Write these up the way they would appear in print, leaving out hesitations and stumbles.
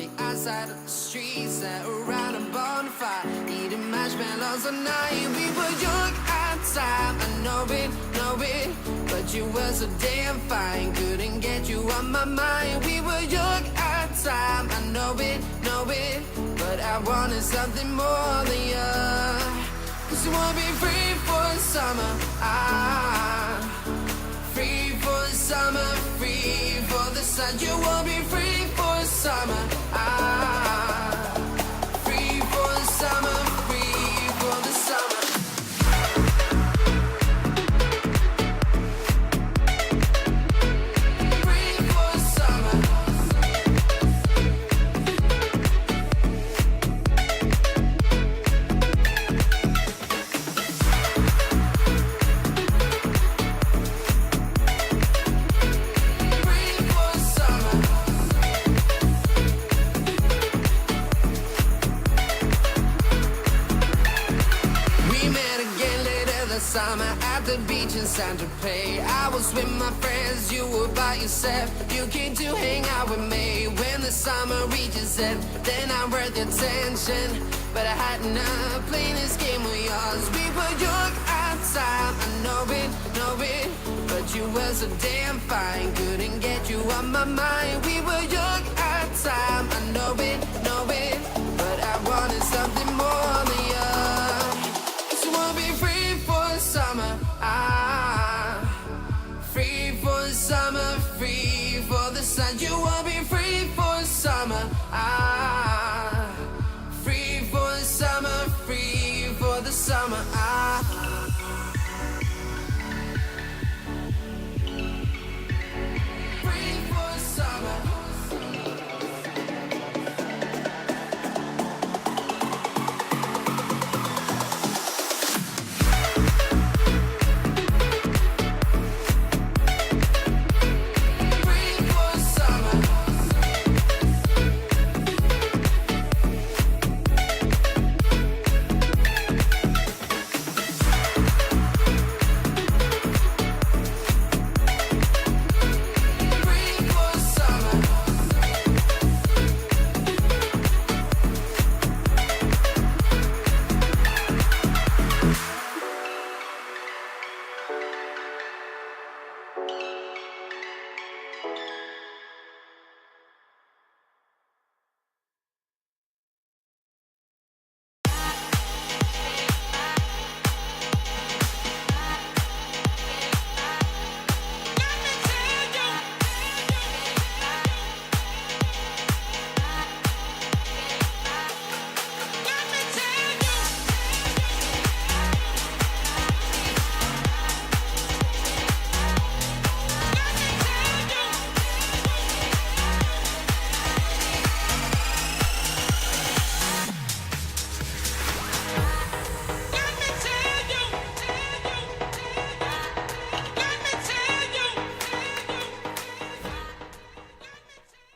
the outside of the street, sat around a bonfire, eating marshmallows all night. We were young at the time, I know it, but you were so damn fine, couldn't get you on my mind. We were young at the time, I know it, but I wanted something more than you. Cause you wanna be free for the summer, free for the summer, free for the sun. You wanna be free for the summer, free for the summer, free for the summer. Free for the summer. Summer at the beach in San Tropez. I was with my friends, you were by yourself. You came to hang out with me. When the summer reaches end, then I'm worth your attention. But I had enough playing this game with yours. We were young at the time, I know it, but you were so damn fine, couldn't get you on my mind. We were young at the time, I know it, but I wanted something more than you. So wanna be free for the summer, free for the summer, free for the sun. You wanna be free for the summer, free for the summer, free for the summer. Free for the summer.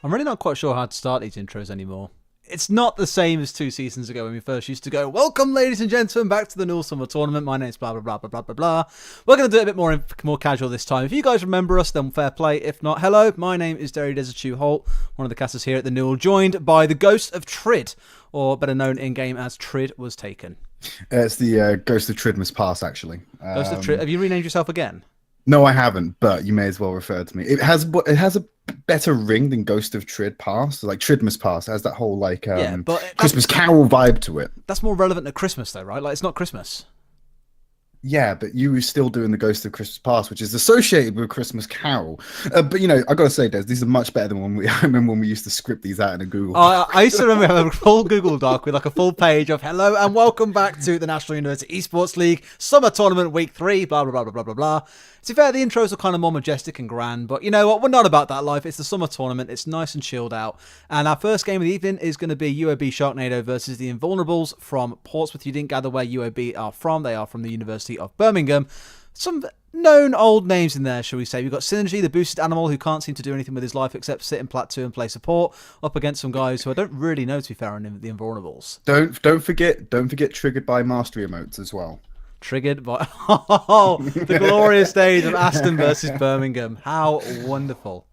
I'm really not quite sure how to start these intros anymore. It's not the same as 2 seasons ago when we first used to go, welcome ladies and gentlemen back to the NUEL Summer Tournament. My name's blah, blah, blah, blah, blah, blah, blah. We're going to do it a bit more casual this time. If you guys remember us, then fair play. If not, hello, my name is Derry Desertu Holt, one of the casters here at the NUEL, joined by the Ghost of Trid, or better known in-game as Trid Was Taken. It's the Ghost of Tridmas Pass, actually. Ghost of Trid. Have you renamed yourself again? No, I haven't, but you may as well refer to me. It has a better ring than Ghost of Trid Pass, like Tridmas Pass. It has that whole like Christmas Carol vibe to it. That's more relevant to Christmas, though, right? Like it's not Christmas. Yeah, but you were still doing the Ghost of Christmas Past, which is associated with Christmas Carol. But, you know, I got to say, Des, these are much better than I remember when we used to script these out in a Google. I used to remember having a full Google Doc with like a full page of hello and welcome back to the National University Esports League Summer Tournament Week 3, blah, blah, blah, blah, blah, blah, blah. To be fair, the intros are kind of more majestic and grand, but you know what? We're not about that life. It's the summer tournament. It's nice and chilled out. And our first game of the evening is going to be UOB Sharknado versus the Invulnerables from Portsmouth. You didn't gather where UOB are from. They are from the University of Birmingham. Some known old names in there, shall we say. We've got Synergy, the boosted animal, who can't seem to do anything with his life except sit in Plat 2 and play support, up against some guys who I don't really know, to be fair, on the Invulnerables. Don't forget triggered by mastery emotes as well. Triggered by the glorious days of Aston versus Birmingham. How wonderful.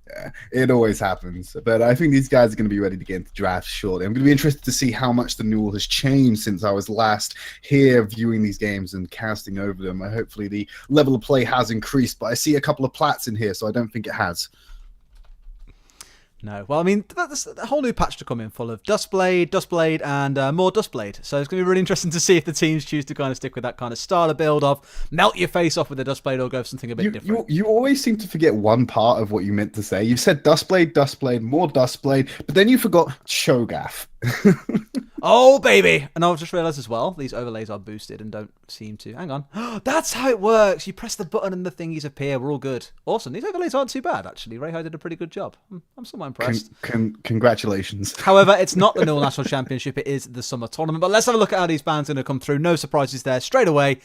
Yeah, it always happens. But I think these guys are going to be ready to get into draft shortly. I'm going to be interested to see how much the NUEL has changed since I was last here viewing these games and casting over them. Hopefully the level of play has increased, but I see a couple of plats in here, so I don't think it has. No. Well, I mean, that's a whole new patch to come in full of Dustblade, and more Dustblade. So it's going to be really interesting to see if the teams choose to kind of stick with that kind of style of build of melt your face off with the Dustblade or go for something a bit different. You always seem to forget one part of what you meant to say. You said Dustblade, more Dustblade, but then you forgot Cho'Gath. Oh, baby! And I've just realised as well, these overlays are boosted and don't seem to... Hang on. That's how it works. You press the button and the thingies appear. We're all good. Awesome. These overlays aren't too bad, actually. Rayhai did a pretty good job. I'm somewhat impressed. Congratulations. However, it's not the NUEL National Championship. It is the Summer Tournament. But let's have a look at how these bans are going to come through. No surprises there. Straight away,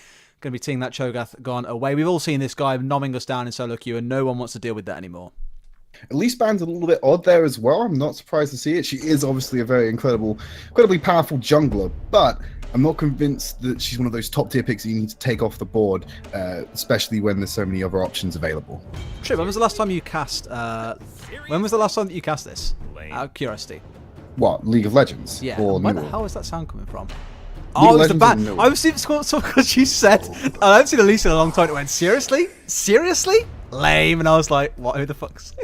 going to be seeing that Cho'Gath gone away. We've all seen this guy nomming us down in solo queue, and no one wants to deal with that anymore. Elise Band's a little bit odd there as well. I'm not surprised to see it. She is obviously a very incredibly powerful jungler, but I'm not convinced that she's one of those top tier picks that you need to take off the board, especially when there's so many other options available. Trip, when was the last time you cast? When was the last time that you cast this? Out of curiosity. What, League of Legends? Yeah. Or Where the NUEL? hell is that sound coming from? League Oh, of it was the Legends ban. or I was because you said I haven't seen Elise in a long time. It went seriously, lame, and I was like, what? Who the fuck's?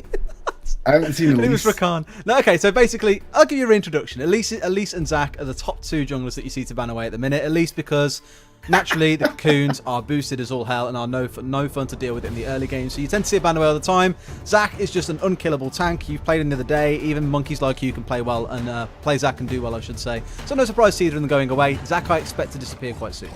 I haven't seen It was Elise. Rakan. No, okay, so basically, I'll give you a reintroduction. Elise and Zach are the top two junglers that you see to ban away at the minute. Elise because naturally the cocoons are boosted as all hell and are no fun to deal with in the early game, so you tend to see a ban away all the time. Zach is just an unkillable tank. You've played him the other day. Even monkeys like you can play well and play Zach and do well, I should say. So no surprise to either of them going away. Zach I expect to disappear quite soon.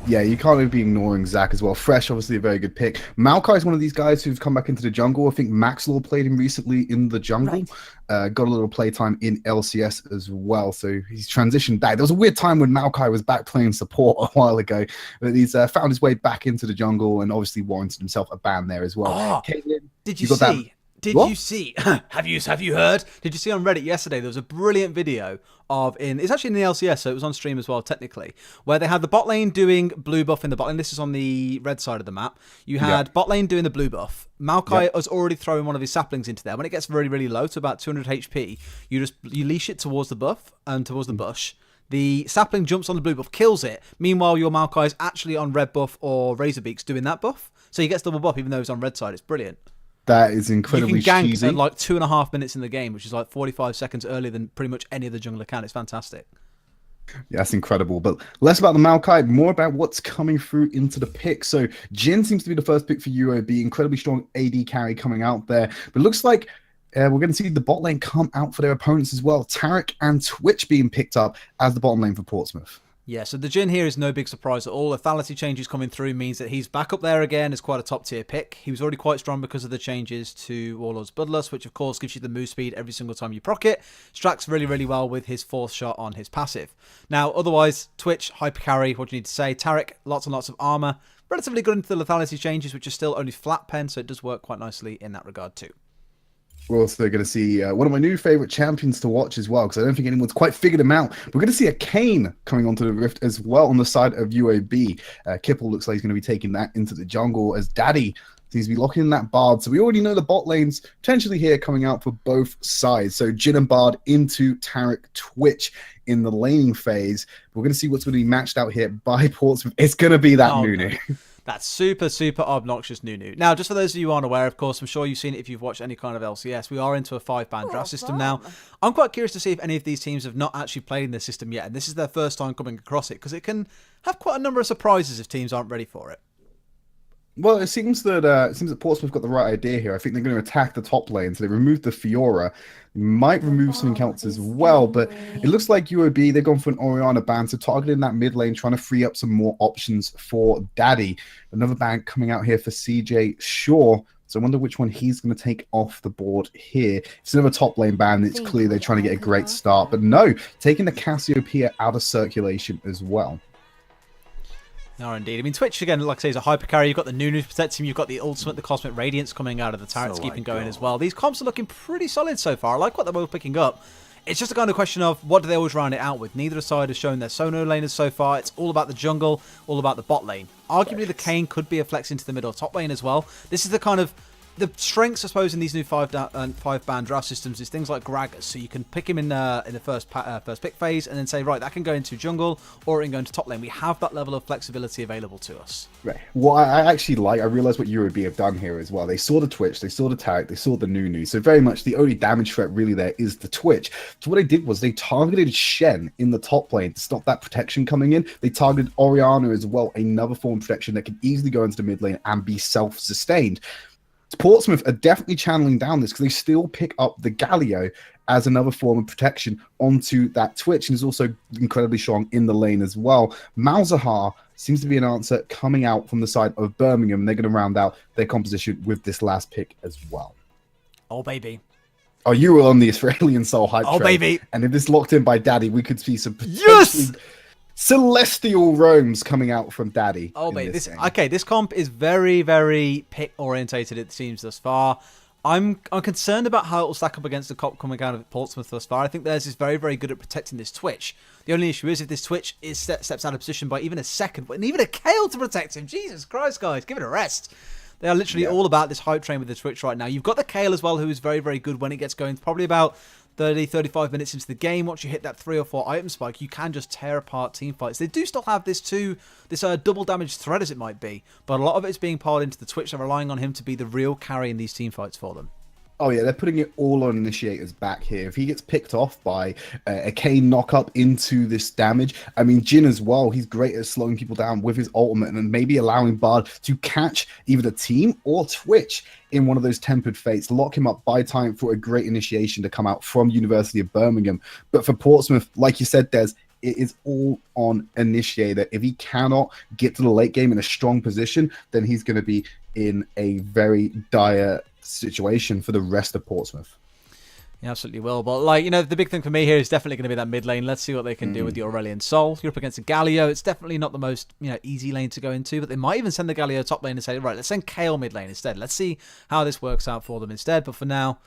Yeah, you can't really be ignoring Zach as well. Fresh, obviously a very good pick. Maokai is one of these guys who's come back into the jungle. I think Maxwell played him recently in the jungle. Right. Got a little playtime in LCS as well. So he's transitioned back. There was a weird time when Maokai was back playing support a while ago. But he's found his way back into the jungle and obviously warranted himself a ban there as well. Oh, Caitlyn, did you see? Did What? you see? Have you heard? Did you see on Reddit yesterday? There was a brilliant video it's actually in the LCS, so it was on stream as well technically, where they had the bot lane doing blue buff in the bot lane. This is on the red side of the map. You had bot lane doing the blue buff. Maokai was already throwing one of his saplings into there. When it gets really, really low to about 200 HP, you leash it towards the buff and towards the bush. The sapling jumps on the blue buff, kills it. Meanwhile, your Maokai is actually on red buff or Razorbeaks doing that buff. So he gets double buff even though he's on red side. It's brilliant. That is incredibly You can gank cheesy. at like 2.5 minutes in the game, which is like 45 seconds earlier than pretty much any other jungler can. It's fantastic. Yeah, that's incredible. But less about the Maokai, more about what's coming through into the pick. So Jin seems to be the first pick for UOB. Incredibly strong AD carry coming out there. But it looks like we're going to see the bot lane come out for their opponents as well. Tarek and Twitch being picked up as the bottom lane for Portsmouth. Yeah, so the Jin here is no big surprise at all. Lethality changes coming through means that he's back up there again as quite a top tier pick. He was already quite strong because of the changes to Warlord's Bloodlust, which of course gives you the move speed every single time you proc it. Stracks really, really well with his fourth shot on his passive. Now, otherwise, Twitch, hyper carry, what do you need to say? Tarek, lots and lots of armor. Relatively good into the lethality changes, which are still only flat pen, so it does work quite nicely in that regard too. We're also going to see one of my new favorite champions to watch as well, because I don't think anyone's quite figured him out. We're going to see a Kane coming onto the Rift as well on the side of UAB. Kipple looks like he's going to be taking that into the jungle as Daddy seems to be locking in that Bard. So we already know the bot lanes potentially here coming out for both sides. So Jin and Bard into Tarek Twitch in the laning phase. We're going to see what's going to be matched out here by Portsmouth. It's going to be that Nunu. No. That's super, super obnoxious Nunu. Now, just for those of you who aren't aware, of course, I'm sure you've seen it if you've watched any kind of LCS. We are into a 5-ban draft system now. I'm quite curious to see if any of these teams have not actually played in this system yet, and this is their first time coming across it, because it can have quite a number of surprises if teams aren't ready for it. Well, it seems that Portsmouth got the right idea here. I think they're going to attack the top lane, so they removed the Fiora. They might remove some counts as well, but it looks like UOB, they've gone for an Orianna ban, so targeting that mid lane, trying to free up some more options for Daddy. Another ban coming out here for CJ Shaw. So I wonder which one he's going to take off the board here. It's another top lane ban. It's clear they're trying to get a great start, but no, taking the Cassiopeia out of circulation as well. No, indeed. I mean, Twitch, again, like I say, is a hyper carry. You've got the Nunu protecting him. You've got the ultimate, the Cosmic Radiance coming out of the turrets, keeping going as well. These comps are looking pretty solid so far. I like what they're both picking up. It's just a kind of question of what do they always round it out with. Neither side has shown their solo laners so far. It's all about the jungle, all about the bot lane. Arguably, the Kane could be a flex into the middle top lane as well. This is the kind of the strengths, I suppose, in these new five-band draft systems is things like Gragas. So you can pick him in the first pick phase and then say, right, that can go into jungle or it can go into top lane. We have that level of flexibility available to us. Right. What I actually like, I realized what Eurobe have done here as well. They saw the Twitch, they saw the Taric, they saw the Nunu. So very much the only damage threat really there is the Twitch. So what they did was they targeted Shen in the top lane to stop that protection coming in. They targeted Orianna as well, another form of protection that can easily go into the mid lane and be self-sustained. Portsmouth are definitely channeling down this because they still pick up the Galio as another form of protection onto that Twitch, and is also incredibly strong in the lane as well. Malzahar seems to be an answer coming out from the side of Birmingham. They're going to round out their composition with this last pick as well. Oh, baby. Oh, you were on the Israeli and Soul hype train. Oh, baby. And if it's locked in by Daddy, we could see some potentially celestial roams coming out from Daddy. Oh, mate, this comp is very, very pick orientated, it seems, thus far. I'm concerned about how it will stack up against the comp coming out of Portsmouth thus far. I think theirs is very, very good at protecting this Twitch. The only issue is if this Twitch steps out of position by even a second, and even a Kale to protect him. Jesus Christ, guys, give it a rest. They are literally all about this hype train with the Twitch right now. You've got the Kale as well, who is very, very good when it gets going. Probably about 30-35 minutes into the game, once you hit that 3 or 4 item spike, you can just tear apart team fights. They do still have this double damage threat, as it might be, but a lot of it's being piled into the Twitch. They're relying on him to be the real carry in these team fights for them. Oh yeah, they're putting it all on Initiator's back here. If he gets picked off by a Kane knock-up into this damage, I mean, Jin as well, he's great at slowing people down with his ultimate and maybe allowing Bard to catch either the team or Twitch in one of those tempered fates, lock him up, buy time for a great initiation to come out from University of Birmingham. But for Portsmouth, like you said, Des, it is all on Initiator. If he cannot get to the late game in a strong position, then he's going to be in a very dire situation for the rest of Portsmouth. Yeah, absolutely will. But, like, you know, the big thing for me here is definitely going to be that mid lane. Let's see what they can do with the Aurelian Sol. You're up against a Galio. It's definitely not the most, easy lane to go into, but they might even send the Galio top lane and say, right, let's send Kale mid lane instead. Let's see how this works out for them instead. But for now,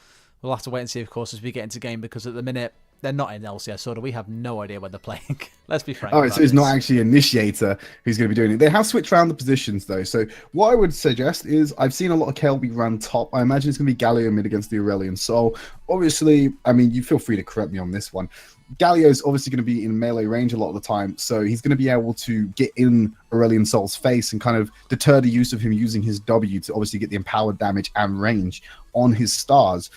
we'll have to wait and see, of course, as we get into game, because at the minute, they're not in LCS order. We have no idea when they're playing. Let's be frank. Oh, so it's not actually Initiator who's going to be doing it. They have switched around the positions, though. So what I would suggest is, I've seen a lot of Kale be run top. I imagine it's going to be Galio mid against the Aurelian Sol. Obviously, I mean, you feel free to correct me on this one. Galio's obviously going to be in melee range a lot of the time, so he's going to be able to get in Aurelian Sol's face and kind of deter the use of him using his W to obviously get the empowered damage and range on his stars.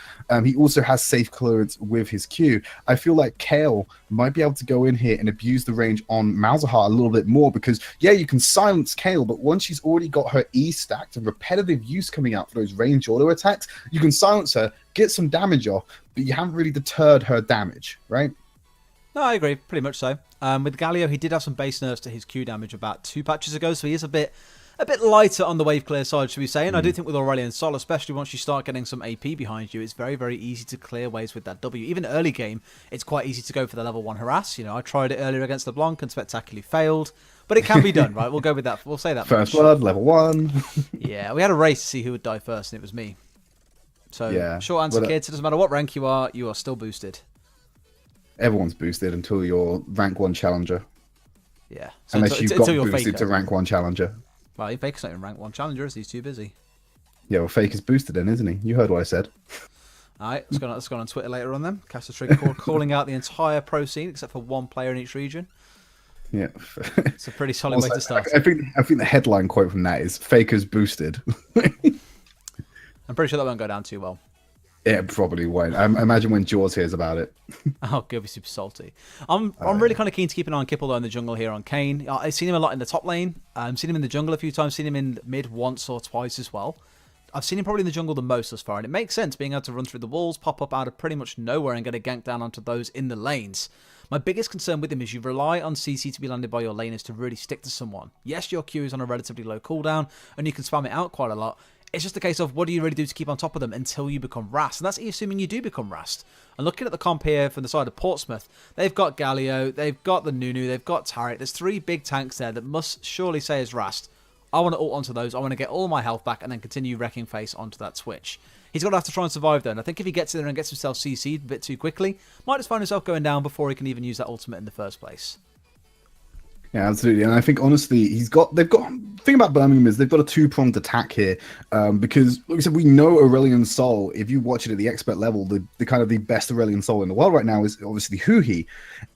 He also has safe clearance with his Q. I feel like Kale might be able to go in here and abuse the range on Malzahar a little bit more, because, yeah, you can silence Kale, but once she's already got her E stacked and repetitive use coming out for those range auto attacks, you can silence her, get some damage off, but you haven't really deterred her damage, right? No, I agree, pretty much so. With Galio, he did have some base nerfs to his Q damage about 2 patches ago, so he is a bit lighter on the wave clear side, should we say. And I do think with Aurelian Sol, especially once you start getting some AP behind you, it's very, very easy to clear waves with that W. Even early game, it's quite easy to go for the level 1 harass. I tried it earlier against LeBlanc and spectacularly failed, but it can be done, right? We'll go with that. We'll say that. First blood, level 1. Yeah, we had a race to see who would die first, and it was me. So, yeah. Short answer, kids, it doesn't matter what rank you are still boosted. Everyone's boosted until you're rank 1 challenger. Yeah. So unless you've got boosted to rank 1 challenger. Well, Faker's not even rank 1 challenger, is he? He's too busy. Yeah, well, Faker's boosted then, isn't he? You heard what I said. Alright, let's go on Twitter later on then. Cast a trigger calling out the entire pro scene except for 1 player in each region. Yeah. It's a pretty solid way to start. I think the headline quote from that is Faker's boosted. I'm pretty sure that won't go down too well. It probably won't. I imagine when Jaws hears about it. Oh, he'll be super salty. I'm really kind of keen to keep an eye on Kipple though in the jungle here on Kane. I've seen him a lot in the top lane. I've seen him in the jungle a few times. Seen him in mid once or twice as well. I've seen him probably in the jungle the most thus far, and it makes sense being able to run through the walls, pop up out of pretty much nowhere and get a gank down onto those in the lanes. My biggest concern with him is you rely on CC to be landed by your laners to really stick to someone. Yes, your Q is on a relatively low cooldown, and you can spam it out quite a lot. It's just a case of what do you really do to keep on top of them until you become Rast, and that's assuming you do become Rast. And looking at the comp here from the side of Portsmouth, they've got Galio, they've got the Nunu, they've got Taric. There's 3 big tanks there that must surely say as Rast, I want to ult onto those, I want to get all my health back and then continue wrecking face onto that Twitch. He's going to have to try and survive though, and I think if he gets in there and gets himself CC'd a bit too quickly, might just find himself going down before he can even use that ultimate in the first place. Yeah, absolutely. And I think honestly, they've got thing about Birmingham is they've got a two-pronged attack here. Because like I said, we know Aurelion Sol, if you watch it at the expert level, the kind of the best Aurelion Sol in the world right now is obviously Huhi.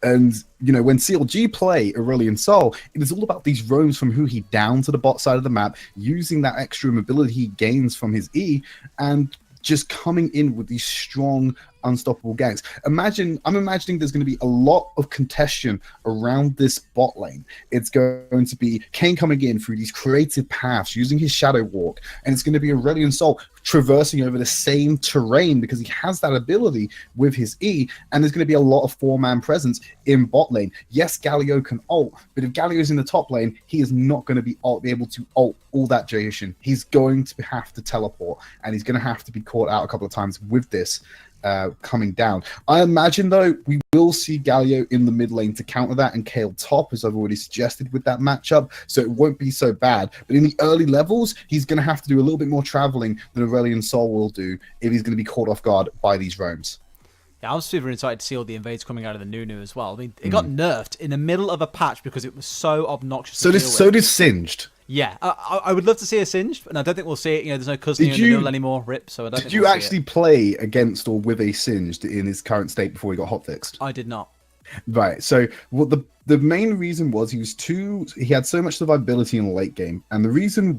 And you know, when CLG play Aurelion Sol, it is all about these roams from Huhi down to the bot side of the map, using that extra mobility he gains from his E, and just coming in with these strong, unstoppable ganks. I'm imagining there's going to be a lot of contention around this bot lane. It's going to be Kane coming in through these creative paths, using his shadow walk, and it's going to be Aurelion Sol traversing over the same terrain because he has that ability with his E, and there's going to be a lot of four-man presence in bot lane. Yes, Galio can ult, but if Galio's in the top lane, he is not going to be able to ult all that duration. He's going to have to teleport, and he's going to have to be caught out a couple of times with this coming down. I imagine, though, we will see Galio in the mid lane to counter that and Kale top, as I've already suggested with that matchup, so it won't be so bad. But in the early levels, he's going to have to do a little bit more traveling than Aurelion Sol will do if he's going to be caught off guard by these roams. Yeah, I'm super excited to see all the invades coming out of the NUEL as well. I mean, it got nerfed in the middle of a patch because it was so obnoxious. So did Singed. Yeah, I would love to see a Singed, and I don't think we'll see it. You know, there's no cousin in the NUEL anymore, RIP, so I don't think Did you actually play against or with a Singed in his current state before he got hotfixed? I did not. Right, so what the main reason was he had so much survivability in the late game, and the reason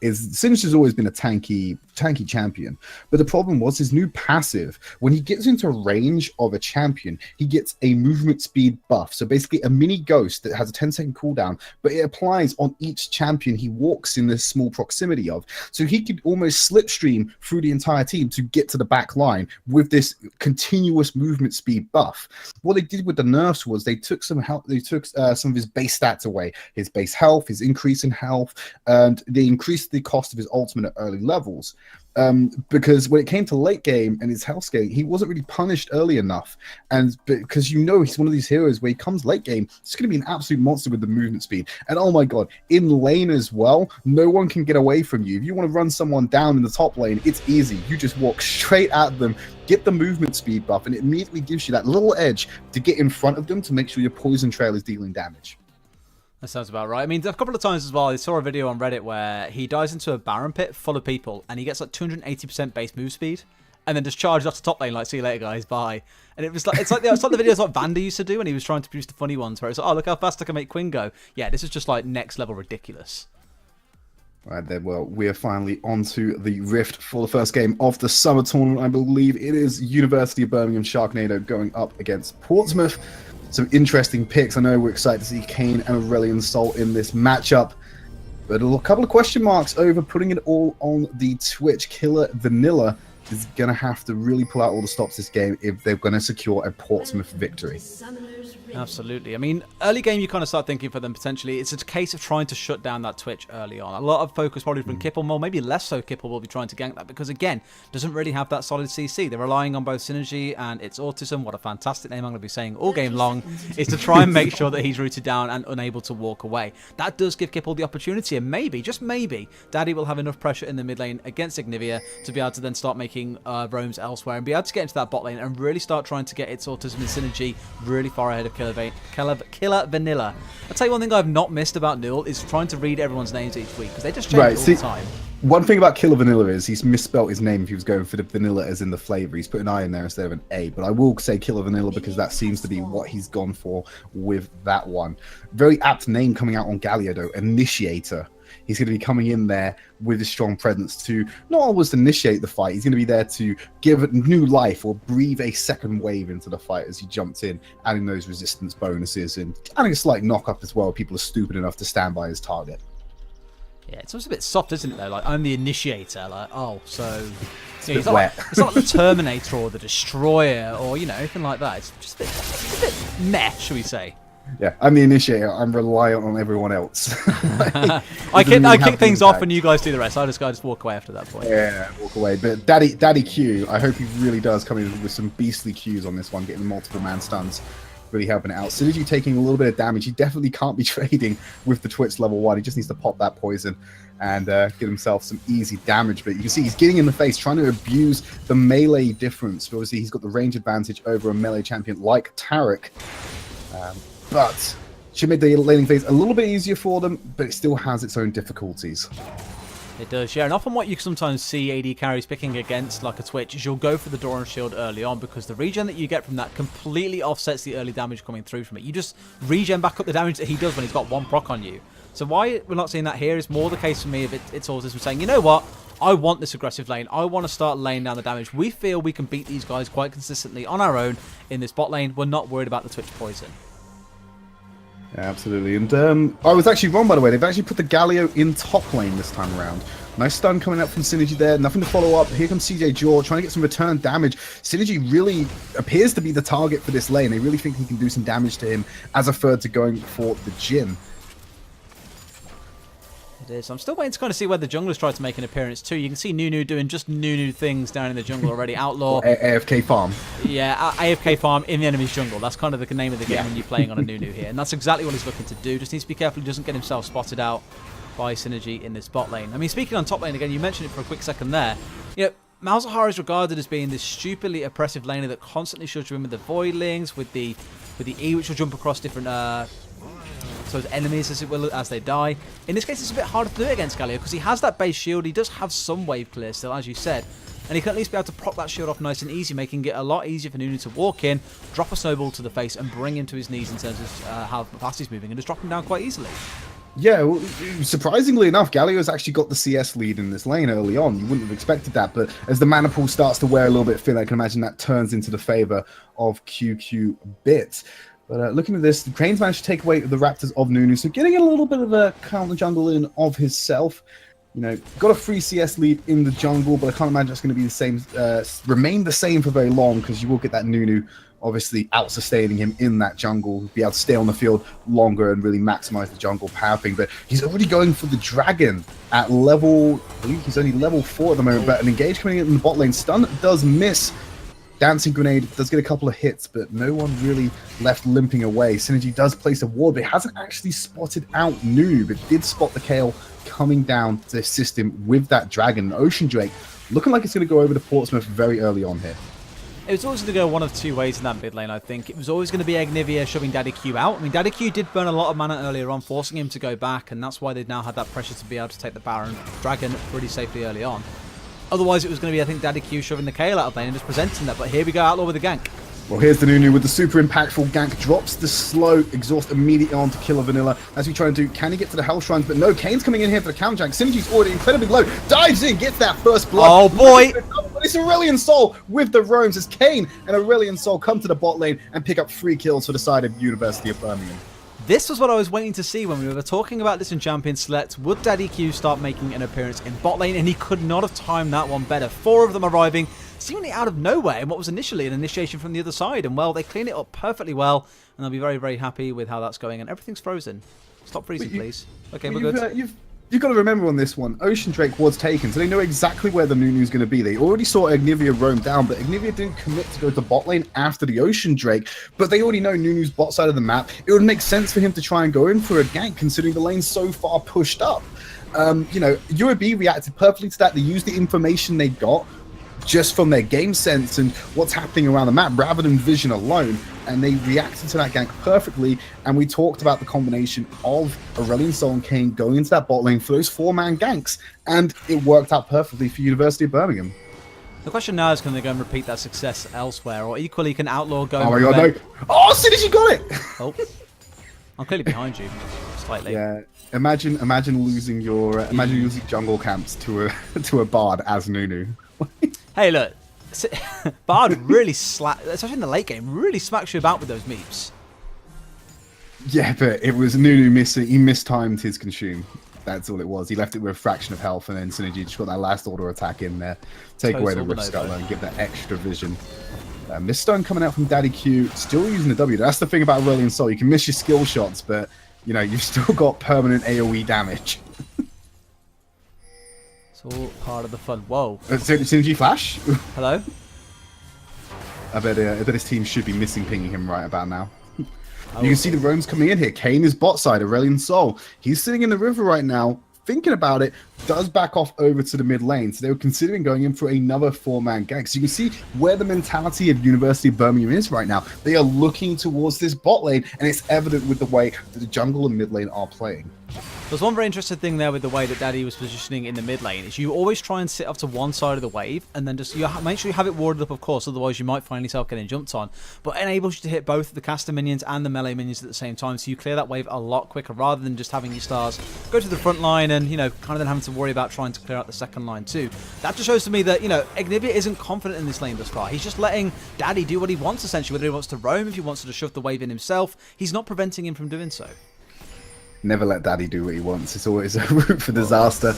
is Singed has always been a tanky champion, but the problem was his new passive. When he gets into range of a champion, he gets a movement speed buff, so basically a mini ghost that has a 10-second cooldown, but it applies on each champion he walks in this small proximity of, so he could almost slipstream through the entire team to get to the back line with this continuous movement speed buff. What they did with the nerfs was they took some of his base stats away, his base health, his increase in health, and they increased the cost of his ultimate at early levels. Because when it came to late game and his health scaling, he wasn't really punished early enough. And because he's one of these heroes where he comes late game, it's going to be an absolute monster with the movement speed. And oh my god, in lane as well, no one can get away from you. If you want to run someone down in the top lane, it's easy. You just walk straight at them, get the movement speed buff, and it immediately gives you that little edge to get in front of them to make sure your poison trail is dealing damage. That sounds about right. I mean, a couple of times as well, I saw a video on Reddit where he dives into a Baron pit full of people and he gets like 280% base move speed and then just charges off the top lane like, see you later, guys, bye. And it's like the videos like Vander used to do when he was trying to produce the funny ones where it's like, oh, look how fast I can make Quinn go. Yeah, this is just like next level ridiculous. Right then, well, we are finally onto the Rift for the first game of the summer tournament. I believe it is University of Birmingham Sharknado going up against Portsmouth. Some interesting picks. I know we're excited to see Kane and Aurelion Sol in this matchup, but a couple of question marks over putting it all on the Twitch. Killer Vanilla is going to have to really pull out all the stops this game if they're going to secure a Portsmouth victory. Absolutely. I mean, early game, you kind of start thinking for them potentially. It's a case of trying to shut down that Twitch early on. A lot of focus probably from Kipple, more maybe less so Kipple will be trying to gank that because, again, doesn't really have that solid CC. They're relying on both Synergy and its Autism. What a fantastic name I'm going to be saying all game long is to try and make sure that he's rooted down and unable to walk away. That does give Kipple the opportunity, and maybe, just maybe, Daddy will have enough pressure in the mid lane against Ignivia to be able to then start making roams elsewhere and be able to get into that bot lane and really start trying to get its Autism and Synergy really far ahead of Killer Vanilla. I'll tell you one thing I've not missed about NUEL is trying to read everyone's names each week because they just change it all the time. One thing about Killer Vanilla is he's misspelt his name if he was going for the vanilla as in the flavor. He's put an I in there instead of an A, but I will say Killer Vanilla because that seems to be what he's gone for with that one. Very apt name coming out on Galio though, Initiator. He's going to be coming in there with a strong presence to not always initiate the fight. He's going to be there to give it new life or breathe a second wave into the fight as he jumps in, adding those resistance bonuses and adding a slight knock up as well. People are stupid enough to stand by his target. Yeah, it's almost a bit soft, isn't it, though? Like, I'm the initiator. Like, oh, so... Yeah, it's wet. It's not like the Terminator or the Destroyer or, you know, anything like that. It's just a bit meh, shall we say. Yeah, I'm the initiator. I'm reliant on everyone else. I kick things off and you guys do the rest. I just walk away after that point. Yeah, walk away. But Daddy Q, I hope he really does come in with some beastly Qs on this one, getting multiple man stuns, really helping it out. Synergy taking a little bit of damage. He definitely can't be trading with the Twitch level 1. He just needs to pop that poison and get himself some easy damage. But you can see he's getting in the face, trying to abuse the melee difference. But obviously, he's got the range advantage over a melee champion like Tarek. But Should make the laning phase a little bit easier for them, but it still has its own difficulties. It does, yeah. And often what you sometimes see AD carries picking against like a Twitch is you'll go for the Doran Shield early on because the regen that you get from that completely offsets the early damage coming through from it. You just regen back up the damage that he does when he's got one proc on you. So why we're not seeing that here is more the case for me of it's always this saying, you know what? I want this aggressive lane. I want to start laying down the damage. We feel we can beat these guys quite consistently on our own in this bot lane. We're not worried about the Twitch poison. Yeah, absolutely. And I was actually wrong, by the way. They've actually put the Galio in top lane this time around. Nice stun coming up from Synergy there. Nothing to follow up. Here comes CJ Jaw trying to get some return damage. Synergy really appears to be the target for this lane. They really think he can do some damage to him as a third to going for the Jhin. It is. I'm still waiting to kind of see whether the junglers try to make an appearance too. You can see Nunu doing just Nunu things down in the jungle already. Outlaw. AFK farm. Yeah, AFK farm in the enemy's jungle. That's kind of the name of the game when you're playing on a Nunu here. And that's exactly what he's looking to do. Just needs to be careful he doesn't get himself spotted out by Synergy in this bot lane. I mean, speaking on top lane again, you mentioned it for a quick second there. You know, Malzahar is regarded as being this stupidly oppressive laner that constantly shoves you in with the Voidlings, with the E, which will jump across different enemies, as it will, as they die. In this case, it's a bit harder to do it against Galio because he has that base shield. He does have some wave clear still, as you said, and he can at least be able to prop that shield off nice and easy, making it a lot easier for Nunu to walk in, drop a snowball to the face, and bring him to his knees in terms of how fast he's moving, and just drop him down quite easily. Yeah, well, surprisingly enough, Galio's actually got the CS lead in this lane early on. You wouldn't have expected that, but as the mana pool starts to wear a little bit thin, I can imagine that turns into the favor of QQ Bits. But looking at this, Crane's managed to take away the Raptors of Nunu, so getting a little bit of a counter jungle in of himself. You know, got a free CS lead in the jungle, but I can't imagine it's going to be the same, remain the same for very long, because you will get that Nunu obviously out-sustaining him in that jungle, be able to stay on the field longer and really maximize the jungle power thing. But he's already going for the dragon at level, I believe he's only level 4 at the moment, but an engage coming in the bot lane. Stun does miss. Dancing Grenade does get a couple of hits, but no one really left limping away. Synergy does place a ward, but it hasn't actually spotted out Nunu, but did spot the Kale coming down to assist him with that dragon. Ocean Drake looking like it's going to go over to Portsmouth very early on here. It was always going to go one of two ways in that mid lane, I think. It was always going to be Agnivia shoving Daddy Q out. I mean, Daddy Q did burn a lot of mana earlier on, forcing him to go back, and that's why they've now had that pressure to be able to take the Baron Dragon pretty safely early on. Otherwise, it was going to be, I think, Daddy Q shoving the Kale out of lane and just presenting that. But here we go, Outlaw with the gank. Well, here's the Nunu with the super impactful gank. Drops the slow exhaust immediately on to kill a Vanilla. As we try and do, can he get to the Hell Shrines? But no, Kane's coming in here for the counter gank. Synergy's already incredibly low. Dives in, gets that first blood. Oh, boy. It's Aurelion Sol with the roams as Kane and Aurelion Sol come to the bot lane and pick up 3 kills for the side of University of Birmingham. This was what I was waiting to see when we were talking about this in Champions Select. Would Daddy Q start making an appearance in bot lane? And he could not have timed that one better. 4 of them arriving seemingly out of nowhere in what was initially an initiation from the other side. And, well, they clean it up perfectly well. And they'll be very, very happy with how that's going. And everything's frozen. Stop freezing, please. Okay, we're good. You've got to remember on this one, Ocean Drake was taken, so they know exactly where the Nunu's going to be. They already saw Agnivia roam down, but Agnivia didn't commit to go to bot lane after the Ocean Drake, but they already know Nunu's bot side of the map. It would make sense for him to try and go in for a gank, considering the lane's so far pushed up. You know, UAB reacted perfectly to that. They used the information they got just from their game sense and what's happening around the map rather than vision alone, and they reacted to that gank perfectly. And we talked about the combination of Aurelion Sol and Kane going into that bot lane for those 4-man ganks, and it worked out perfectly for University of Birmingham. The question now is, can they go and repeat that success elsewhere, or equally can Outlaw go? Oh my god, no! Oh, as soon as you got it! Oh, I'm clearly behind you slightly. Yeah, imagine losing your imagine losing jungle camps to a bard as Nunu. Hey, look, Bard really especially in the late game, really smacks you about with those meeps. Yeah, but it was Nunu missing. He mistimed his consume. That's all it was. He left it with a fraction of health, and then Synergy just got that last order attack in there. Take away the Rift Scuttler and give that extra vision. Miss stun coming out from Daddy Q, still using the W. That's the thing about Aurelion Sol. You can miss your skill shots, but you know you've still got permanent AoE damage. It's all part of the fun. Whoa. Synergy flash. Hello. I bet his team should be missing pinging him right about now. You can see the roams coming in here. Kane is bot side, Aurelion Sol. He's sitting in the river right now, thinking about it, does back off over to the mid lane. So they were considering going in for another 4-man gang. So you can see where the mentality of University of Birmingham is right now. They are looking towards this bot lane, and it's evident with the way that the jungle and mid lane are playing. There's one very interesting thing there with the way that Daddy was positioning in the mid lane is you always try and sit up to one side of the wave and then just make sure you have it warded up, of course, otherwise you might find yourself getting jumped on. But it enables you to hit both the caster minions and the melee minions at the same time, so you clear that wave a lot quicker rather than just having your stars go to the front line and, you know, kind of then having to worry about trying to clear out the second line too. That just shows to me that, you know, Ignivia isn't confident in this lane thus far. He's just letting Daddy do what he wants, essentially, whether he wants to roam, if he wants to just shove the wave in himself. He's not preventing him from doing so. Never let Daddy do what he wants. It's always a route for disaster.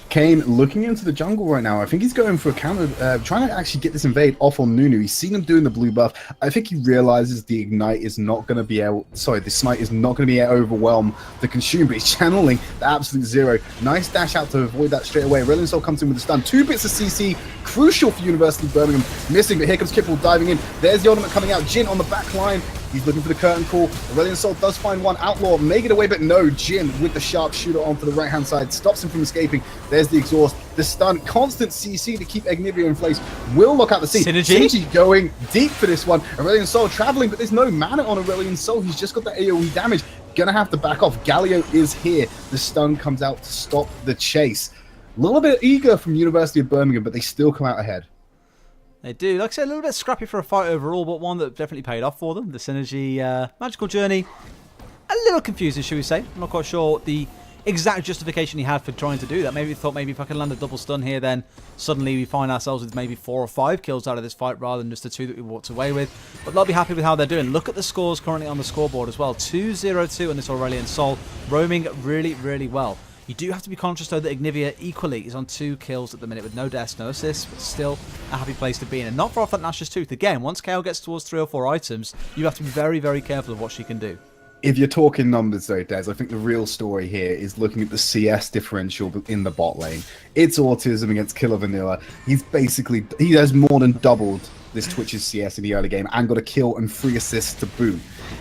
Kane looking into the jungle right now. I think he's going for a counter, trying to actually get this invade off on Nunu. He's seen him doing the blue buff. I think he realizes the ignite is not going to be able, the smite is not going to be able to overwhelm the consume, but he's channeling the absolute zero. Nice dash out to avoid that straight away. Aurelion Sol comes in with a stun. 2 bits of CC, crucial for University of Birmingham. Missing, but here comes Kipple diving in. There's the ultimate coming out. Jin on the back line. He's looking for the curtain call. Aurelion Sol does find one. Outlaw make it away, but no. Jin with the sharpshooter onto the right-hand side stops him from escaping. There's the exhaust. The stun. Constant CC to keep Ignivia in place. Will lock out the scene. Synergy going deep for this one. Aurelion Sol traveling, but there's no mana on Aurelion Sol. He's just got the AoE damage. Gonna have to back off. Galio is here. The stun comes out to stop the chase. A little bit eager from University of Birmingham, but they still come out ahead. They do. Like I said, a little bit scrappy for a fight overall, but one that definitely paid off for them. The Synergy Magical Journey, a little confusing, should we say. I'm not quite sure the exact justification he had for trying to do that. Maybe he thought maybe if I can land a double stun here, then suddenly we find ourselves with maybe 4 or 5 kills out of this fight rather than just the 2 that we walked away with. But they'll be happy with how they're doing. Look at the scores currently on the scoreboard as well. 2-0-2 on this Aurelion Sol, roaming really, really well. You do have to be conscious, though, that Ignivia equally is on 2 kills at the minute with no deaths, no assists, but still a happy place to be in. And not far off that Nash's Tooth. Again, once KO gets towards 3 or 4 items, you have to be very, very careful of what she can do. If you're talking numbers, though, Des, I think the real story here is looking at the CS differential in the bot lane. It's Autism against Killer Vanilla. He has more than doubled this Twitch's CS in the early game and got a kill and 3 assists to boot.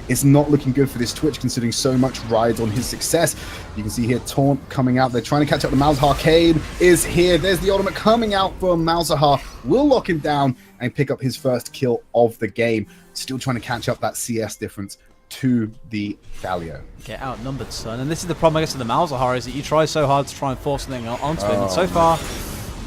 It's not looking good for this Twitch, considering so much rides on his success. You can see here Taunt coming out. They're trying to catch up to Malzahar. Cade is here. There's the ultimate coming out from Malzahar. Will lock him down and pick up his first kill of the game. Still trying to catch up that CS difference to the Galio. Get outnumbered, son. And this is the problem, I guess, with the Malzahar, is that you try so hard to try and force something onto him. And so far...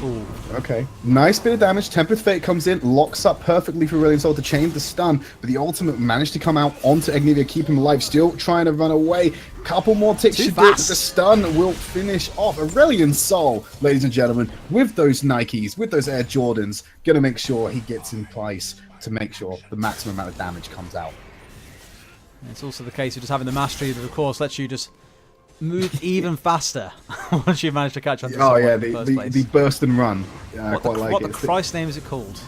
Ooh. Okay, nice bit of damage. Tempest Fate comes in, locks up perfectly for Aurelion Sol to change the stun, but the ultimate managed to come out onto Ignivia, keep him alive, still trying to run away. Couple more ticks should do it, but the stun will finish off. Aurelion Sol, ladies and gentlemen, with those Nikes, with those Air Jordans, gonna make sure he gets in place to make sure the maximum amount of damage comes out. It's also the case of just having the mastery that, of course, lets you just move even faster once you've managed to catch on to oh yeah, the burst and run. What the Christ name is it called?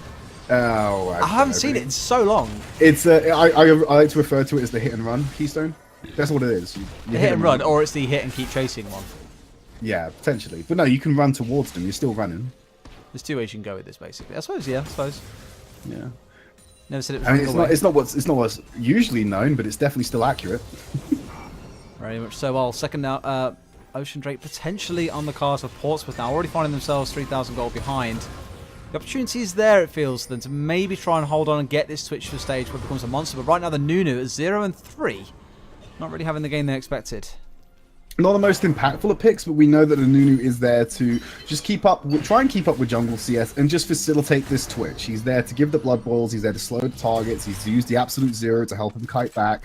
Oh, I haven't seen it in so long. It's I like to refer to it as the hit and run keystone. That's what it is. You hit and run, or it's the hit and keep chasing one. Yeah, potentially. But no, you can run towards them. You're still running. There's 2 ways you can go with this, basically. I suppose, yeah. I suppose. Yeah. Never said it was. I mean, it's not what's usually known, but it's definitely still accurate. Very much so. Well, second now, Ocean Drake potentially on the cards for Portsmouth now, already finding themselves 3,000 gold behind. The opportunity is there, it feels, then to maybe try and hold on and get this Twitch to a stage where it becomes a monster. But right now, the Nunu at 0-3, not really having the game they expected. Not the most impactful of picks, but we know that the Nunu is there to just try and keep up with jungle CS and just facilitate this Twitch. He's there to give the blood boils, he's there to slow the targets, he's used the absolute zero to help him kite back.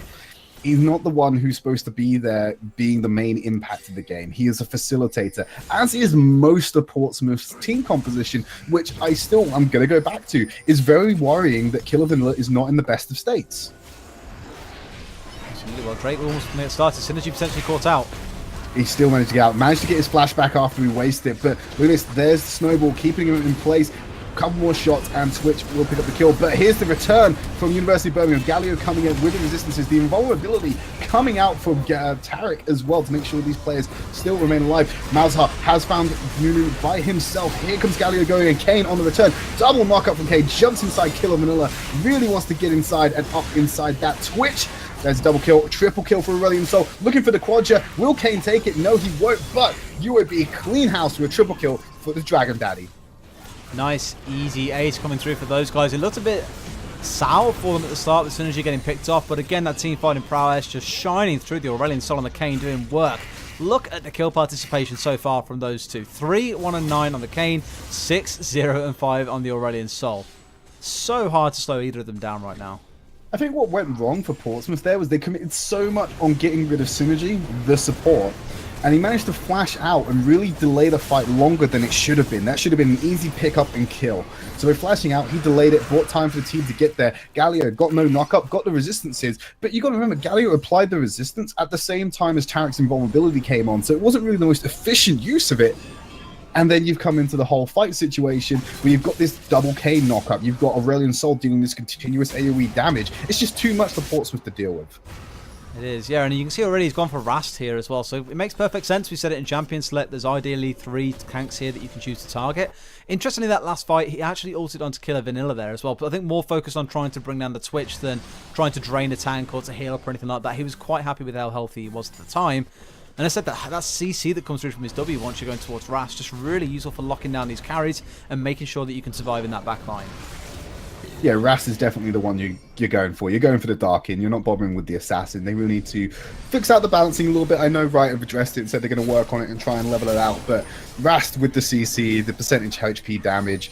He's not the one who's supposed to be there being the main impact of the game. He is a facilitator, as is most of Portsmouth's team composition, which I'm going to go back to. Is very worrying that Killer Vanilla is not in the best of states. Well, Drake almost may have started. Synergy potentially caught out. He still managed to get out. Managed to get his flashback after we wasted it. But look at this. There's the snowball keeping him in place. Couple more shots and Twitch will pick up the kill. But here's the return from University of Birmingham. Galio coming in with the resistances. The invulnerability coming out from Tarek as well to make sure these players still remain alive. Malzahar has found Nunu by himself. Here comes Galio going and Kane on the return. Double knockup from Kane. Jumps inside Killer Vanilla. Really wants to get inside and up inside that Twitch. There's a double kill, triple kill for Aurelion Sol. Looking for the quadra. Will Kane take it? No, he won't. But UAB clean house with a triple kill for the Dragon Daddy. Nice, easy ace coming through for those guys. It looked a bit sour for them at the start, the synergy getting picked off. But again, that team fighting prowess just shining through. The Aurelion Sol and the Kane doing work. Look at the kill participation so far from those two. 3, 1, and 9 on the Kane. 6, 0, and 5 on the Aurelion Sol. So hard to slow either of them down right now. I think what went wrong for Portsmouth there was they committed so much on getting rid of Synergy, the support, and he managed to flash out and really delay the fight longer than it should have been. That should have been an easy pickup and kill. So by flashing out, he delayed it, bought time for the team to get there. Galio got no knockup, got the resistances, but you got to remember, Galio applied the resistance at the same time as Tarek's invulnerability came on, so it wasn't really the most efficient use of it. And then you've come into the whole fight situation where you've got this double K knockup. You've got Aurelion Sol dealing this continuous AoE damage. It's just too much for Portsmouth to deal with. It is, yeah, and you can see already he's gone for Rast here as well, so it makes perfect sense. We said it in Champion Select, there's ideally 3 tanks here that you can choose to target. Interestingly, that last fight, he actually ulted on to kill a Vanilla there as well, but I think more focused on trying to bring down the Twitch than trying to drain a tank or to heal up or anything like that. He was quite happy with how healthy he was at the time. And I said that CC that comes through from his W once you're going towards Rast, just really useful for locking down these carries and making sure that you can survive in that back line. Yeah, Rast is definitely the one you're going for. You're going for the Darkin. You're not bothering with the Assassin. They really need to fix out the balancing a little bit. I know Riot have addressed it and said they're going to work on it and try and level it out, but Rast with the CC, the percentage HP damage,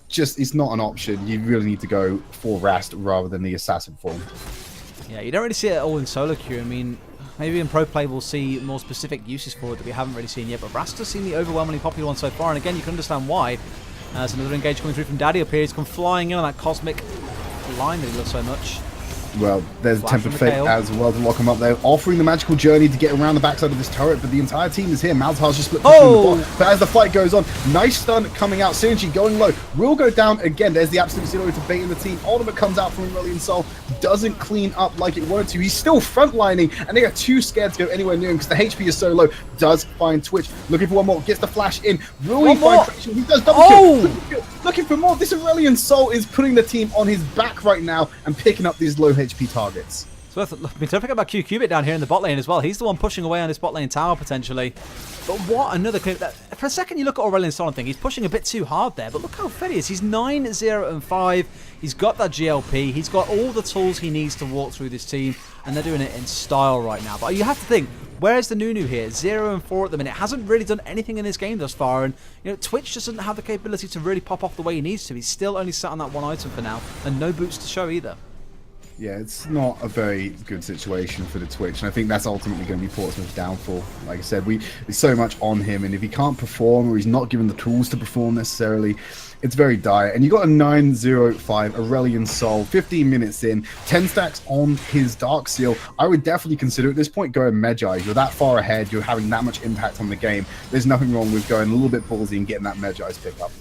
just it's not an option. You really need to go for Rast rather than the Assassin form. Yeah, you don't really see it all in solo queue. I mean, maybe in pro play we'll see more specific uses for it that we haven't really seen yet, but Rast has seen the overwhelmingly popular one so far, and again, you can understand why. There's another engage coming through from Daddy up here. He's come flying in on that cosmic line that he loves so much. Well, there's a Tempered Fate as well to lock him up there, offering the magical journey to get around the backside of this turret, but the entire team is here. Malzahar's just split between the bot. But as the fight goes on, nice stun coming out. Synergy going low. Will go down again. There's the absolute zero to bait in the team. Ultimate comes out from Aurelion Sol. Doesn't clean up like it wanted to. He's still frontlining, and they are too scared to go anywhere near him because the HP is so low. Does find Twitch. Looking for one more. Gets the flash in. Will he find Traction? He does double kill. Looking for more. This Aurelion Sol is putting the team on his back right now and picking up these low HP targets. So don't forget about Q-Cubit down here in the bot lane as well. He's the one pushing away on this bot lane tower potentially. But what another clip. For a second you look at Aurelion Sol and think he's pushing a bit too hard there, but look how fed he is. He's 9, 0, and 5. He's got that GLP. He's got all the tools he needs to walk through this team, and they're doing it in style right now. But you have to think, where's the Nunu here? 0 and 4 at the minute. Hasn't really done anything in this game thus far, and you know Twitch just doesn't have the capability to really pop off the way he needs to. He's still only sat on that one item for now, and no boots to show either. Yeah, it's not a very good situation for the Twitch, and I think that's ultimately going to be Portsmouth's downfall. Like I said, there's so much on him, and if he can't perform or he's not given the tools to perform necessarily, it's very dire. And you got a 905 Aurelion Sol, 15 minutes in, 10 stacks on his Dark Seal. I would definitely consider at this point going Magi. You're that far ahead, you're having that much impact on the game. There's nothing wrong with going a little bit ballsy and getting that Magi's pick up.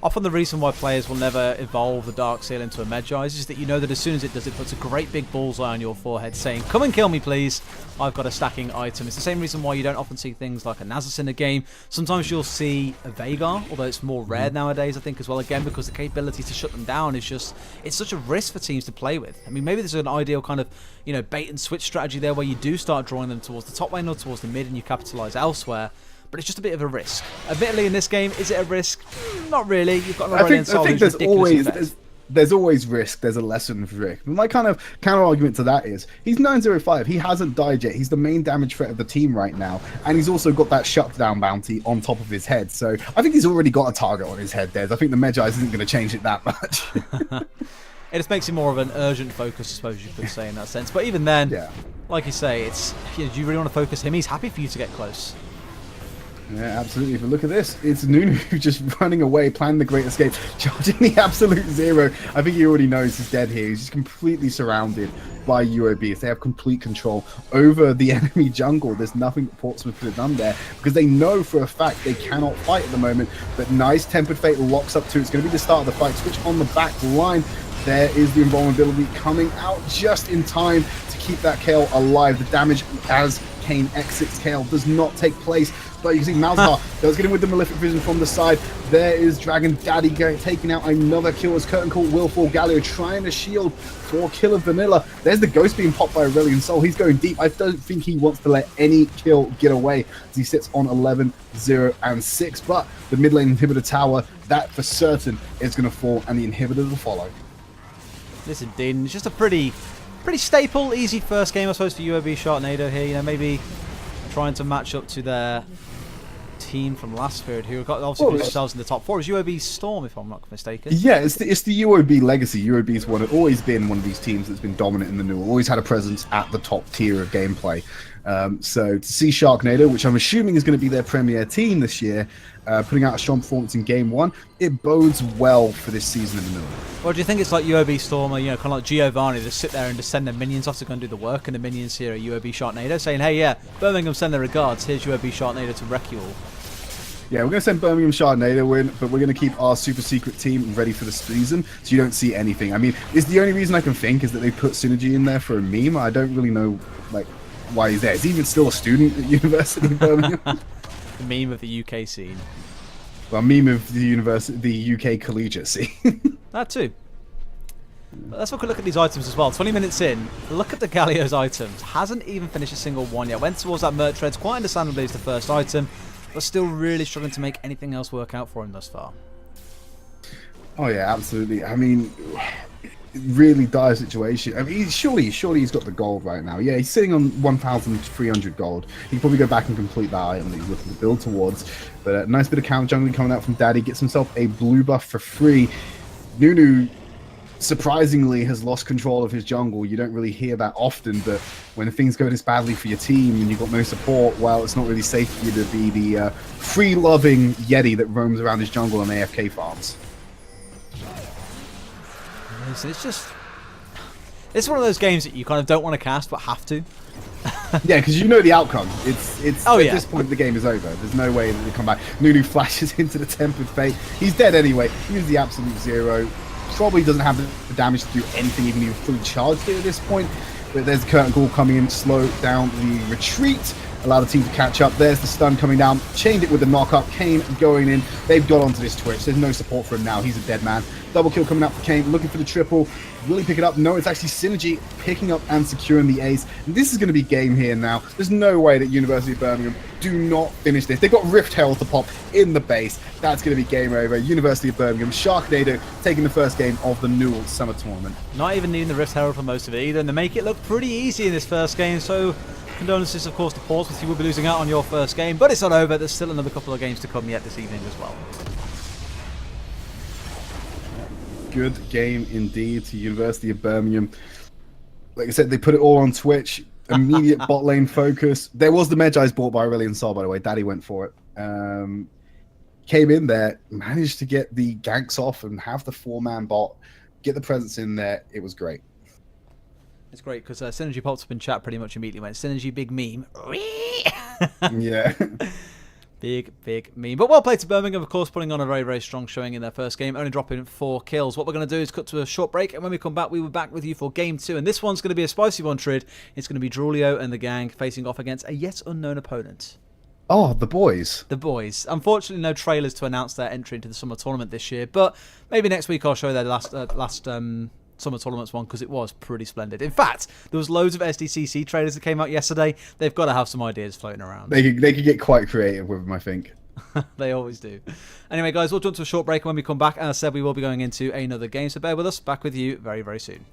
Often the reason why players will never evolve the Dark Seal into a Magi is that you know that as soon as it does, it puts a great big bullseye on your forehead saying, come and kill me please, I've got a stacking item. It's the same reason why you don't often see things like a Nasus in a game. Sometimes you'll see a Veigar, although it's more rare nowadays I think as well, again because the capability to shut them down is just, it's such a risk for teams to play with. I mean maybe there's an ideal kind of, you know, bait and switch strategy there where you do start drawing them towards the top lane or towards the mid and you capitalise elsewhere. But it's just a bit of a risk. Admittedly, in this game, is it a risk? Not really. You've got an Aurelion Sol who's ridiculously there's always risk. There's a lesson of risk. But my kind of counter argument to that is he's 905. He hasn't died yet. He's the main damage threat of the team right now, and he's also got that shutdown bounty on top of his head. So I think he's already got a target on his head there. I think the Magi isn't going to change it that much. It just makes it more of an urgent focus, I suppose you could say in that sense. But even then, yeah, like you say, it's do you really want to focus him? He's happy for you to get close. Yeah, absolutely. If you look at this, it's Nunu just running away, planning the great escape, charging the absolute zero. I think he already knows he's dead here. He's just completely surrounded by UOBs. They have complete control over the enemy jungle. There's nothing that Portsmouth could have done there because they know for a fact they cannot fight at the moment. But nice Tempered Fate locks up too. It's going to be the start of the fight. Switch on the back line. There is the invulnerability coming out just in time to keep that KO alive. The damage as Kane exits KO does not take place. But you can see Malzahar does get in with the Malefic Vision from the side. There is Dragon Daddy taking out another kill as Curtain Call will fall. Galio trying to shield for kill of Vanilla. There's the Ghost being popped by Aurelion Sol. He's going deep. I don't think he wants to let any kill get away as he sits on 11, 0, and 6. But the mid lane inhibitor tower, that for certain is going to fall, and the inhibitor will follow. This indeed. It's just a pretty staple, easy first game, I suppose, for UOB Sharknado here. You know, maybe trying to match up to their team from last period, who got obviously put themselves in the top 4. Is UOB Storm, if I'm not mistaken. Yeah, it's the UOB legacy. UOB's always been one of these teams that's been dominant in the NUEL, always had a presence at the top tier of gameplay. So to see Sharknado, which I'm assuming is going to be their premier team this year, putting out a strong performance in Game 1, it bodes well for this season of the NUEL. Or do you think it's like UOB Storm, or, you know, kind of like Giovanni, just sit there and just send their minions off to go and do the work, and the minions here are UOB Sharknado, saying, hey, yeah, Birmingham send their regards, here's UOB Sharknado to wreck you all. Yeah, we're going to send Birmingham Sharknado in, but we're going to keep our super secret team ready for the season, so you don't see anything. I mean, it's the only reason I can think is that they put Synergy in there for a meme. I don't really know, like, why he's there. Is he even still a student at University of Birmingham? The meme of the UK scene. Well, meme of the UK collegiate scene. That too. But let's have a quick look at these items as well. 20 minutes in, look at the Galio's items. Hasn't even finished a single one yet. Went towards that Merc Treads, quite understandably as the first item, but still really struggling to make anything else work out for him thus far. Oh yeah, absolutely. I mean, really dire situation. I mean, surely he's got the gold right now. Yeah, he's sitting on 1,300 gold. He can probably go back and complete that item that he's looking to build towards. But a nice bit of counter jungling coming out from Daddy. Gets himself a blue buff for free. Nunu surprisingly has lost control of his jungle. You don't really hear that often, but when things go this badly for your team and you've got no support, well, it's not really safe for you to be the free-loving Yeti that roams around his jungle and AFK farms. It's one of those games that you kind of don't want to cast but have to. Yeah, because you know the outcome. It's at this point the game is over. There's no way that they come back. Nunu flashes into the Tempered Fate. He's dead anyway. He's the absolute zero. Probably doesn't have the damage to do anything, even if he was fully charged it at this point. But there's Curtain Call coming in, slow down the retreat, allow the team to catch up. There's the stun coming down, chained it with the knock-up. Kane going in. They've got onto this Twitch. There's no support for him now. He's a dead man. Double kill coming out for Kane, looking for the triple. Will he pick it up? No, it's actually Synergy picking up and securing the ace. And this is going to be game here now. There's no way that University of Birmingham do not finish this. They've got Rift Herald to pop in the base. That's going to be game over. University of Birmingham, Sharknado taking the first game of the NUEL Summer Tournament. Not even needing the Rift Herald for most of it either, and they make it look pretty easy in this first game, so condolences, of course, to Portsmouth. You will be losing out on your first game, but it's not over. There's still another couple of games to come yet this evening as well. Good game indeed to University of Birmingham. Like I said, they put it all on Twitch. Immediate bot lane focus. There was the Medjai's bought by Aurelion Sol, by the way. Daddy went for it. Came in there, managed to get the ganks off and have the 4-man bot, get the presence in there. It was great. It's great because Synergy popped up in chat pretty much immediately. Went Synergy big meme. Yeah. Big meme. But well played to Birmingham, of course, putting on a very, very strong showing in their first game, only dropping 4 kills. What we're going to do is cut to a short break, and when we come back, we will be back with you for Game 2. And this one's going to be a spicy one, Trid. It's going to be Drulio and the gang facing off against a yet unknown opponent. Oh, the boys. The boys. Unfortunately, no trailers to announce their entry into the summer tournament this year, but maybe next week I'll show their last Summer Tournaments one, because it was pretty splendid. In fact, there was loads of SDCC trailers that came out yesterday. They've got to have some ideas floating around. They could get quite creative with them, I think. They always do. Anyway, guys, we'll jump to a short break, and when we come back, as I said, we will be going into another game, so bear with us. Back with you very, very soon.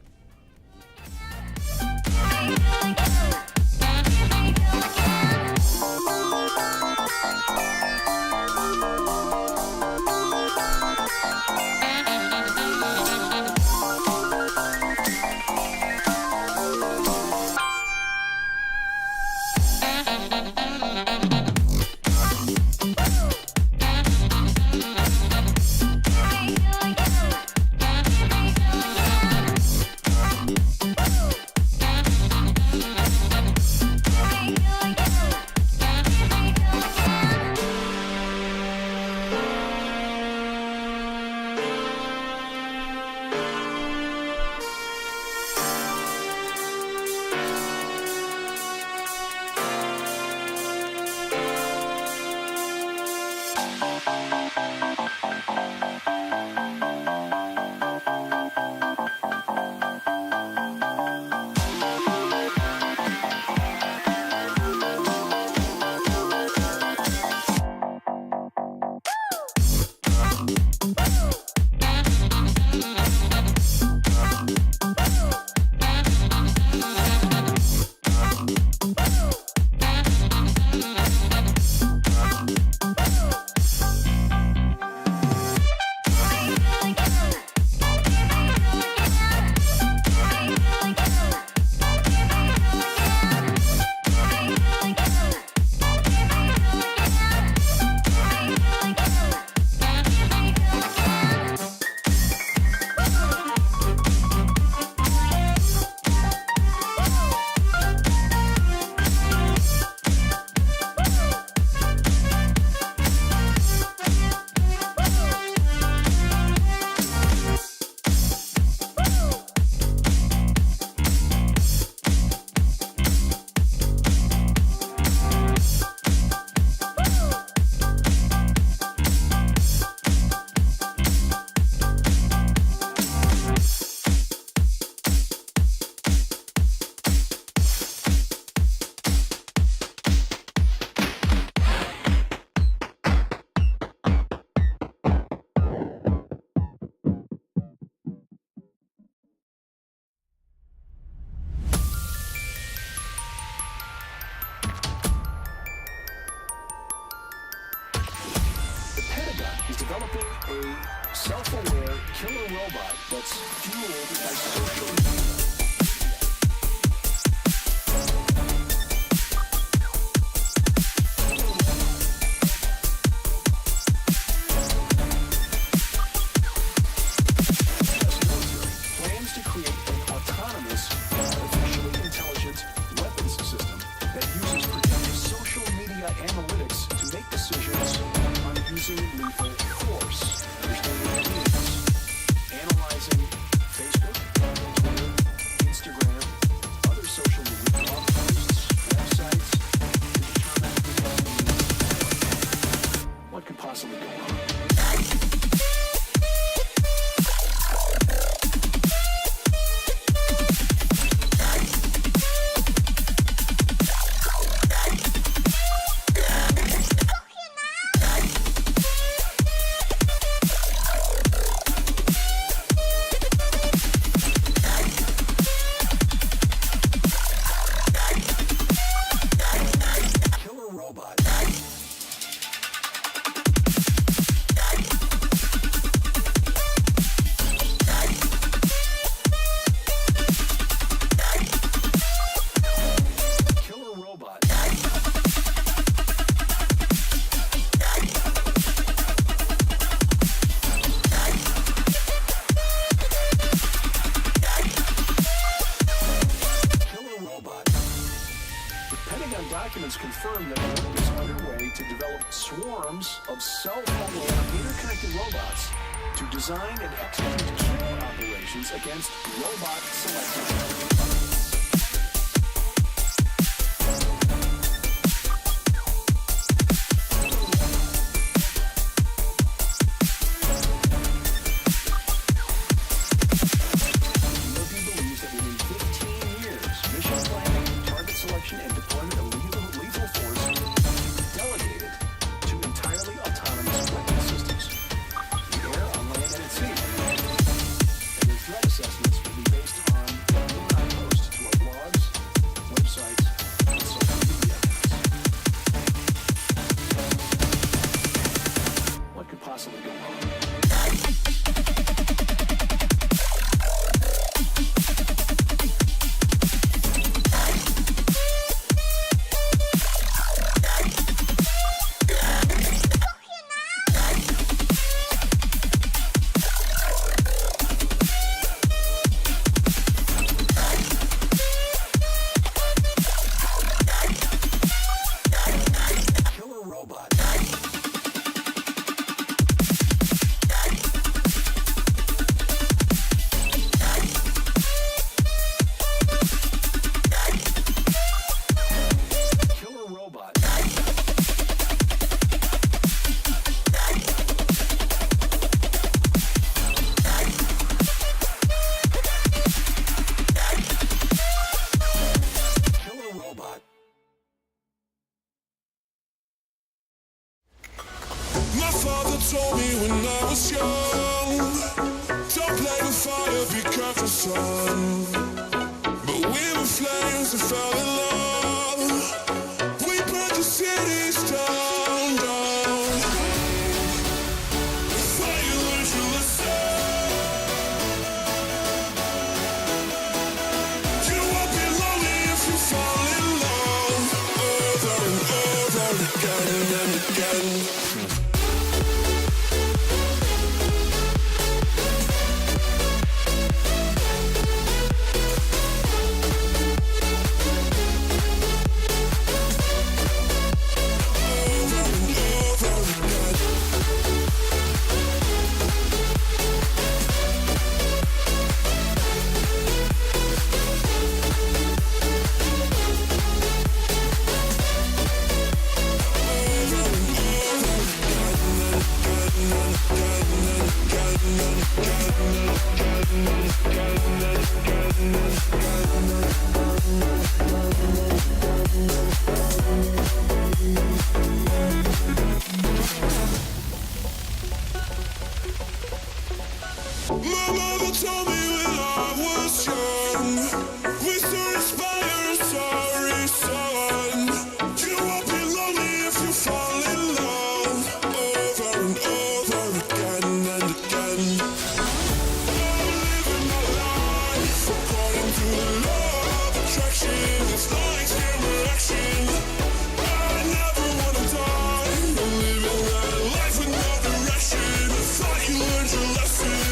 is developing a self-aware killer robot that's fueled by social media. Plans to create an autonomous, artificially intelligent weapons system that uses predictive social media analytics to make decisions on using lethal force. Understanding what it means. Analyzing Facebook, Twitter, Instagram, other social media blog posts, websites to determine what could possibly go wrong. Documents confirm that work is underway to develop swarms of self-aware, interconnected robots to design and execute kill operations against robot selection. And deployment of lethal force delegated to entirely autonomous weapon systems, in the air, on land, and at sea. And their threat assessments will be based on what we post to our blogs, websites, and social media accounts. What could possibly go wrong? father told me when I was young, don't play with fire, be careful, son. But we were flames that fell in love. We burned the cities down, down. Fire learns you listen. You won't be lonely if you fall in love. Over and over again and again. My mother told me when I was young, we soon inspire a sorry son. You won't be lonely if you fall in love. Over and over again and again. I'm living my life according to the law of attraction. It's like chain reaction. I never wanna die. I'm living that life with no direction. I thought you learned your lesson.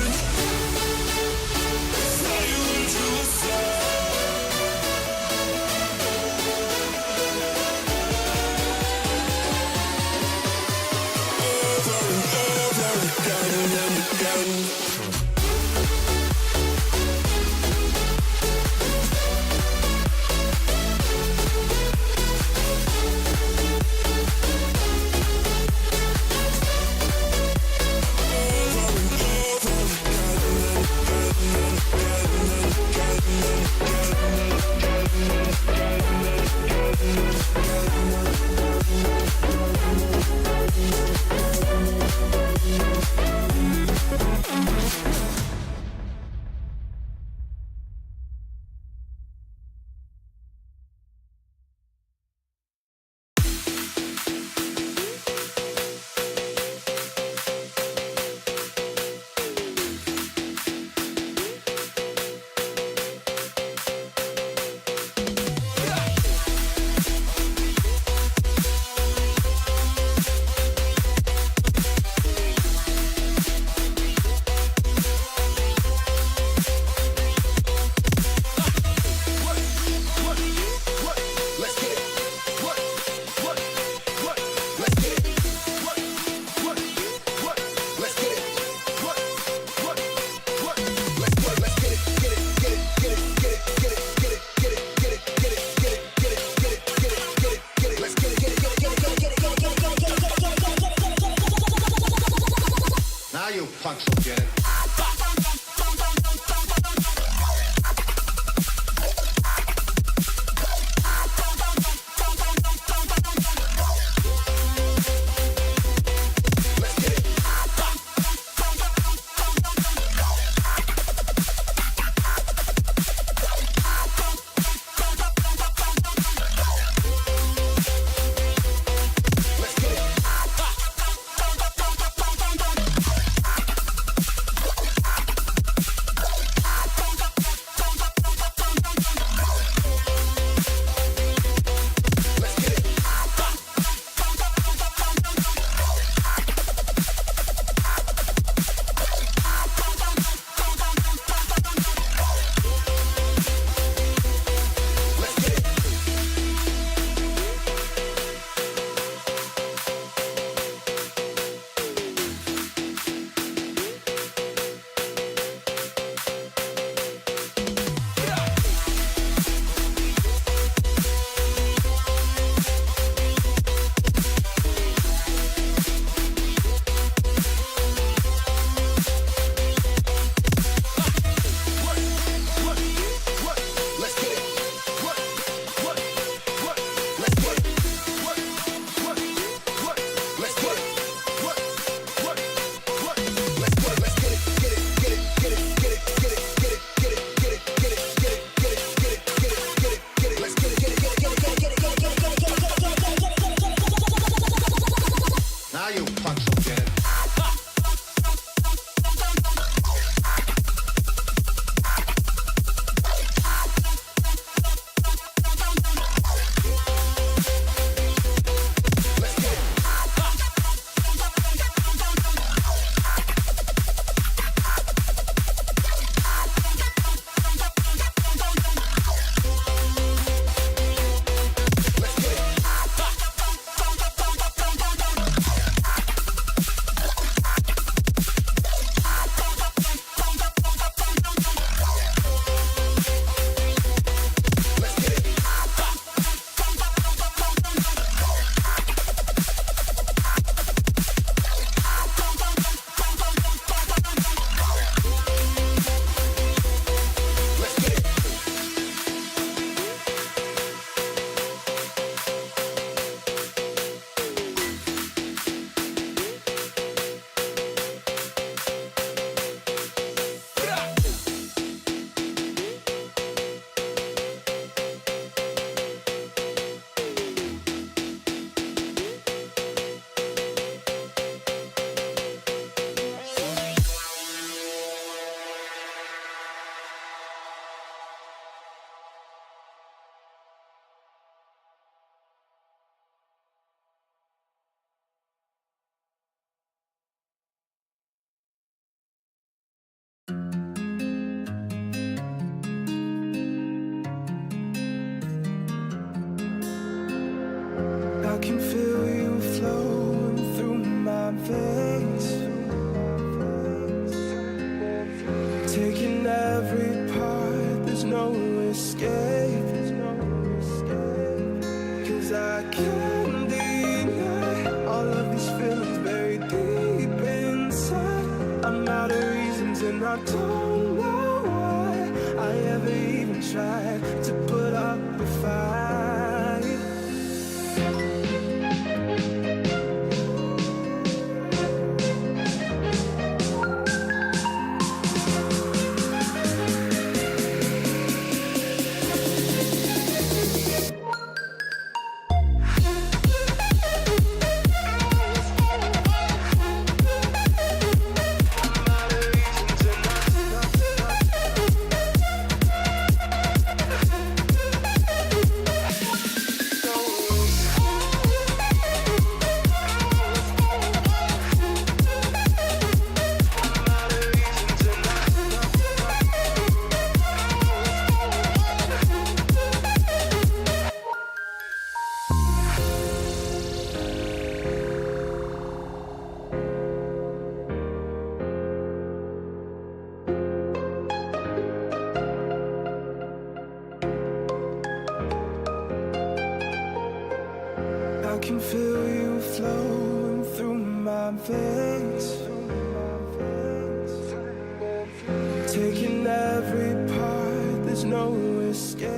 Taking every part, there's no escape. Cause I can't deny all of these feelings buried deep inside. I'm out of reasons and I don't know why I ever even tried to put up a fight. I can feel you flowing through my veins, taking every part, there's no escape.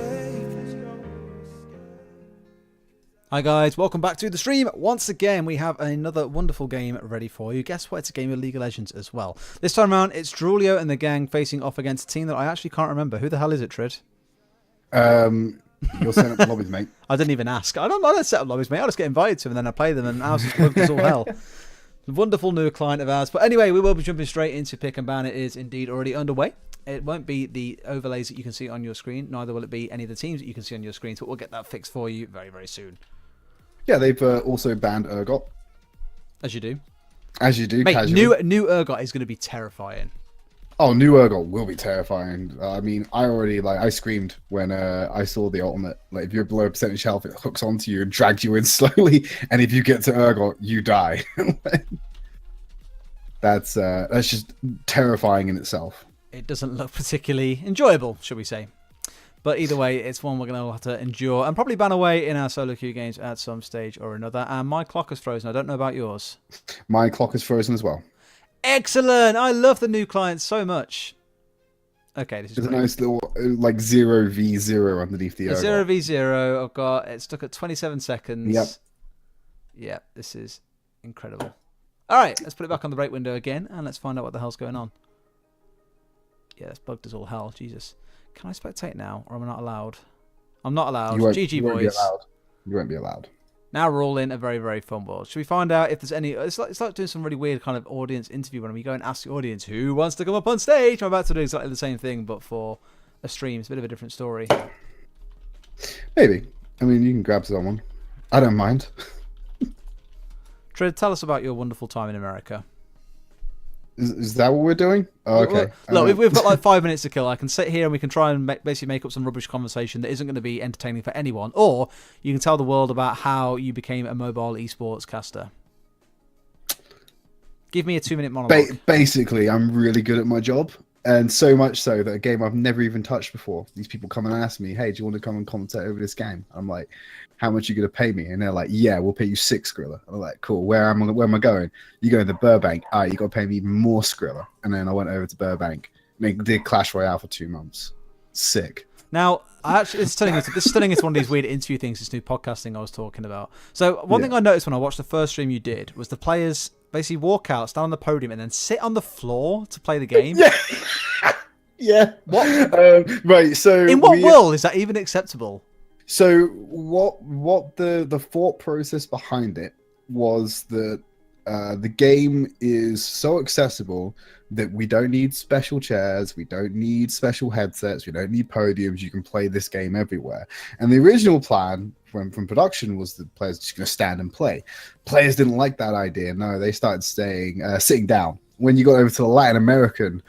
Hi guys, welcome back to the stream. Once again, we have another wonderful game ready for you. Guess what? It's a game of League of Legends as well. This time around, it's Drulio and the gang facing off against a team that I actually can't remember. Who the hell is it, Trid? You're setting up the lobbies, mate. I didn't even ask. I don't set up lobbies, mate. I just get invited to them and then I play them and ours is plugged as all hell. Wonderful new client of ours. But anyway, we will be jumping straight into pick and ban. It is indeed already underway. It won't be the overlays that you can see on your screen, neither will it be any of the teams that you can see on your screen, but we'll get that fixed for you very, very soon. Yeah, they've also banned Urgot. As you do. As you do, Mate, casually. new Urgot is going to be terrifying. Oh, new Urgot will be terrifying. I mean, I screamed when I saw the ultimate. Like, if you're below percentage health, it hooks onto you and drags you in slowly. And if you get to Urgot, you die. That's just terrifying in itself. It doesn't look particularly enjoyable, shall we say. But either way, it's one we're going to have to endure and probably ban away in our solo queue games at some stage or another. And my clock is frozen. I don't know about yours. My clock is frozen as well. Excellent! I love the new client so much. Okay, this is There's a great. nice little like 0v0 underneath the Urgot. 0v0. I've got it stuck at 27 seconds. Yep. Yeah, this is incredible. All right, let's put it back on the break window again and let's find out what the hell's going on. Yeah, that's bugged as all hell. Jesus. Can I spectate now, or am I not allowed? I'm not allowed. GG, you won't be boys. allowed. You won't be allowed. Now we're all in a very, very fun world. Should we find out if there's any... It's like doing some really weird kind of audience interview when we go and ask the audience who wants to come up on stage. I'm about to do exactly the same thing, but for a stream. It's a bit of a different story. Maybe. I mean, you can grab someone. I don't mind. Trid, tell us about your wonderful time in America. Is that what we're doing? Oh, okay. Look, we've got like 5 minutes to kill. I can sit here and we can try and basically make up some rubbish conversation that isn't going to be entertaining for anyone. Or you can tell the world about how you became a mobile esports caster. Give me a 2-minute monologue. Basically, I'm really good at my job. And so much so that a game I've never even touched before, these people come and ask me, hey, do you want to come and commentate over this game? I'm like, how much are you going to pay me? And they're like, yeah, we'll pay you 6 Skrilla. I'm like, cool, where am I going? You go to Burbank. All right, you got to pay me even more Skrilla. And then I went over to Burbank. They did Clash Royale for 2 months. Sick. Now, this is turning into one of these weird interview things, this new podcasting I was talking about. So one thing I noticed when I watched the first stream you did was the players basically walk out, stand on the podium, and then sit on the floor to play the game. Yeah. Yeah. What? Right. So in what world is that even acceptable? So what the thought process behind it was that the game is so accessible that we don't need special chairs, we don't need special headsets, we don't need podiums. You can play this game everywhere. And the original plan from production was that players just going to stand and play. Players didn't like that idea. No, they started sitting down. When you got over to the Latin American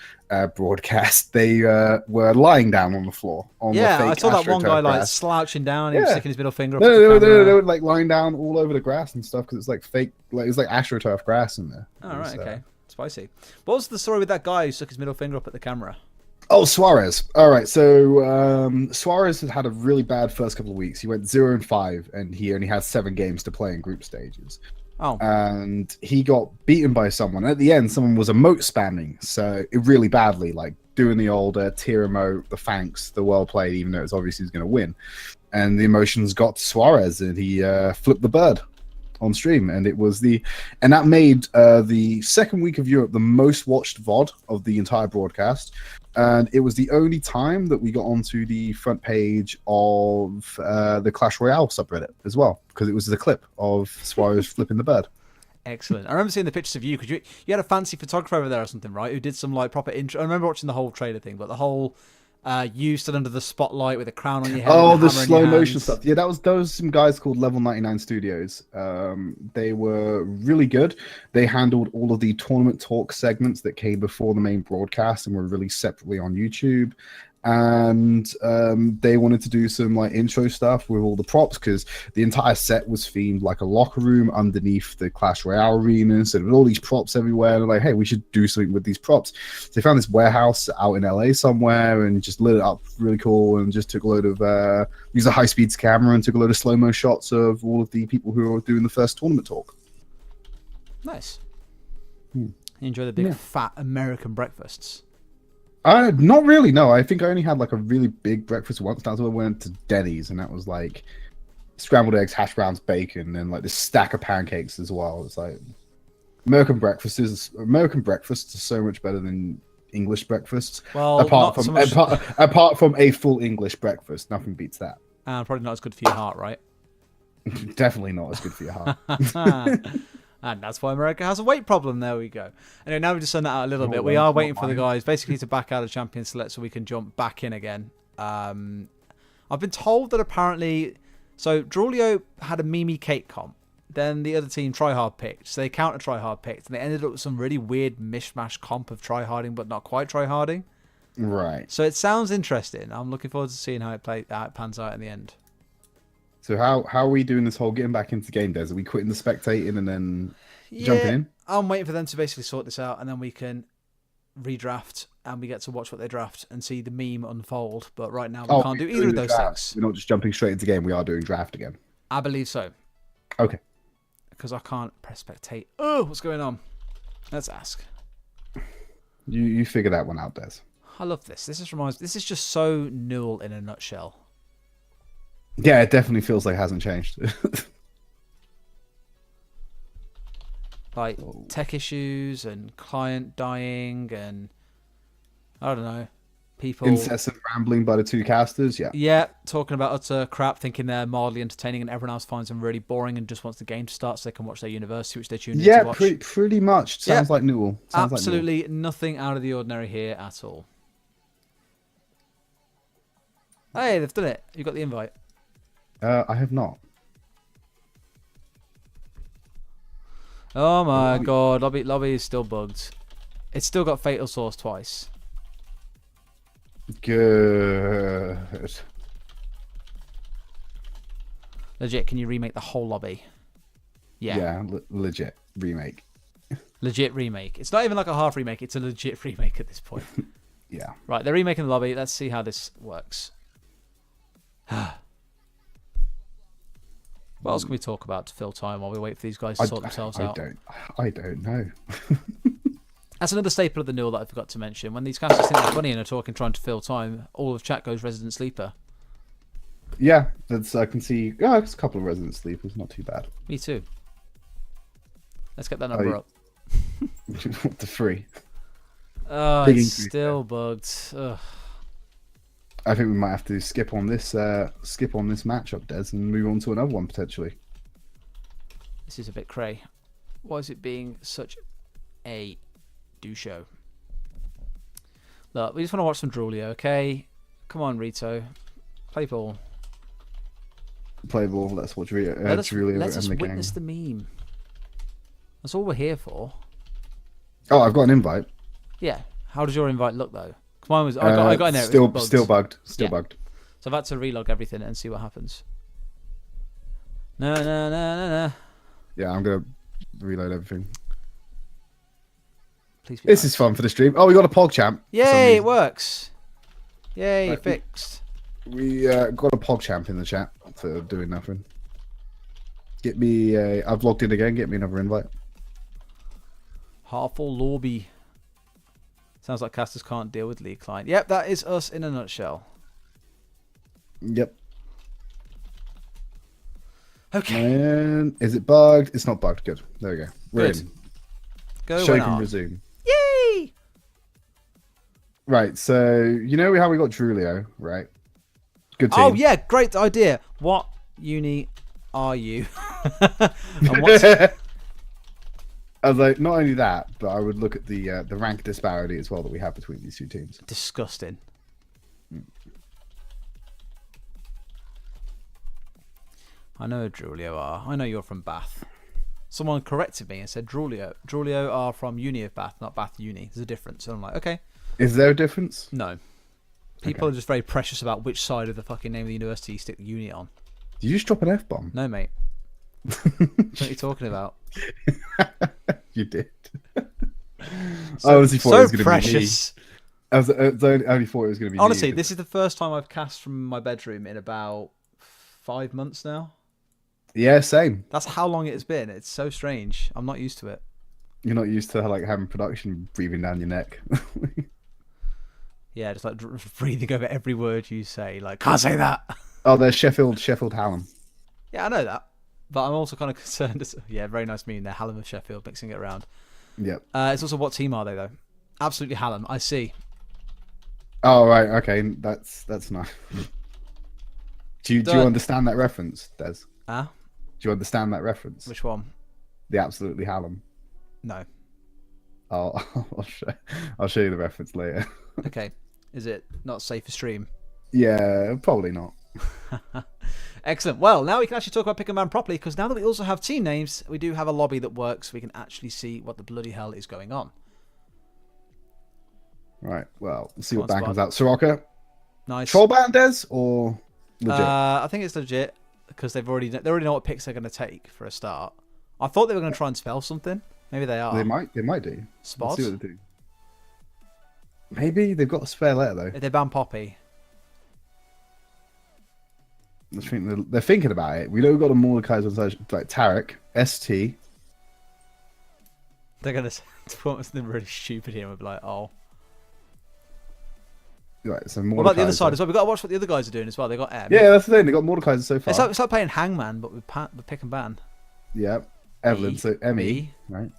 broadcast, they were lying down on the floor. I saw that one guy like slouching down, he was sticking his middle finger up. No, they were like lying down all over the grass and stuff because it's like fake, like it's like AstroTurf grass in there. Oh, right, okay. Spicy. What was the story with that guy who stuck his middle finger up at the camera? Oh, Suarez. All right. So Suarez had had a really bad first couple of weeks. He went 0-5, and he only had 7 games to play in group stages. Oh, And he got beaten by someone. At the end, someone was emote spamming, so it really badly, like doing the old tier emote, the thanks, the well played, even though it's obviously he's going to win. And the emotions got to Suarez, and he flipped the bird on stream, and that made the second week of Europe the most watched VOD of the entire broadcast. And it was the only time that we got onto the front page of the Clash Royale subreddit as well, because it was the clip of Suarez flipping the bird. excellent. I remember seeing the pictures of you because you had a fancy photographer over there or something, right? Who did some like proper intro. I remember watching the whole trailer thing, but the whole you stood under the spotlight with a crown on your head. Oh, and a the hammer in slow your motion hands. stuff. Yeah, those some guys called Level 99 Studios. They were really good. They handled all of the tournament talk segments that came before the main broadcast and were released separately on YouTube. And they wanted to do some like intro stuff with all the props, because the entire set was themed like a locker room underneath the Clash Royale arena. So there were all these props everywhere. And they're like, hey, we should do something with these props. So they found this warehouse out in LA somewhere and just lit it up really cool, and just took a load of used a high speed camera and took a load of slow mo shots of all of the people who were doing the first tournament talk. Nice. You enjoy the big fat American breakfasts. Not really, no. I think I only had like a really big breakfast once. That's when I went to Denny's, and that was like scrambled eggs, hash browns, bacon, and like this stack of pancakes as well. It's like American breakfasts are so much better than English breakfasts. Well, apart not from so much- apart from a full English breakfast, nothing beats that. And probably not as good for your heart, right? Definitely not as good for your heart. And that's why America has a weight problem. There we go. Anyway, now we've just done that out a little bit. We well, are it's waiting not for the mine. guys basically to back out of Champion Select so we can jump back in again. I've been told that apparently... So, Drolio had a Mimi Cake comp. Then the other team Tryhard picked. So they counter Tryhard picked. And they ended up with some really weird mishmash comp of tryharding, but not quite tryharding. Right. So it sounds interesting. I'm looking forward to seeing how it pans out in the end. So how are we doing this whole getting back into game, Des? Are we quitting the spectating and then jumping in? I'm waiting for them to basically sort this out, and then we can redraft, and we get to watch what they draft and see the meme unfold. But right now, we can't do we're either doing of the those draft. things. We're not just jumping straight into game. We are doing draft again. I believe so, Okay. because I can't press spectate. Oh, what's going on? Let's ask. You figure that one out, Des. I love this. This is just so NUEL in a nutshell. Yeah, it definitely feels like it hasn't changed. Like tech issues and client dying and I don't know, people Incessant rambling by the two casters. Yeah. talking about utter crap, thinking they're mildly entertaining, and everyone else finds them really boring and just wants the game to start so they can watch their university, which they tune in to Yeah, watch. pretty much. Sounds like NUEL. Sounds like Absolutely nothing out of the ordinary here at all. Hey, they've done it. You got the invite. NUEL. I have not. Oh my god, lobby is still bugged. It's still got Fatal Source twice. Good. Legit, can you remake the whole lobby? Yeah, legit remake. Legit remake. It's not even like a half remake, it's a legit remake at this point. Yeah. Right, they're remaking the lobby. Let's see how this works. What else can we talk about to fill time while we wait for these guys to sort themselves out? I don't know. That's another staple of the NUEL that I forgot to mention. When these casters think they're funny and are talking, trying to fill time, all of chat goes Resident Sleeper. Yeah, I can see. Oh, it's a couple of Resident Sleepers, not too bad. Me too. Let's get that number up. The free. Oh, Big it's increase still bugged. Ugh. I think we might have to skip on this matchup, Des, and move on to another one potentially. This is a bit cray. Why is it being such a do-show? Look, we just want to watch some Drolio, okay? Come on, Rito. Play ball. Play ball. Let's watch Let us the witness the meme. That's all we're here for. Oh, I've got an invite. Yeah. How does your invite look, though? Mine was. I got in there. It Still, was still bugged. Still Yeah. bugged. So I've had to relog everything and see what happens. No. Yeah, I'm gonna reload everything. Please be This nice. is fun for the stream. Oh, we got a pog champ. for some Yay! It reason. works. Yay, Right. fixed. We got a PogChamp in the chat for doing nothing. Get me. I've logged in again. Get me another invite. Hartful lobby. Sounds like casters can't deal with league client. Yep, that is us in a nutshell. Yep. Okay. And is it bugged? It's not bugged. Good. There we go. We're Good. in. Go Show when can on. resume. Yay! Right. So you know how we got Drulio, right? Good team. Oh yeah, great idea. What uni are you? And what's... I was like, not only that, but I would look at the rank disparity as well that we have between these two teams. Disgusting. I know who Drulio are. I know you're from Bath. Someone corrected me and said Drulio. Drulio are from Uni of Bath, not Bath Uni. There's a difference. And I'm like, okay. Is there a difference? No. People are just very precious about which side of the fucking name of the university you stick the uni on. Did you just drop an F-bomb? No, mate. What are you talking about? You did. So, I honestly thought it was going to be me. precious. I only thought it was going to be Honestly, me. this is the first time I've cast from my bedroom in about 5 months now. Yeah, same. That's how long it's been. It's so strange. I'm not used to it. You're not used to like having production breathing down your neck. Yeah, just like breathing over every word you say. Like, can't say that. Oh, there's Sheffield Hallam. Yeah, I know that. But I'm also kind of concerned. Yeah, very nice meme there. Hallam of Sheffield, mixing it around. Yep. It's also what team are they, though? Absolutely Hallam. I see. Oh right, okay, that's nice. Do you Done. understand that reference, Des? Ah? Do you understand that reference? Which one? The absolutely Hallam. No. I'll show you the reference later. Okay. Is it not safe for stream? Yeah, probably not. Excellent. Well, now we can actually talk about Pick a Man properly, because now that we also have team names, we do have a lobby that works. We can actually see what the bloody hell is going on. Right. Well, let's see Come what on, band comes Spot. out. Soroka, Nice. troll band, Des, or legit? I think it's legit because they already know what picks they're going to take for a start. I thought they were going to try and spell something. Maybe they are. They might do. Spot. Let's see what they do. Maybe they've got a spare letter though. If they ban Poppy. I think they're thinking about it. We know we've got a Mordekaiser on side, like Tarek, ST. They're going to put something really stupid here and we'll be like, oh. Right, so What about the other Mordekaiser. side as well? We've got to watch what the other guys are doing as well. They got M. Yeah, that's the thing. They got Mordekaiser so far. It's like playing Hangman, but with pick and ban. Yeah, Evelyn. E, So ME, E. right?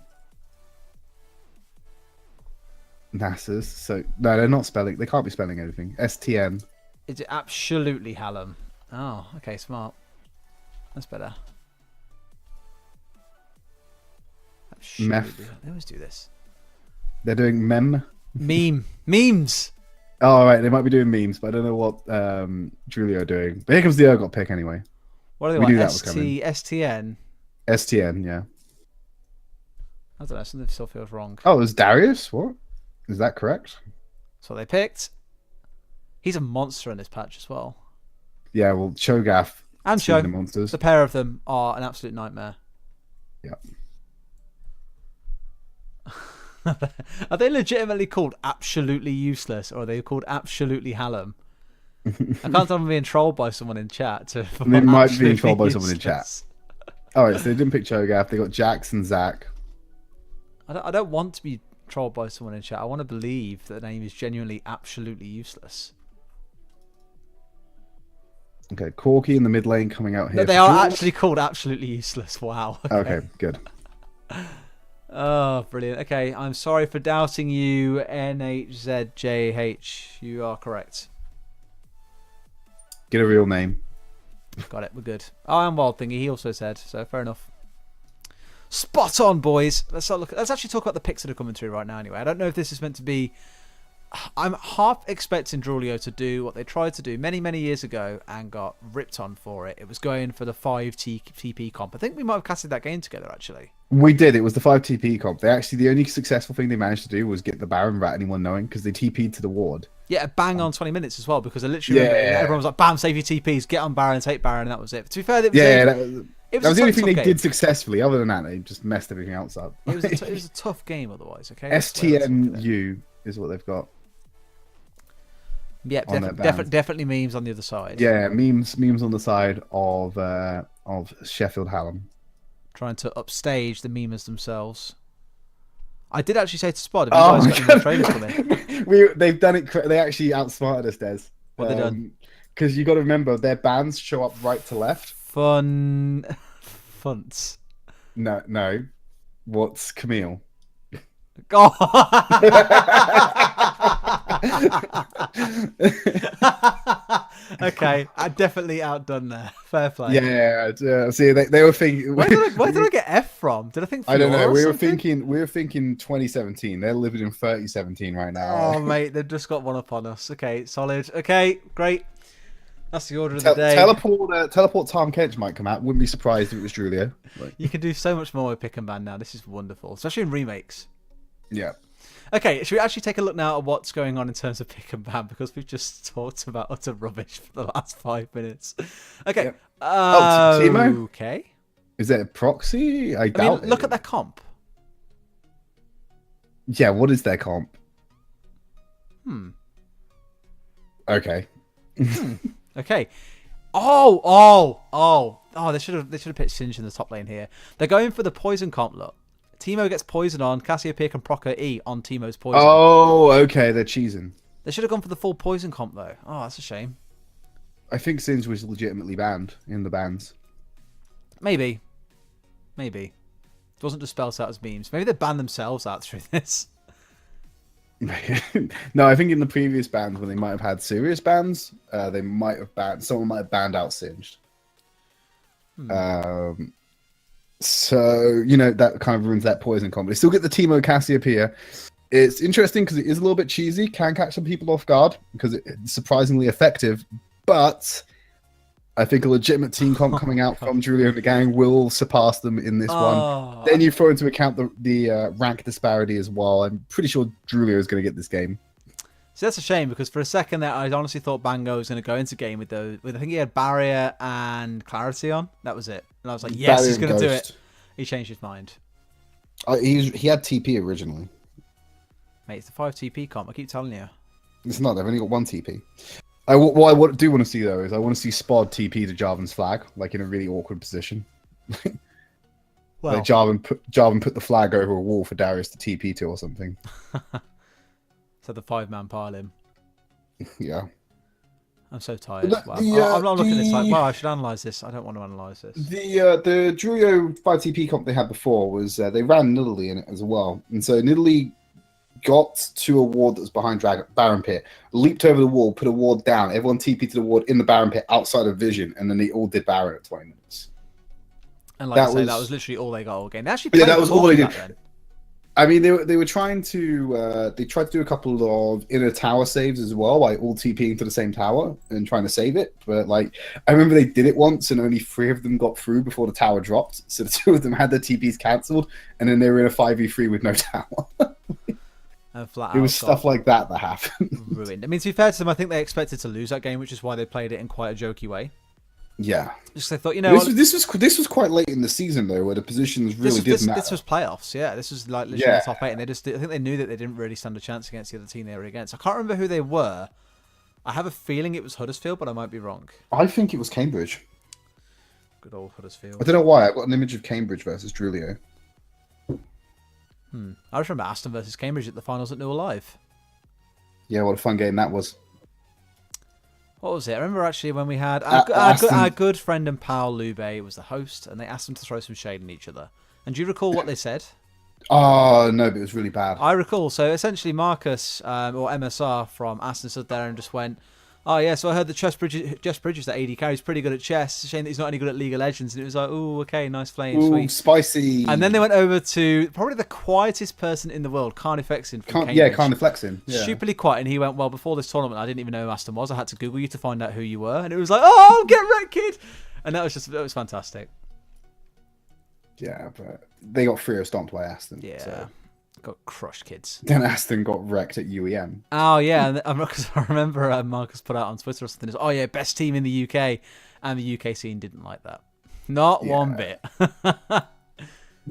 NASA's. So no, they're not spelling. They can't be spelling anything. STN. Is it absolutely Hallam? Oh, okay, smart. That's better. Meth. They always do this. They're doing mem. Memes. Oh, right. They might be doing memes, but I don't know what Julio are doing. But here comes the Urgot pick anyway. What are they We like? knew that was coming. STN. STN, yeah. I don't know. Something still feels wrong. Oh, it was Darius? What? Is that correct? So they picked. He's a monster in this patch as well. Yeah, well, Cho'Gath And seeing Cho. the monsters. The pair of them are an absolute nightmare. Yeah. Are they legitimately called absolutely useless, or are they called absolutely Hallam? I can't tell I'm being trolled by someone in chat. They might be being trolled by someone in chat. All right, so they didn't pick Cho'Gath. They got Jax and Zach. I don't want to be trolled by someone in chat. I want to believe that the name is genuinely absolutely useless. Okay, Corky in the mid lane coming out here. No, they for are Jewel. actually called absolutely useless. Wow. Okay, good. Oh, brilliant. Okay, I'm sorry for doubting you, NHZJH. You are correct. Get a real name. Got it. We're good. Oh, and Wild Thingy, he also said, so fair enough. Spot on, boys. Let's actually talk about the picks that are coming through right now anyway. I don't know if this is meant to be... I'm half expecting Drulio to do what they tried to do many, many years ago and got ripped on for it. It was going for the 5 TP comp. I think we might have casted that game together, actually. We did. It was the 5 TP comp. The only successful thing they managed to do was get the Baron without anyone knowing because they TP'd to the ward. Yeah, bang on 20 minutes as well, because I literally remember everyone was like, bam, save your TPs, get on Baron, take Baron, and that was it. To be fair, it was That was the only thing they game. did successfully. Other than that, they just messed everything else up. It was a tough game otherwise, okay? STNU is what they've got. Yeah, on their bands. definitely memes on the other side. Yeah, memes on the side of Sheffield Hallam. Trying to upstage the memers themselves. I did actually say to Spod, have you Oh guys my got any more God. trailers coming? They've done it. They actually outsmarted us, Des. What have they done? Because you got to remember, their bands show up right to left. Funts. No. What's Camille? Oh. Okay, I definitely outdone there. Fair play. Yeah. See, they were thinking. Where did I get F from? Did I think? I don't know. Fiora or We were something? thinking 2017. They're living in 3017 right now. Oh mate, they've just got one up on us. Okay, solid. Okay, great. That's the order of the day. Teleport Tom Kench might come out. Wouldn't be surprised if it was Julio. You can do so much more with pick and ban now. This is wonderful, especially in remakes. Yeah. Okay, should we actually take a look now at what's going on in terms of pick and ban, because we've just talked about utter rubbish for the last 5 minutes. Okay. Yep. Timo? Okay. Is that a proxy? I I doubt mean, look it. at their comp. Yeah, what is their comp? Hmm. Okay. Okay. Oh! They should have picked Singe in the top lane here. They're going for the poison comp look. Timo gets poison on. Cassiopeia can proc her E on Timo's poison. Oh, okay. They're cheesing. They should have gone for the full poison comp though. Oh, that's a shame. I think Singe was legitimately banned in the bans. Maybe. It wasn't just spelled out as memes. Maybe they banned themselves out through this. No, I think in the previous bans, when they might have had serious bans, they might have banned. Someone might have banned out Singed. So that kind of ruins that poison combo. They still get the Timo Cassiopeia. It's interesting because it is a little bit cheesy. Can catch some people off guard because it's surprisingly effective. But I think a legitimate team comp coming out from Julio and the gang will surpass them in this one. Then you throw into account the rank disparity as well. I'm pretty sure Julio is going to get this game. So that's a shame, because for a second there, I honestly thought Bango was going to go into game with those. I think he had Barrier and Clarity on. That was it. And I was like, yes, Barrier he's going to do Ghost. it. He changed his mind. He had TP originally. Mate, it's the 5 TP comp. I keep telling you. It's not. They've only got one TP. What I do want to see though is I want to see Spod TP to Jarvan's flag, like in a really awkward position. Well, Like Jarvan put the flag over a wall for Darius to TP to or something. so the 5-man pile him. Yeah. I'm so tired. But Wow. I'm not looking at this like, wow, I should analyse this. I don't want to analyse this. The Julio 5 TP comp they had before was they ran Nidalee in it as well, and so Nidalee got to a ward that was behind Baron Pit, leaped over the wall, put a ward down. Everyone TP to the ward in the Baron Pit outside of vision, and then they all did Baron at 20 minutes. And like I say, that was literally all they got all game. They actually that was all they did. Then. I mean, they were trying to they tried to do a couple of inner tower saves as well, like all TPing to the same tower and trying to save it. But like, I remember they did it once, and only 3 of them got through before the tower dropped. So the 2 of them had their TPs cancelled, and then they were in a 5v3 with no tower. And flat It was out stuff like that happened. ruined. I mean, to be fair to them, I think they expected to lose that game, which is why they played it in quite a jokey way. Yeah, Just they thought, you know, this was quite late in the season though, where the positions really did matter. This was playoffs, yeah. This was like literally the top 8, and I think they knew that they didn't really stand a chance against the other team they were against. I can't remember who they were. I have a feeling it was Huddersfield, but I might be wrong. I think it was Cambridge. Good old Huddersfield. I don't know why. I've got an image of Cambridge versus Julio. I just remember Aston versus Cambridge at the finals at NUEL Live. Yeah, what a fun game that was. What was it? I remember actually when we had Aston- our good friend and pal Lube was the host, and they asked them to throw some shade in each other. And do you recall what they said? Oh no, but it was really bad. I recall. So essentially, Marcus or MSR from Aston stood there and just went, "Oh yeah, so I heard that Jess Bridges, that AD carry, is pretty good at chess. It's a shame that he's not any good at League of Legends." And it was like, "Oh, okay, nice flame, Ooh, sweet." spicy. And then they went over to probably the quietest person in the world, Carnifexin from Cambridge. Yeah, kind of flexing. Yeah. Stupidly quiet, and he went, "Well, before this tournament, I didn't even know who Aston was. I had to Google you to find out who you were." And it was like, "Oh, get wrecked, kid!" And that was fantastic. Yeah, but they got 3-0 stomped by Aston. Yeah, So. got crushed, kids. Then Aston got wrecked at UEM. Oh yeah, and I remember Marcus put out on Twitter or something. Oh yeah, best team in the UK, and the UK scene didn't like that. Not one bit.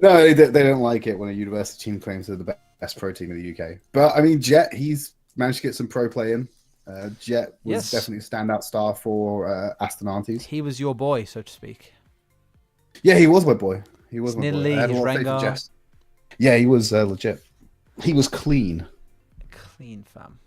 No, they don't like it when a university team claims they're the best pro team in the UK. But I mean, Jet, he's managed to get some pro play in. Jet was Yes. definitely a standout star for Astonantes. He was your boy, so to speak. Yeah, he was my boy. He was my boy. Snidely, I had a his lot of faith in Rengar. Jess. Yeah, he was legit. He was clean. Clean fam.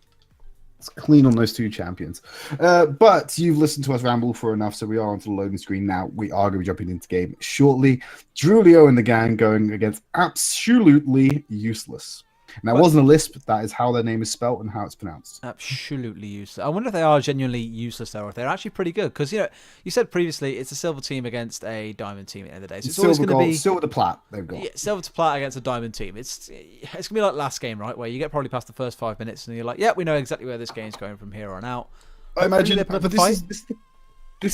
It's clean on those two champions. But you've listened to us ramble for enough, so we are onto the loading screen now. We are going to be jumping into game shortly. Drulio and the gang going against absolutely useless. Now, it wasn't a lisp, but that is how their name is spelt and how it's pronounced. Absolutely useless. I wonder if they are genuinely useless though, or if they're actually pretty good. Because you said previously it's a silver team against a diamond team at the end of the day. So it's always Silver going to gold, be silver to plat they've got. yeah, silver to plat against a diamond team. It's going to be like last game, right? Where you get probably past the first 5 minutes and you're like, yeah, we know exactly where this game's going from here on out. I imagine, they put up but a fight. this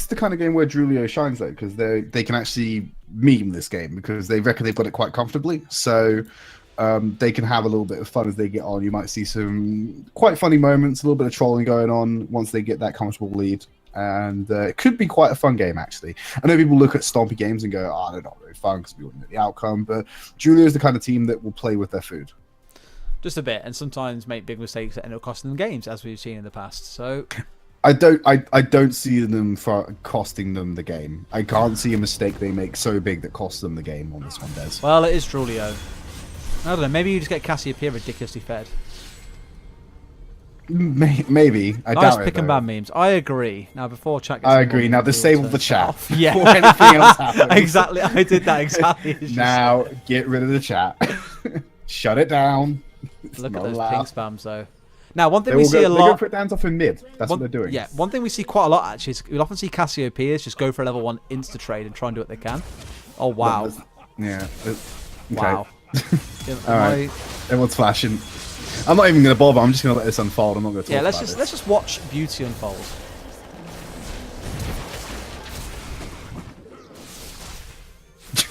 is the kind of game where Drulio shines though, because they can actually meme this game because they reckon they've got it quite comfortably. So they can have a little bit of fun as they get on. You might see some quite funny moments, a little bit of trolling going on once they get that comfortable lead. And it could be quite a fun game, actually. I know people look at stompy games and go, oh, they're not very fun because we wouldn't know the outcome. But Drulio is the kind of team that will play with their food. Just a bit, and sometimes make big mistakes that end up costing them games, as we've seen in the past. So I don't see them for costing them the game. I can't see a mistake they make so big that costs them the game on this one, Des. well, it is Drulio. I don't know. Maybe you just get Cassiopeia ridiculously fed. Maybe. I Nice doubt it. pick and though. ban memes. I agree. Now, before chat gets I involved, agree. Now we'll disable turn the it chat off. Yeah. before anything else happens. Exactly. I did that exactly. as you Now get rid of the chat. Shut it down. It's Look at not those allowed. ping spams, though. Now, one thing They we will see go, a they go lot. put downs off in mid. That's what they're doing. Yeah, one thing we see quite a lot actually is we'll often see Cassiopeias just go for a level 1 insta trade and try and do what they can. Oh wow! Yeah. Okay. Wow. All right. Everyone's flashing. I'm not even going to bother. I'm just going to let this unfold. I'm not going to talk Yeah, about let's just watch beauty unfold.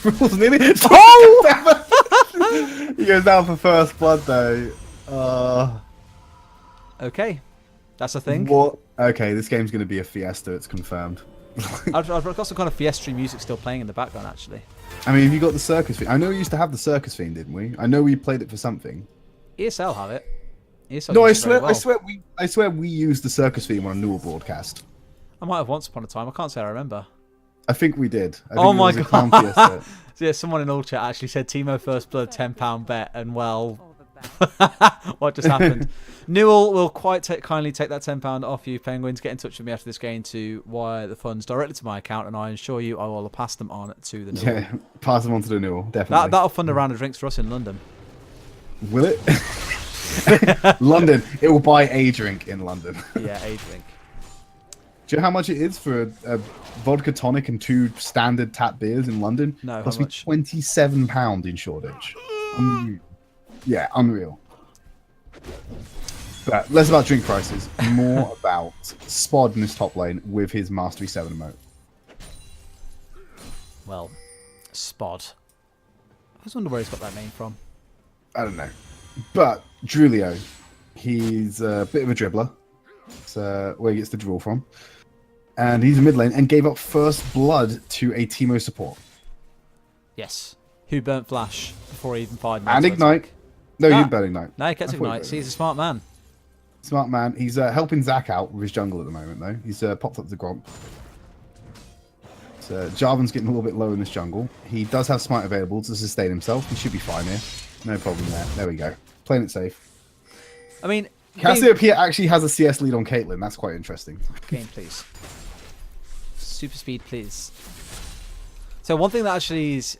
Rules nearly. Oh! He goes down for first blood though. Okay, that's a thing. What? Okay, this game's going to be a fiesta. It's confirmed. I've got some kind of fiesta music still playing in the background actually. I mean, have you got the circus theme? I know we used to have the circus theme, didn't we? I know we played it for something. ESL have it. ESL No, I use it very swear, well. I swear we used the circus theme on a NUEL broadcast. I might have once upon a time. I can't say I remember. I think we did. I think Oh it my was a clown god! fiesta. So yeah, someone in all chat actually said Timo First Blood £10 bet, and well, what just happened? Newell will quite kindly take that £10 off you, Penguins. Get in touch with me after this game to wire the funds directly to my account, and I assure you I will pass them on to the Newell. Yeah, pass them on to the NUEL, definitely. That'll fund a round of drinks for us in London. Will it? London. It will buy a drink in London. Yeah, a drink. Do you know how much it is for a vodka tonic and 2 standard tap beers in London? No, how Cost me much? £27 in Shoreditch. Yeah, unreal. But less about drink prices, more about Spod in his top lane with his Mastery 7 emote. Well, Spod. I just wonder where he's got that name from. I don't know. But Drulio, he's a bit of a dribbler. It's where he gets the drill from. And he's a mid lane and gave up first blood to a Teemo support. Yes. Who burnt Flash before he even fired And Metal Ignite. Attack. No, Ah. you didn't Ignite. No, he kept I thought he Ignite. burnt See, he's a smart man. Smart man. He's helping Zac out with his jungle at the moment, though. He's popped up the Gromp. So Jarvan's getting a little bit low in this jungle. He does have Smite available to sustain himself. He should be fine here. No problem there. There we go. Playing it safe. I mean, Cassiopeia actually has a CS lead on Caitlyn. That's quite interesting. game, please. Super speed, please. So one thing that actually is...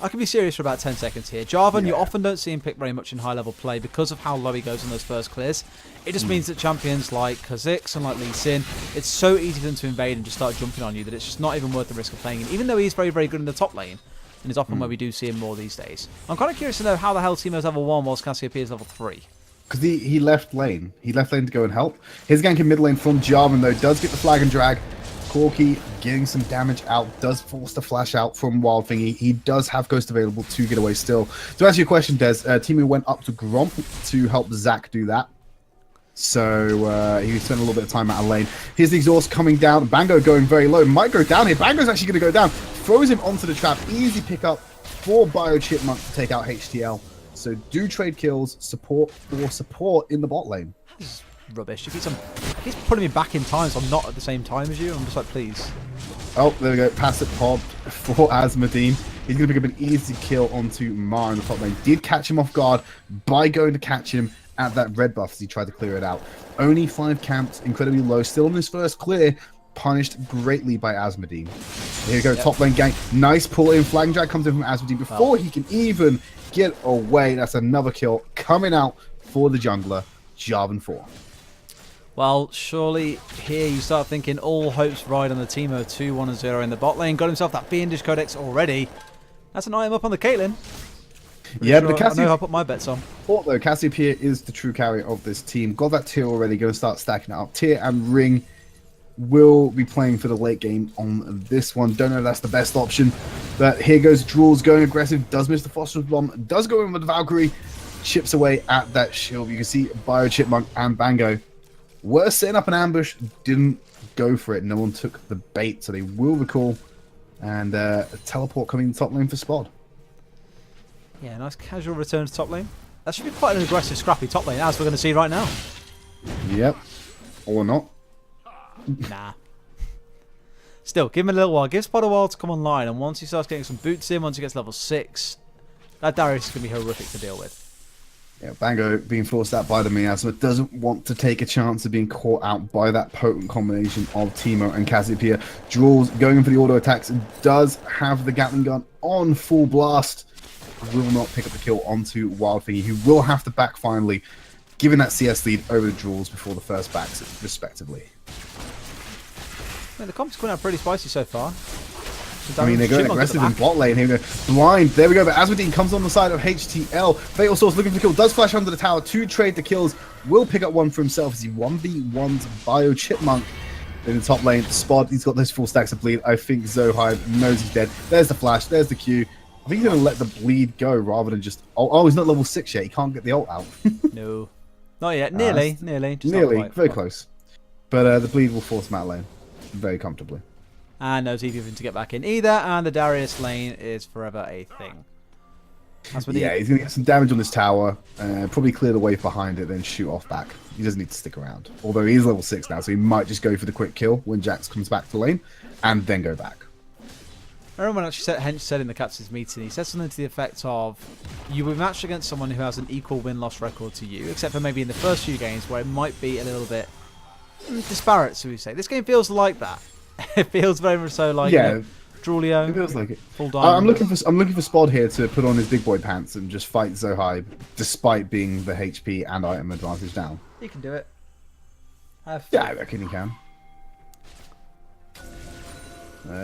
I can be serious for about 10 seconds here. Jarvan, you Yeah. often don't see him pick very much in high-level play because of how low he goes in those first clears. It just means that champions like Kha'Zix and like Lee Sin, it's so easy for them to invade and just start jumping on you that it's just not even worth the risk of playing him, even though he's very, very good in the top lane. And is often where we do see him more these days. I'm kind of curious to know how the hell Teemo's level 1 whilst Cassiopeia's level 3. Because he left lane. He left lane to go and help. His gank in mid lane from Jarvan, though, does get the flag and drag. Corki getting some damage out, does force the flash out from Wild Thingy. He does have Ghost available to get away still. To answer your question, Des, Teemu went up to Gromp to help Zac do that. So he spent a little bit of time out of lane. Here's the exhaust coming down. Bango going very low. Might go down here. Bango's actually going to go down. Throws him onto the trap. Easy pickup for Bio Chipmunk to take out HTL. So do trade kills, support in the bot lane. rubbish. He keeps putting me back in time, so I'm not at the same time as you. I'm just like, please. Oh, there we go. Pass it popped for Asmodine. He's going to pick up an easy kill onto Mar in the top lane. Did catch him off guard by going to catch him at that red buff as he tried to clear it out. Only 5 camps, incredibly low. Still on his first clear, punished greatly by Asmodine. Here we go, top lane gang. Nice pull in. Flag drag comes in from Asmodine before he can even get away. That's another kill coming out for the jungler, Jarvan 4. Well, surely here you start thinking all hopes ride on the Teemo 2-1-0 in the bot lane. Got himself that Fiendish Codex already. That's an item up on the Caitlyn. Yeah, Sure, but the I know Cassiopeia, I'll put my bets on. though, Cassiopeia is the true carrier of this team. Got that tier already, going to start stacking it up. Tier and Ring will be playing for the late game on this one. Don't know if that's the best option, but here goes Drools going aggressive. Does miss the Phosphorus Bomb. Does go in with the Valkyrie. Chips away at that shield. You can see Bio Chipmunk and Bango were setting up an ambush. Didn't go for it. No one took the bait, so they will recall. And a teleport coming top lane for Spod. Yeah, nice casual return to top lane. That should be quite an aggressive, scrappy top lane, as we're going to see right now. Yep. Or not. Nah. Still, give him a little while. Give Spot a while to come online, and once he starts getting some boots in, once he gets level 6, that Darius is going to be horrific to deal with. Yeah, Bango being forced out by the Miasma doesn't want to take a chance of being caught out by that potent combination of Teemo and Cassiopeia. Drools going for the auto attacks, does have the Gatling gun on full blast. Will not pick up the kill onto Wild Thingy, who will have to back finally, giving that CS lead over the Drools before the first backs, respectively. Yeah, the comp's coming out pretty spicy so far. I mean, they're going aggressive in bot lane here. Blind. There we go. But Asmodine comes on the side of HTL. Fatal Source looking for the kill. Does flash under the tower to trade the kills. Will pick up one for himself as he 1v1s Bio Chipmunk in the top lane. Spot. He's got those full stacks of bleed. I think Zohive knows he's dead. There's the flash. There's the Q. I think he's going to let the bleed go rather than just... Oh, he's not level 6 yet. He can't get the ult out. No. Not yet. Nearly. Nearly. Just Nearly. not quite. Very close. But the bleed will force him out lane very comfortably. And no TP for him to get back in either, and the Darius lane is forever a thing. That's what Yeah, he's going to get some damage on this tower, probably clear the wave behind it, then shoot off back. He doesn't need to stick around. Although he is level 6 now, so he might just go for the quick kill when Jax comes back to lane, and then go back. I remember when actually Hench said in the captain's meeting, he said something to the effect of, you will be matched against someone who has an equal win-loss record to you, except for maybe in the first few games where it might be a little bit disparate, so we say. This game feels like that. It feels very much so like, Yeah, Drulio. it feels like it. Full diamond. I'm looking for Spod here to put on his big boy pants and just fight Zohibe, despite being the HP and item advantage down. You can do it. Yeah, I reckon he can.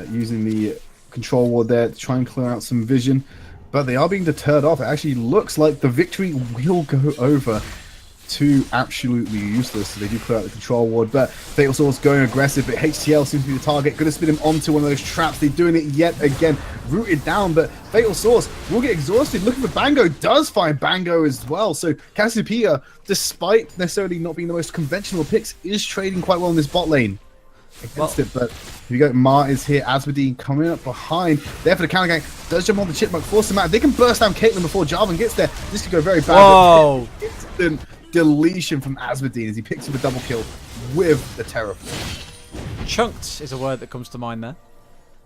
Using the control ward there to try and clear out some vision, but they are being deterred off. It actually looks like the victory will go over to absolutely useless, so they do clear out the control ward, but Fatal Source going aggressive, but HTL seems to be the target. Gonna spin him onto one of those traps. They're doing it yet again, rooted down, but Fatal Source will get exhausted. Looking for Bango, does find Bango as well. So Cassiopeia, despite necessarily not being the most conventional picks, is trading quite well in this bot lane against it. But here we go, Mar is here, Asmodine coming up behind, there for the counter gang, does jump on the Chipmunk, force him out. They can burst down Caitlyn before Jarvan gets there. This could go very bad. Whoa! Instant deletion from Asmodine as he picks up a double kill with the Terraform. Chunked is a word that comes to mind there.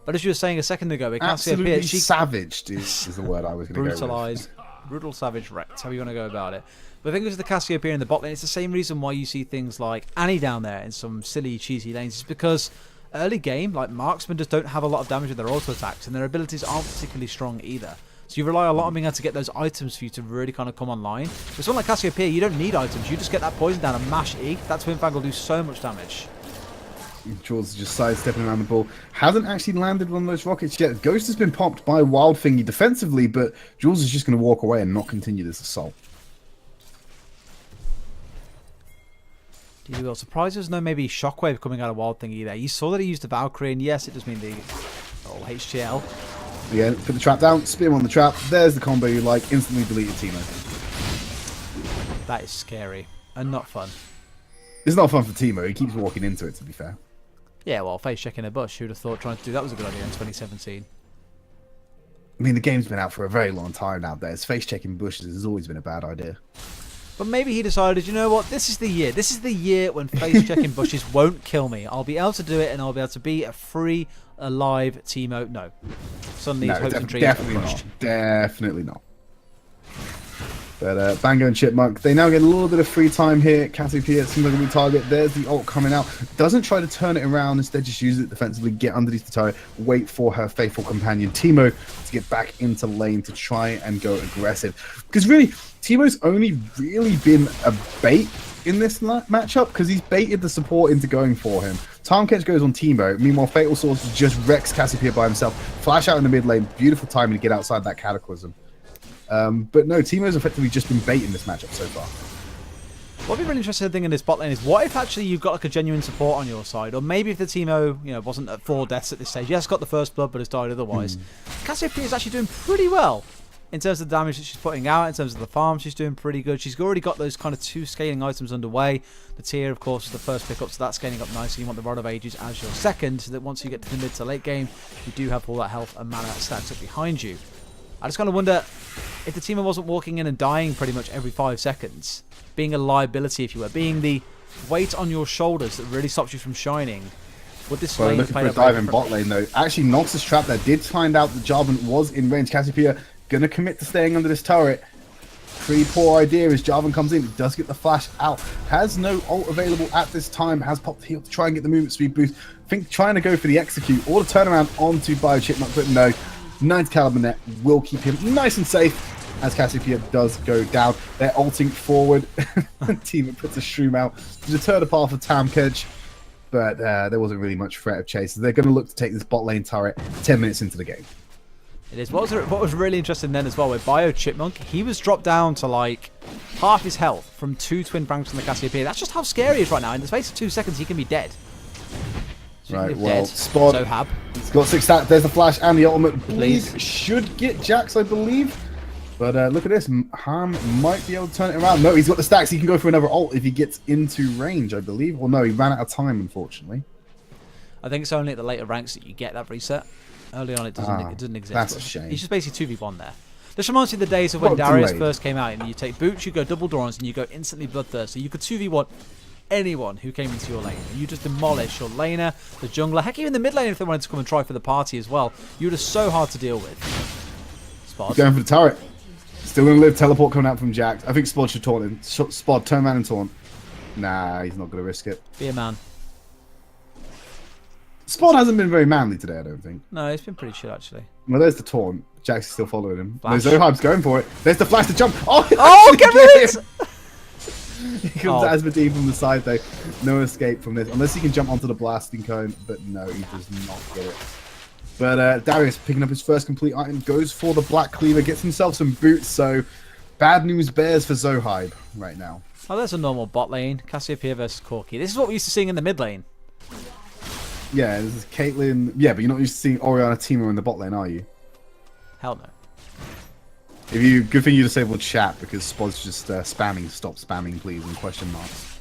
But as you were saying a second ago, it can't see a Absolutely bit. savaged is the word I was going to go with. Brutalized, brutal, savage, wrecked. How you want to go about it? But I think with the Cassiopeia in the bot lane, it's the same reason why you see things like Annie down there in some silly, cheesy lanes. It's because early game, like marksmen just don't have a lot of damage with their auto attacks, and their abilities aren't particularly strong either. So you rely a lot on being able to get those items for you to really kind of come online. With someone like Cassiopeia, you don't need items. You just get that poison down and mash E. That Twin Fang will do so much damage. Jules is just sidestepping around the ball. Hasn't actually landed one of those rockets yet. Ghost has been popped by Wild Thingy defensively, but Jules is just going to walk away and not continue this assault. You will surprise us. No, maybe Shockwave coming out of Wild Thingy there. You saw that he used the Valkyrie, and yes, it does mean the HTL. Again, put the trap down, spin him on the trap. There's the combo you like. Instantly deleted Teemo. That is scary and not fun. It's not fun for Teemo. He keeps walking into it, to be fair. Yeah, well, face checking a bush. Who'd have thought trying to do that was a good idea in 2017? I mean, the game's been out for a very long time now. There's face checking bushes has always been a bad idea. But maybe he decided, you know what, this is the year. This is the year when face checking bushes won't kill me. I'll be able to do it, and I'll be able to be a free, alive Teemo. No. Suddenly his hopes and dreams definitely are crushed. not. Definitely not. But Bango and Chipmunk, they now get a little bit of free time here. Cassiopeia seems like a good target. There's the ult coming out. Doesn't try to turn it around. Instead, just uses it defensively. Get underneath the turret. Wait for her faithful companion, Teemo, to get back into lane to try and go aggressive. Because really, Teemo's only really been a bait in this matchup because he's baited the support into going for him. Time Catch goes on Teemo. Meanwhile, Fatal Source just wrecks Cassiopeia by himself. Flash out in the mid lane. Beautiful timing to get outside that Cataclysm. But no, Teemo's effectively just been baiting this matchup so far. What would be really interesting thing in this bot lane is what if actually you've got like a genuine support on your side, or maybe if the Teemo, you know, wasn't at 4 deaths at this stage. Yes, got the first blood, but has died otherwise. Cassiopeia is actually doing pretty well in terms of the damage that she's putting out. In terms of the farm, she's doing pretty good. She's already got those kind of 2 scaling items underway. The tier, of course, is the first pickup, so that's scaling up nicely. You want the Rod of Ages as your second, so that once you get to the mid to late game, you do have all that health and mana stacked up behind you. I just kind of wonder if the Teemo wasn't walking in and dying pretty much every 5 seconds, being a liability, if you were, being the weight on your shoulders that really stops you from shining. Would this lane Looking play for a out dive very in bot differently? lane though. Actually, Noxus trap there. Did find out that Jarvan was in range. Cassiopeia gonna commit to staying under this turret. Pretty poor idea as Jarvan comes in. Does get the flash out. Has no ult available at this time. Has popped the heal to try and get the movement speed boost. Think trying to go for the execute or the turnaround onto Bio Chipmunk, but no. 9th caliber net will keep him nice and safe as Cassiopeia does go down. They're ulting forward. Team puts a shroom out to deter the path of Tamkedge, but there wasn't really much threat of chase. They're going to look to take this bot lane turret 10 minutes into the game. It is. What was really interesting then as well with Bio Chipmunk, he was dropped down to like half his health from 2 twin pranks from the Cassiopeia. That's just how scary he is right now. In the space of 2 seconds, he can be dead. Right, Speaking of well, dead, Spot, so Hab. he's got 6 stats. There's the flash and the ultimate. Please. Bleed should get Jax, I believe. But look at this. Ham might be able to turn it around. No, he's got the stacks. He can go for another ult if he gets into range, I believe. Well, no, he ran out of time, unfortunately. I think it's only at the later ranks that you get that reset. Early on, it doesn't exist. That's a But shame. He's just basically 2v1 there. This reminds me of the days of when Well, Darius delayed. first came out, and you take boots, you go double Dorans, and you go instantly bloodthirsty. You could 2v1 anyone who came into your lane. You just demolish your laner, the jungler, heck, even the mid lane if they wanted to come and try for the party as well. You're just so hard to deal with. Spot. Going for the turret. Still going to live. Teleport coming out from Jax. I think Spod should taunt him. Spod, turn around and taunt. Nah, he's not going to risk it. Be a man. Spod hasn't been very manly today, I don't think. No, it's been pretty chill actually. Well, there's the taunt. Jax is still following him. Flash. There's Zohybe's going for it. There's the flash to jump. Oh, Oh, get rid of it! Here comes Asmodee from the side though. No escape from this. Unless he can jump onto the blasting cone. But no, he does not get it. But Darius picking up his first complete item. Goes for the Black Cleaver. Gets himself some boots. So bad news bears for Zohybe right now. Oh, there's a normal bot lane. Cassiopeia versus Corki. This is what we used to seeing in the mid lane. Yeah, this is Caitlyn. Yeah, but you're not used to seeing Orianna Teemo in the bot lane, are you? Hell no. Good thing you disabled chat because Spod's just spamming. Stop spamming, please, and question marks.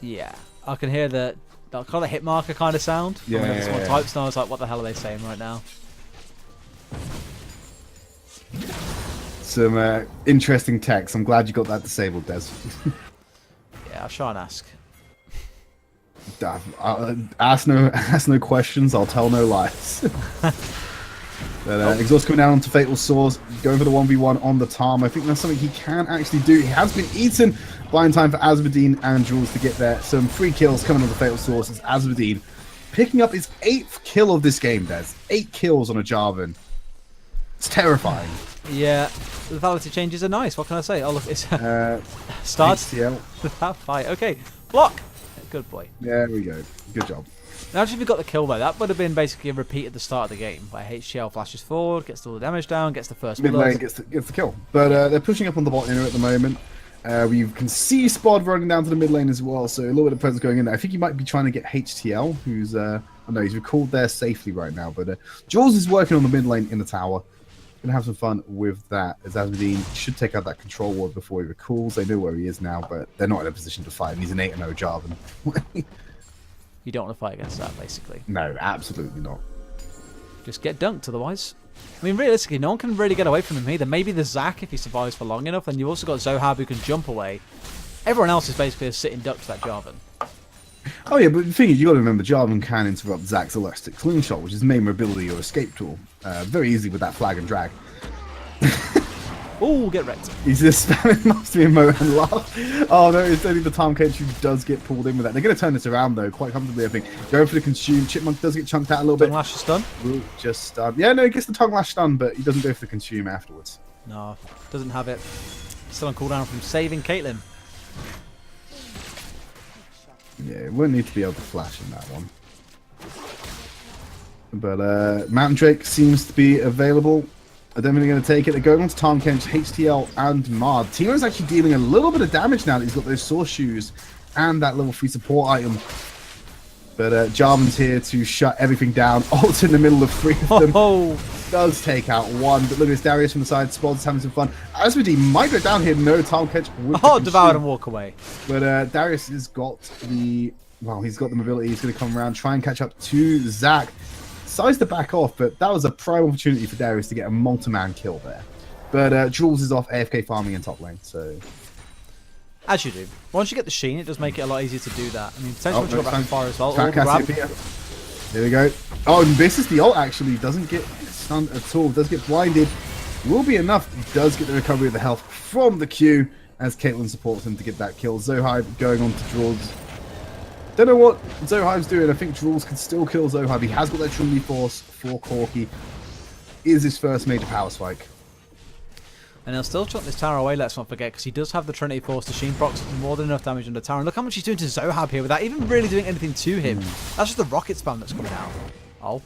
Yeah. I can hear the kind of hit marker kind of sound. Yeah, Coming up with yeah, someone yeah. types, and I was like, what the hell are they saying right now? Some interesting text. I'm glad you got that disabled, Des. Yeah, I'll try and ask. Ask no questions. I'll tell no lies. But Exhaust coming down onto Fatal Swords, going for the 1v1 on the Tarm. I think that's something he can actually do. He has been eaten. Blind time for Asmodee and Jules to get there. Some free kills coming on the Fatal Swords as Asmodee picking up his 8th kill of this game, Des. 8 kills on a Jarvan. It's terrifying. Yeah, the lethality changes are nice. What can I say? Oh, look, it's starts HCL. that fight. Okay, block. Good boy. There we go. Good job. Now, if we got the kill though, that would have been basically a repeat at the start of the game, where HCL flashes forward, gets all the damage down, gets the first Mid blood. lane gets the kill. But they're pushing up on the bot lane at the moment. We can see Spod running down to the mid lane as well, so a little bit of presence going in there. I think he might be trying to get HTL, who's... I know he's recalled there safely right now, but Jules is working on the mid lane in the tower. Gonna have some fun with that, as Asmodee should take out that control ward before he recalls. They know where he is now, but they're not in a position to fight him. He's an 8-0 Jarvan. You don't want to fight against that, basically. No, absolutely not. Just get dunked otherwise. I mean, realistically, no one can really get away from him either. Maybe the Zac if he survives for long enough. Then you've also got Zohab who can jump away. Everyone else is basically a sitting duck to that Jarvan. Oh yeah, but the thing is, you got to remember, Jarvan can interrupt Zac's elastic slingshot, which is main mobility or escape tool. Very easy with that flag and drag. Ooh, get wrecked. He's just spamming Master Emote and laugh. Oh no, it's only the Tom Kench who does get pulled in with that. They're going to turn this around though, quite comfortably, I think. Going for the consume. Chipmunk does get chunked out a little bit. Tongue lash is stun? Ooh, just stun. Yeah, no, he gets the tongue lash stun, but he doesn't go for the consume afterwards. No, doesn't have it. Still on cooldown from saving Caitlyn. Yeah, it wouldn't need to be able to flash in that one. But Mountain Drake seems to be available. I don't think they're going to take it. They're going on to Tahm Kench, HTL, and Mard. Teemo's actually dealing a little bit of damage now that he's got those Source Shoes and that level 3 support item. But Jarvan's here to shut everything down. Ult in the middle of 3 of them. Oh, Does take out one. But look at this, Darius from the side. Spods having some fun. Asmodee might go down here. No, Tahm Kench would devoured and walk away. But Darius has got the... Well, he's got the mobility. He's going to come around, try and catch up to Zac. Decides to back off, but that was a prime opportunity for Darius to get a multi-man kill there. But Jules is off AFK farming in top lane, so... As you do. Once you get the Sheen, it does make it a lot easier to do that. I mean, potentially once you got back far as well. Here we go. Oh, and this is the ult, actually. Doesn't get stunned at all. Does get blinded. Will be enough. Does get the recovery of the health from the Q as Caitlyn supports him to get that kill. Zohib going on to Jules. Don't know what Zohib's doing. I think Jules can still kill Zohib. He has got that Trinity Force for Corki. Is his first major power spike. And he'll still chuck this tower away, let's not forget, because he does have the Trinity Force. The Sheen procs more than enough damage on the tower. And look how much he's doing to Zohab here without even really doing anything to him. That's just the rocket spam that's coming out. Oh.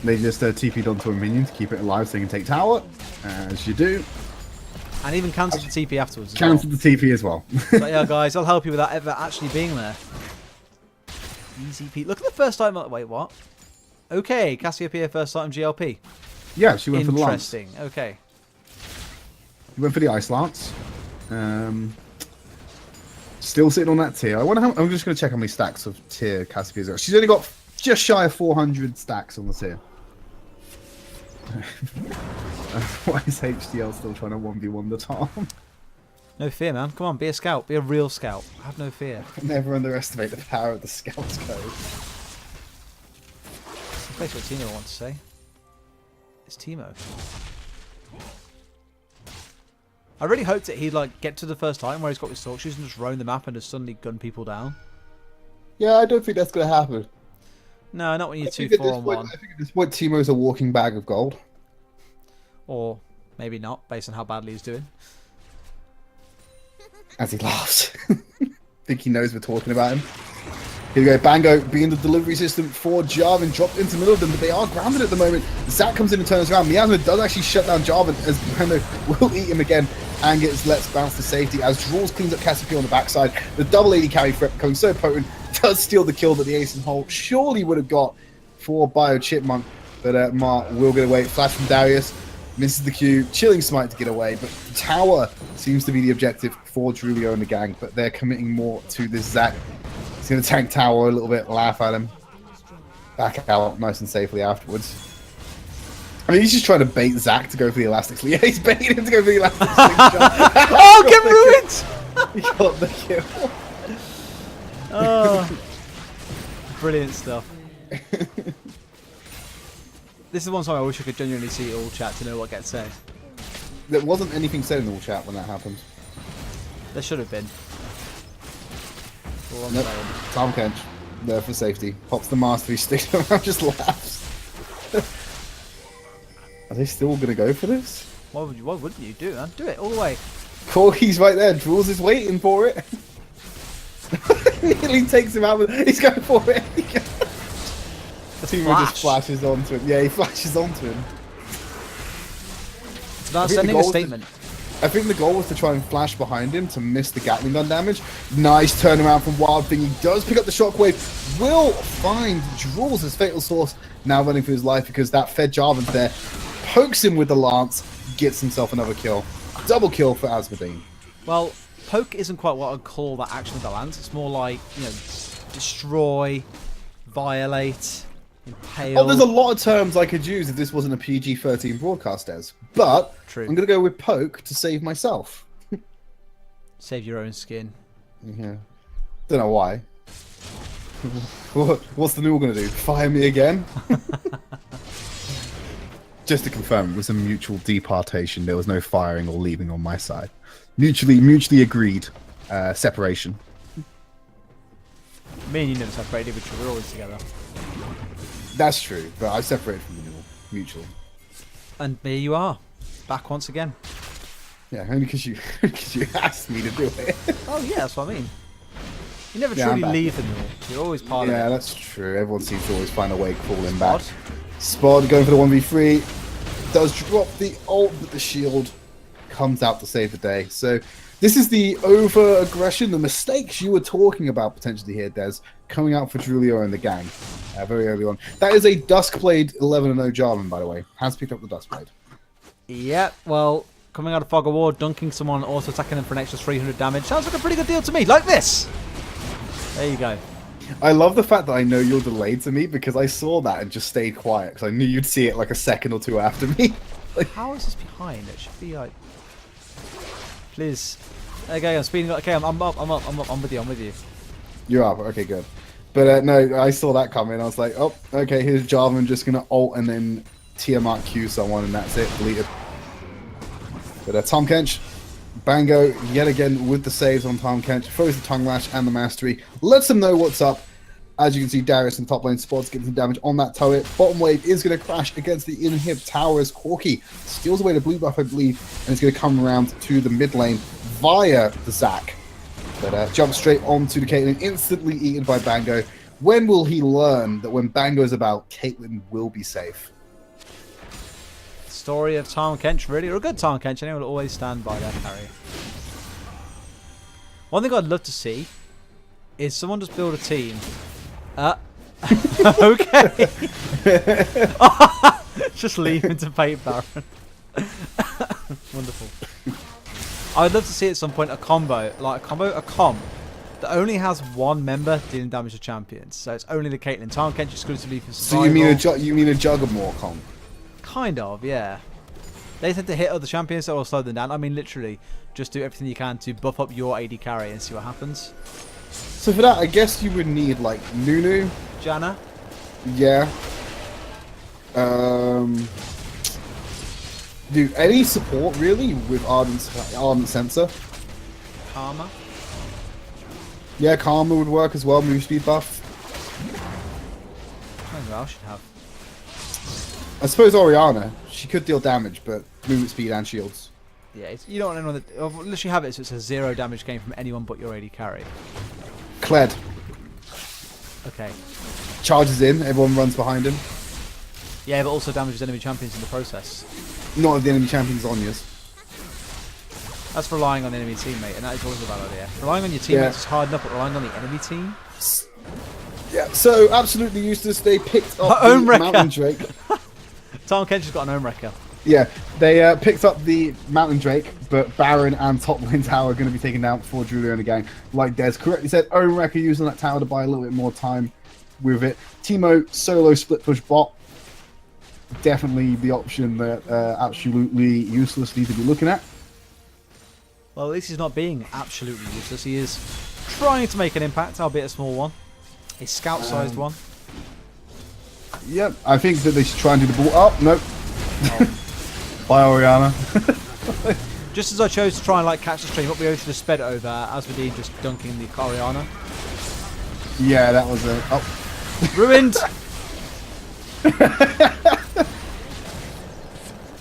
They just TP'd onto a minion to keep it alive so they can take tower, as you do. And even cancelled the TP afterwards. Cancelled the TP as well. But yeah, guys, I'll help you without ever actually being there. Easy P. Look at the first time. Wait, what? Okay, Cassiopeia first time GLP. Yeah, she went for the lance. Interesting. Okay. He went for the ice lance. Still sitting on that tier. I wonder how. I'm just going to check how many stacks of tier Cassiopeia's got. She's only got just shy of 400 stacks on the tier. Why is HDL still trying to 1v1 the Tom? No fear, man. Come on, be a scout. Be a real scout. Have no fear. Never underestimate the power of the scout's code. That's what Timo wants to say. It's Timo. I really hoped that he'd like get to the first time where he's got his Source Shoes and just roam the map and just suddenly gun people down. Yeah, I don't think that's going to happen. No, not when you're 2-4-1. I think at this point Timo's a walking bag of gold. Or maybe not, based on how badly he's doing. As he laughs. I think he knows we're talking about him. Here we go, Bango being the delivery system for Jarvan, dropped into the middle of them, but they are grounded at the moment. Zac comes in and turns around. Miasma does actually shut down Jarvan as Bango will eat him again and gets Let's Bounce to safety as Draws cleans up Cassiopeia on the backside. The double AD carry threat becoming so potent, does steal the kill that the Ace and Hole surely would have got for Bio Chipmunk, but Mark will get away. Flash from Darius, misses the Q, chilling smite to get away, but tower seems to be the objective for Drulio and the gang, but they're committing more to this Zac. He's going to tank tower a little bit, laugh at him, back out nice and safely afterwards. I mean, he's just trying to bait Zac to go for the elastic sleeve. Yeah, he's baiting him to go for the elastic sleeve. Oh, get ruined! He got the kill. Oh, brilliant stuff. This is one time I wish I could genuinely see all chat to know what gets said. There wasn't anything said in all chat when that happened. There should have been. Nope. Tahm Kench, there for safety. Pops the mastery stick around, just laughs. Are they still going to go for this? Why wouldn't you do it, man? Do it all the way. Corki's right there. Jules is waiting for it. Nearly takes him out. He's going for it. Timo just flashes onto him. Yeah, he flashes onto him. It's not sending a statement. I think the goal was to try and flash behind him to miss the Gatling gun damage. Nice turnaround from Wild Thing. He does pick up the shockwave. Will find Jules as Fatal Source. Now running for his life because that fed Jarvan's there. Pokes him with the lance. Gets himself another kill. Double kill for Asmodee. Well, poke isn't quite what I'd call that action with the lance. It's more like, you know, destroy, violate. Impale. Oh, there's a lot of terms I could use if this wasn't a PG-13 broadcast, Des. But True. I'm going to go with poke to save myself. Save your own skin. Yeah. Don't know why. What's the NUEL going to do? Fire me again? Just to confirm, it was a mutual departation. There was no firing or leaving on my side. Mutually agreed separation. Me and you never separated, but we're always together. That's true, but I separated from the NUEL. Mutual. And there you are, back once again. Yeah, only because you asked me to do it. Oh yeah, that's what I mean. You never Yeah, I'm truly back. leave the NUEL. You're always part Yeah, of it. that's true. Everyone seems to always find a way crawling back. Spot. Spod going for the 1v3. Does drop the ult, but the shield comes out to save the day. So this is the over-aggression, the mistakes you were talking about potentially here, Des, coming out for Drulio and the gang very early on. That is a Duskblade 11-0 Jarvan, by the way. Has picked up the Duskblade. Yeah, well, coming out of Fog of War, dunking someone, also attacking them for an extra 300 damage. Sounds like a pretty good deal to me. Like this. There you go. I love the fact that I know you're delayed to me because I saw that and just stayed quiet because I knew you'd see it like a second or two after me. Like, How is this behind? It should be like... Please. Okay, I'm speeding up. Okay, I'm up. I'm with you. you're up. Okay, good. But no, I saw that coming. I was like, oh, okay, here's Jarvan just going to ult and then Tiamat Q someone and that's it. Deleted. But Tom Kench, Bango, yet again with the saves on Tom Kench, throws the Tongue Lash and the Mastery, lets them know what's up. As you can see, Darius in top lane spots getting some damage on that turret. Bottom wave is going to crash against the inhib towers. Corki steals away the blue buff, I believe, and it's going to come around to the mid lane via the Zac. But jumps straight onto the Caitlyn, instantly eaten by Bango. When will he learn that when Bango is about, Caitlyn will be safe? Story of Tom Kench, really, or a good Tom Kench. Anyone will always stand by their carry. One thing I'd love to see is someone just build a team. Okay. Just leave him to Paint Baron. Wonderful. I'd love to see at some point a comp that only has one member dealing damage to champions. So it's only the Caitlyn. Tom Kench exclusively for So survival. you mean a Juggernaut comp? Kind of, yeah. They tend to hit other champions that will slow them down. I mean, literally, just do everything you can to buff up your AD carry and see what happens. So for that, I guess you would need like Nunu. Janna? Yeah. Do any support really with Ardent Sensor? Karma? Yeah, Karma would work as well. Move speed buff. I don't know what else should have. I suppose Orianna. She could deal damage, but movement speed and shields. Yeah, you don't want anyone that... Unless you have it so it's a 0 damage game from anyone but your AD carry. Kled Okay. charges in. Everyone runs behind him. Yeah, but also damages enemy champions in the process. Not if the enemy champion's Onya's. That's relying on the enemy teammate, and that is always a bad idea. Relying on your teammates is hard enough, but relying on the enemy team? Yeah, so absolutely useless. They picked up the Home wrecker. Mountain Drake. Tom Kench has got an own wrecker. Yeah, they picked up the Mountain Drake, but Baron and top lane tower are going to be taken down before Julia and the gang. Like Des correctly said, own wrecker using that tower to buy a little bit more time with it. Teemo solo split push bot. Definitely the option that absolutely useless need to be looking at. Well, at least he's not being absolutely useless. He is trying to make an impact, albeit a small one. A scout-sized one. Yep, I think that they should try and do the ball up. Nope. Bye, Orianna. Just as I chose to try and catch the stream up, we should have sped over Asmodee just dunking the Orianna. Yeah, that was a... Oh. Ruined!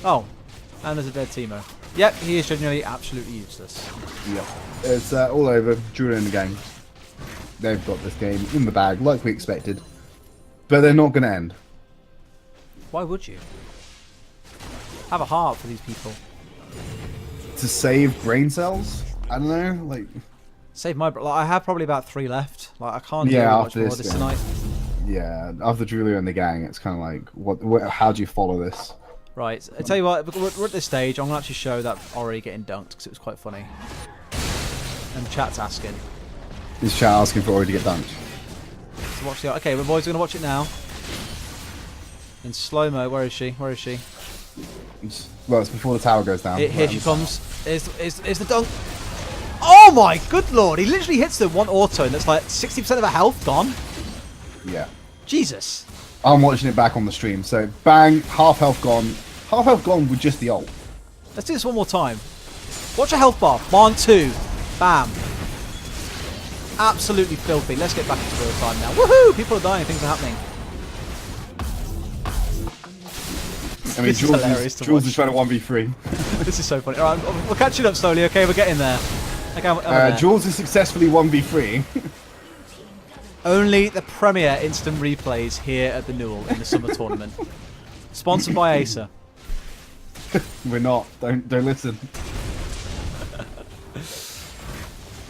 Oh, and there's a dead Teemo. Yep, he is genuinely absolutely useless. Yeah, it's all over. Julia and the gang. They've got this game in the bag, like we expected. But they're not going to end. Why would you? Have a heart for these people. To save brain cells? I don't know, like... Save my... I have probably about 3 left. I can't do Yeah, much after more this this game. tonight. Yeah, after Julia and the gang, it's kind of like, how do you follow this? Right, I tell you what, we're at this stage. I'm going to actually show that Ori getting dunked because it was quite funny. And chat's asking. Is chat asking for Ori to get dunked? So watch the... Okay, we're boys going to watch it now. In slow-mo. Where is she? Where is she? Well, it's before the tower goes down. Here she comes. Is the dunk. Oh my good lord. He literally hits the one auto and that's like 60% of her health gone. Yeah. Jesus. I'm watching it back on the stream. So, bang, half health gone. Half health gone with just the ult. Let's do this one more time. Watch a health bar. 1, 2. Bam. Absolutely filthy. Let's get back into real time now. Woohoo! People are dying. Things are happening. I mean, This is hilarious to Jules watch. is trying to 1v3. This is so funny. All right, we're catching up slowly. Okay, we're getting there. Okay, I'm there. Jules is successfully 1v3. Only the premier instant replays here at the NUEL in the summer tournament. Sponsored by Acer. We're not. Don't listen.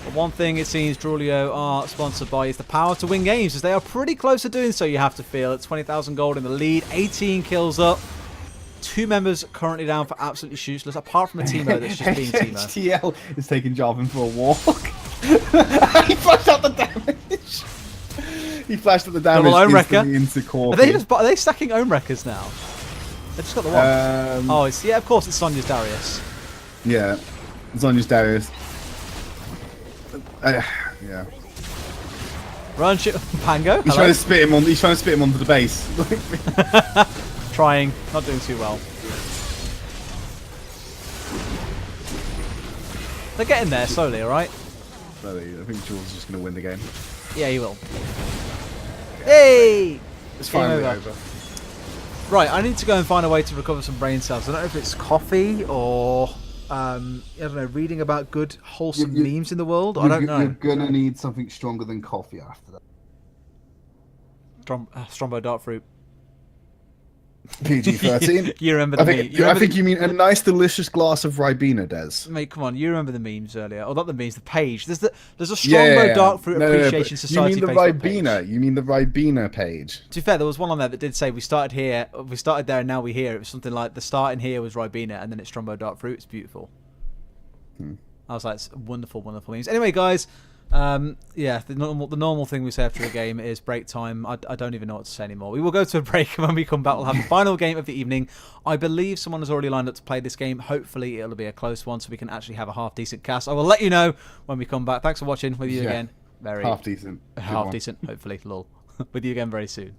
But one thing it seems Drulio are sponsored by is the power to win games, as they are pretty close to doing so, you have to feel. At 20,000 gold in the lead, 18 kills up. 2 members currently down for absolutely useless, apart from a Teemo that's just being Teemo. HTL is taking Jarvan for a walk. He flashed out the damage. He flashed out the damage Double own wrecker. instantly into core. Are they stacking own wreckers now? They just got the one. Oh, it's of course it's Sonya's Darius. Yeah, Zonya's Darius. Yeah. Run, shit, Pango. He's trying to spit him on. He's trying to spit him onto the base. Trying, not doing too well. They're getting there slowly, all right. I think Jules is just going to win the game. Yeah, he will. Hey! It's Game finally over. over. Right, I need to go and find a way to recover some brain cells. I don't know if it's coffee or I don't know, reading about good wholesome memes in the world. I don't know. You're gonna need something stronger than coffee after that. Strombo Dark Fruit. PG-13. You remember the meme? I think you mean a nice, delicious glass of Ribena, Des. Mate, come on, you remember the memes earlier? Or not the memes, the page. There's a Strombo Dark Fruit Appreciation Society. You mean the Facebook Ribena? page. You mean the Ribena page? To be fair, there was one on there that did say we started here, we started there, and now we here. It was something like the start in here was Ribena, and then it's Strombo Dark Fruit. It's beautiful. I was like, it's wonderful, wonderful memes. Anyway, guys, yeah, the normal thing we say after a game is break time. I don't even know what to say anymore. We will go to a break, and when we come back, we'll have the final game of the evening. I believe someone has already lined up to play this game. Hopefully, it'll be a close one, so we can actually have a half-decent cast. I will let you know when we come back. Thanks for watching. With you again. Very half-decent. Half-decent, hopefully. Lol. With you again very soon.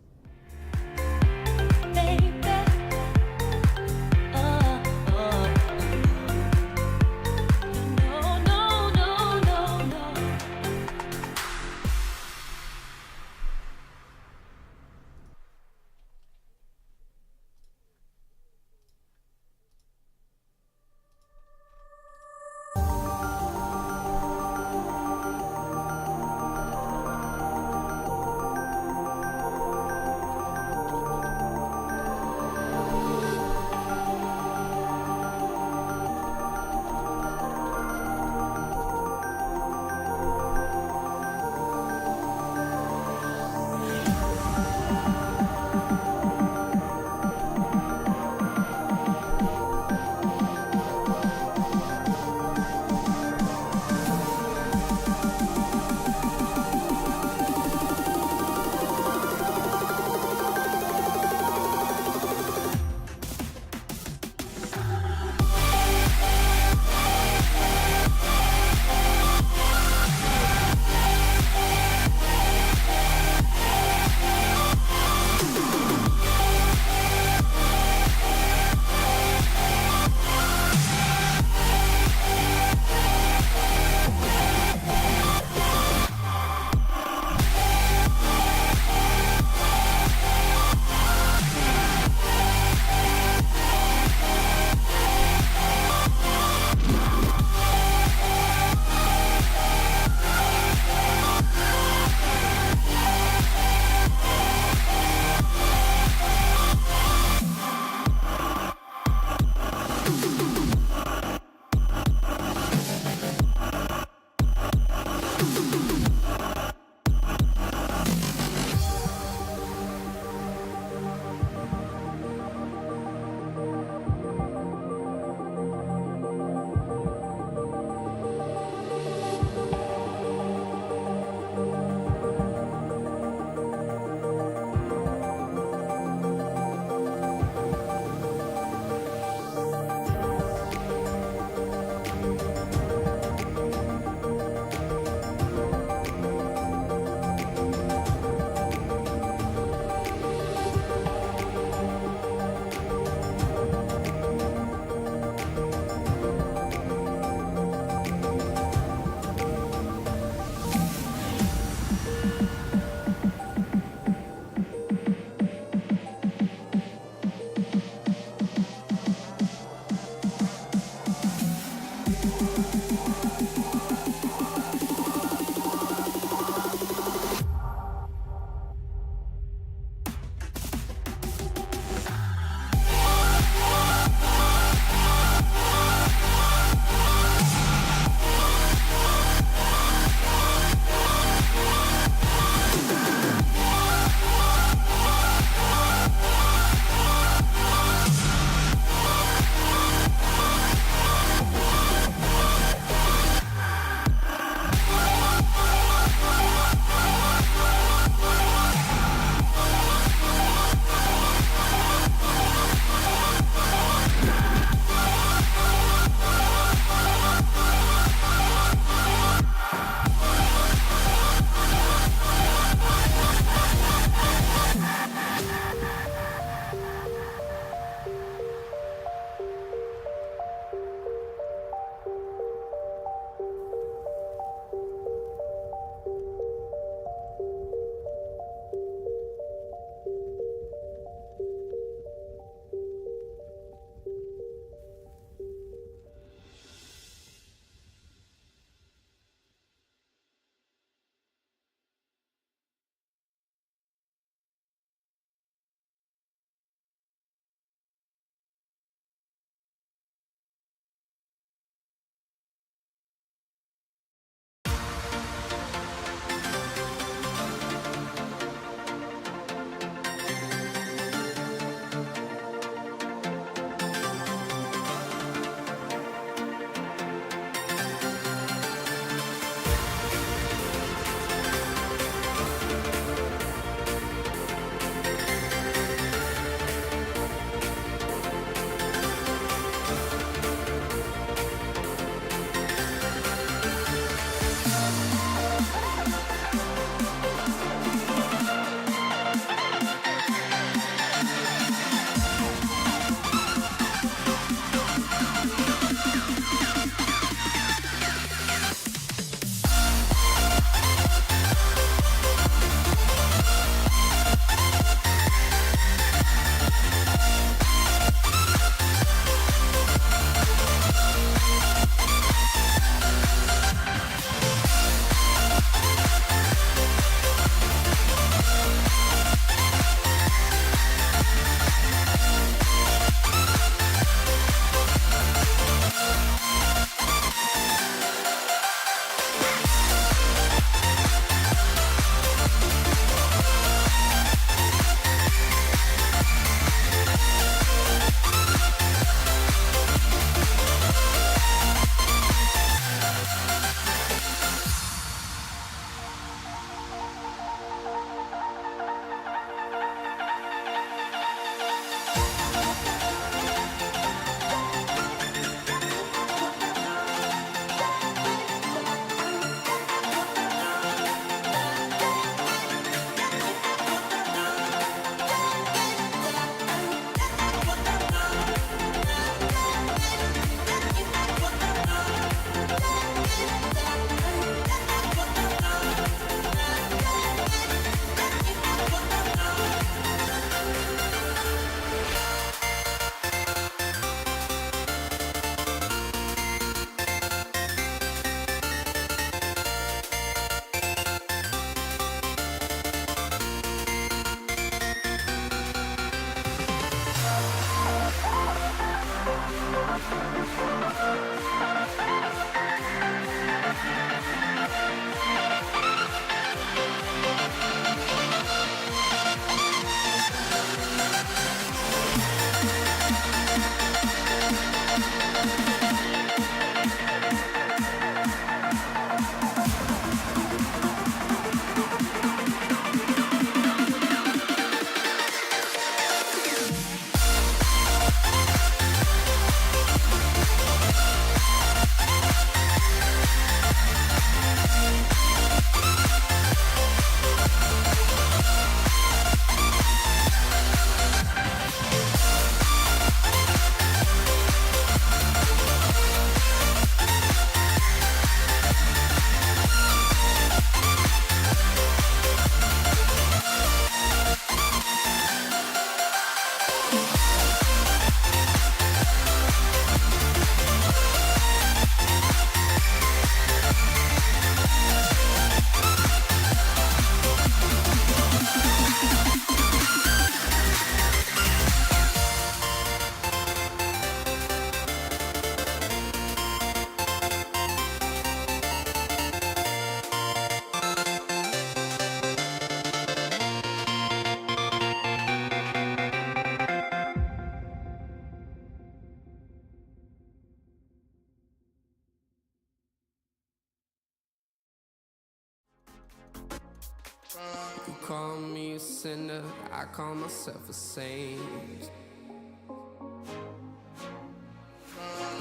call me a sinner, I call myself a saint.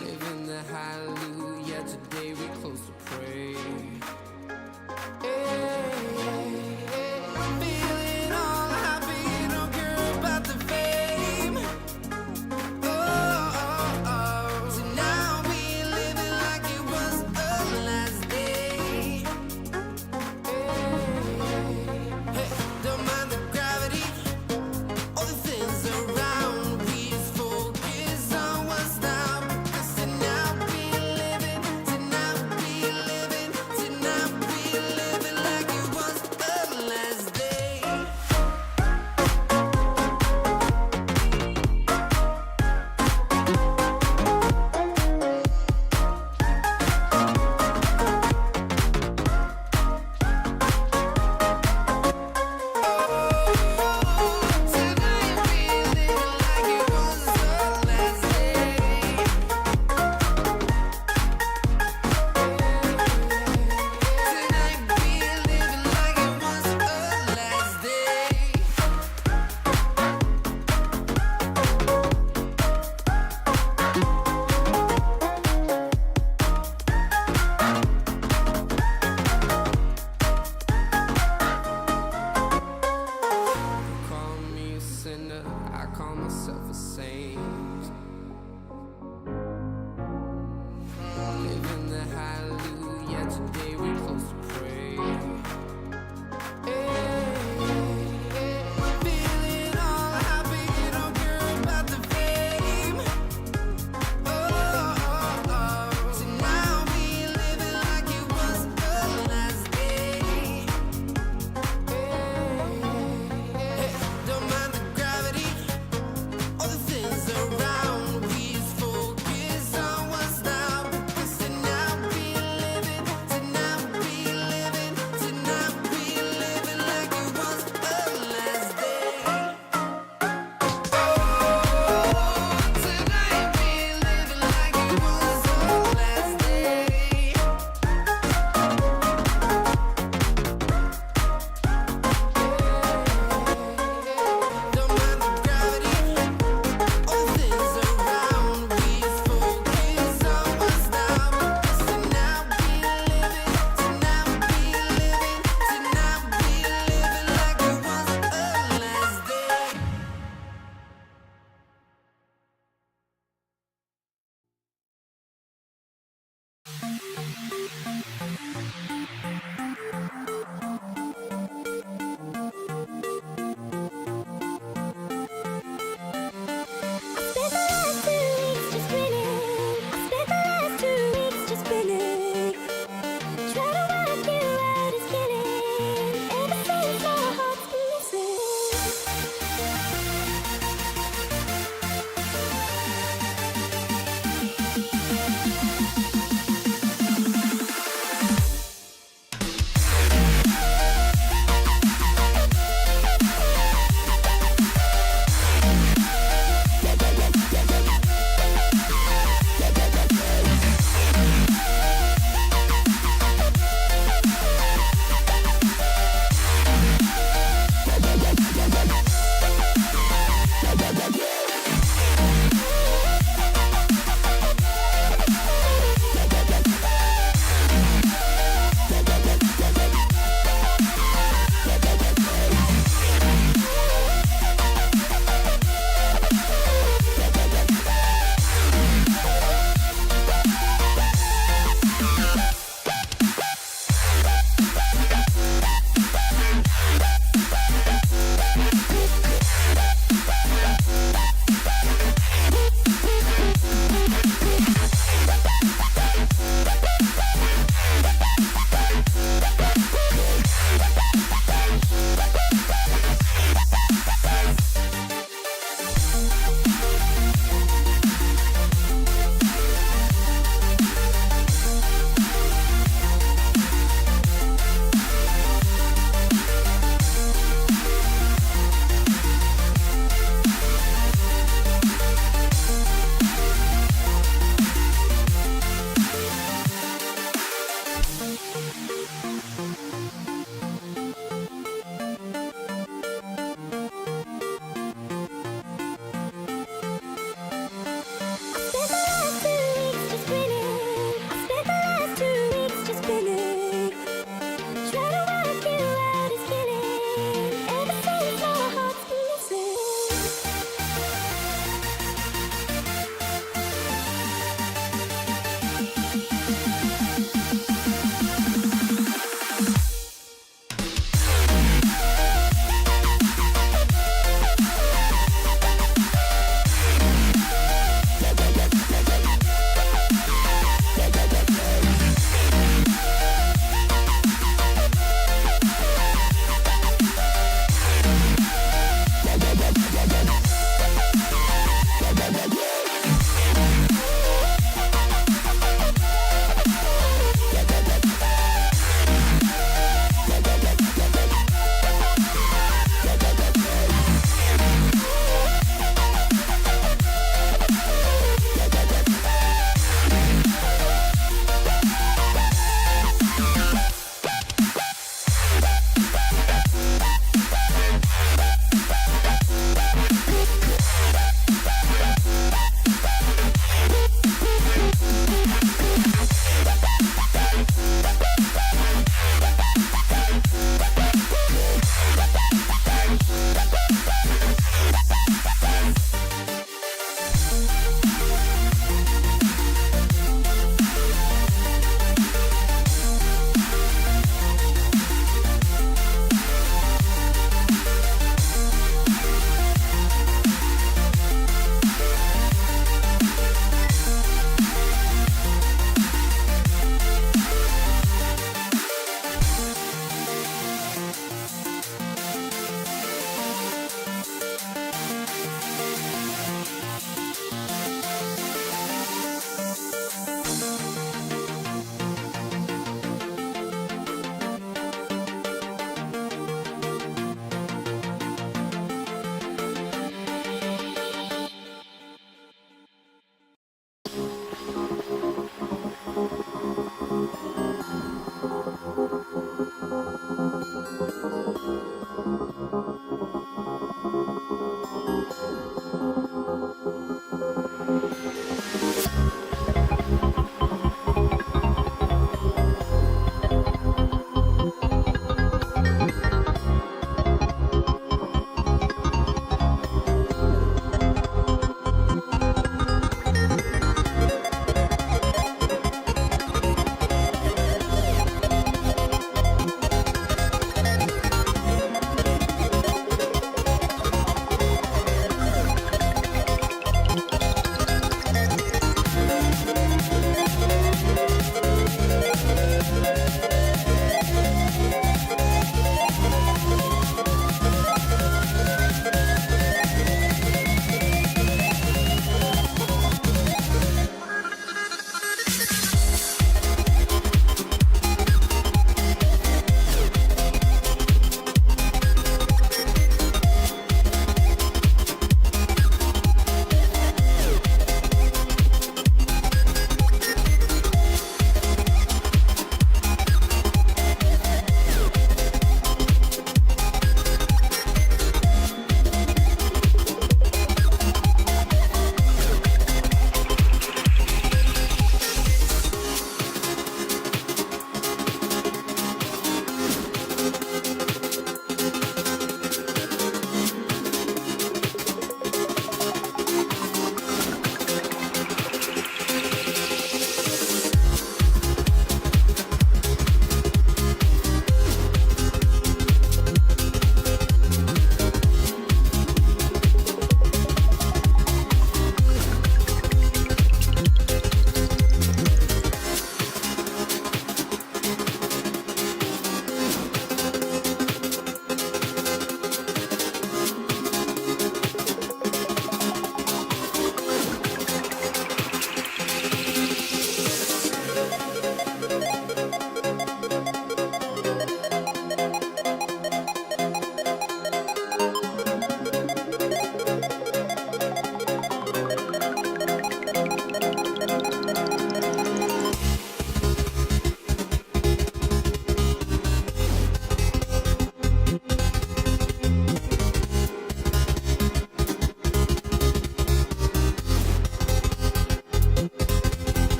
Living the hallelujah, today we close to pray. I'm feeling all happy, don't care about the fame. So now we living like it was the last day. Don't mind the gravity, all the things around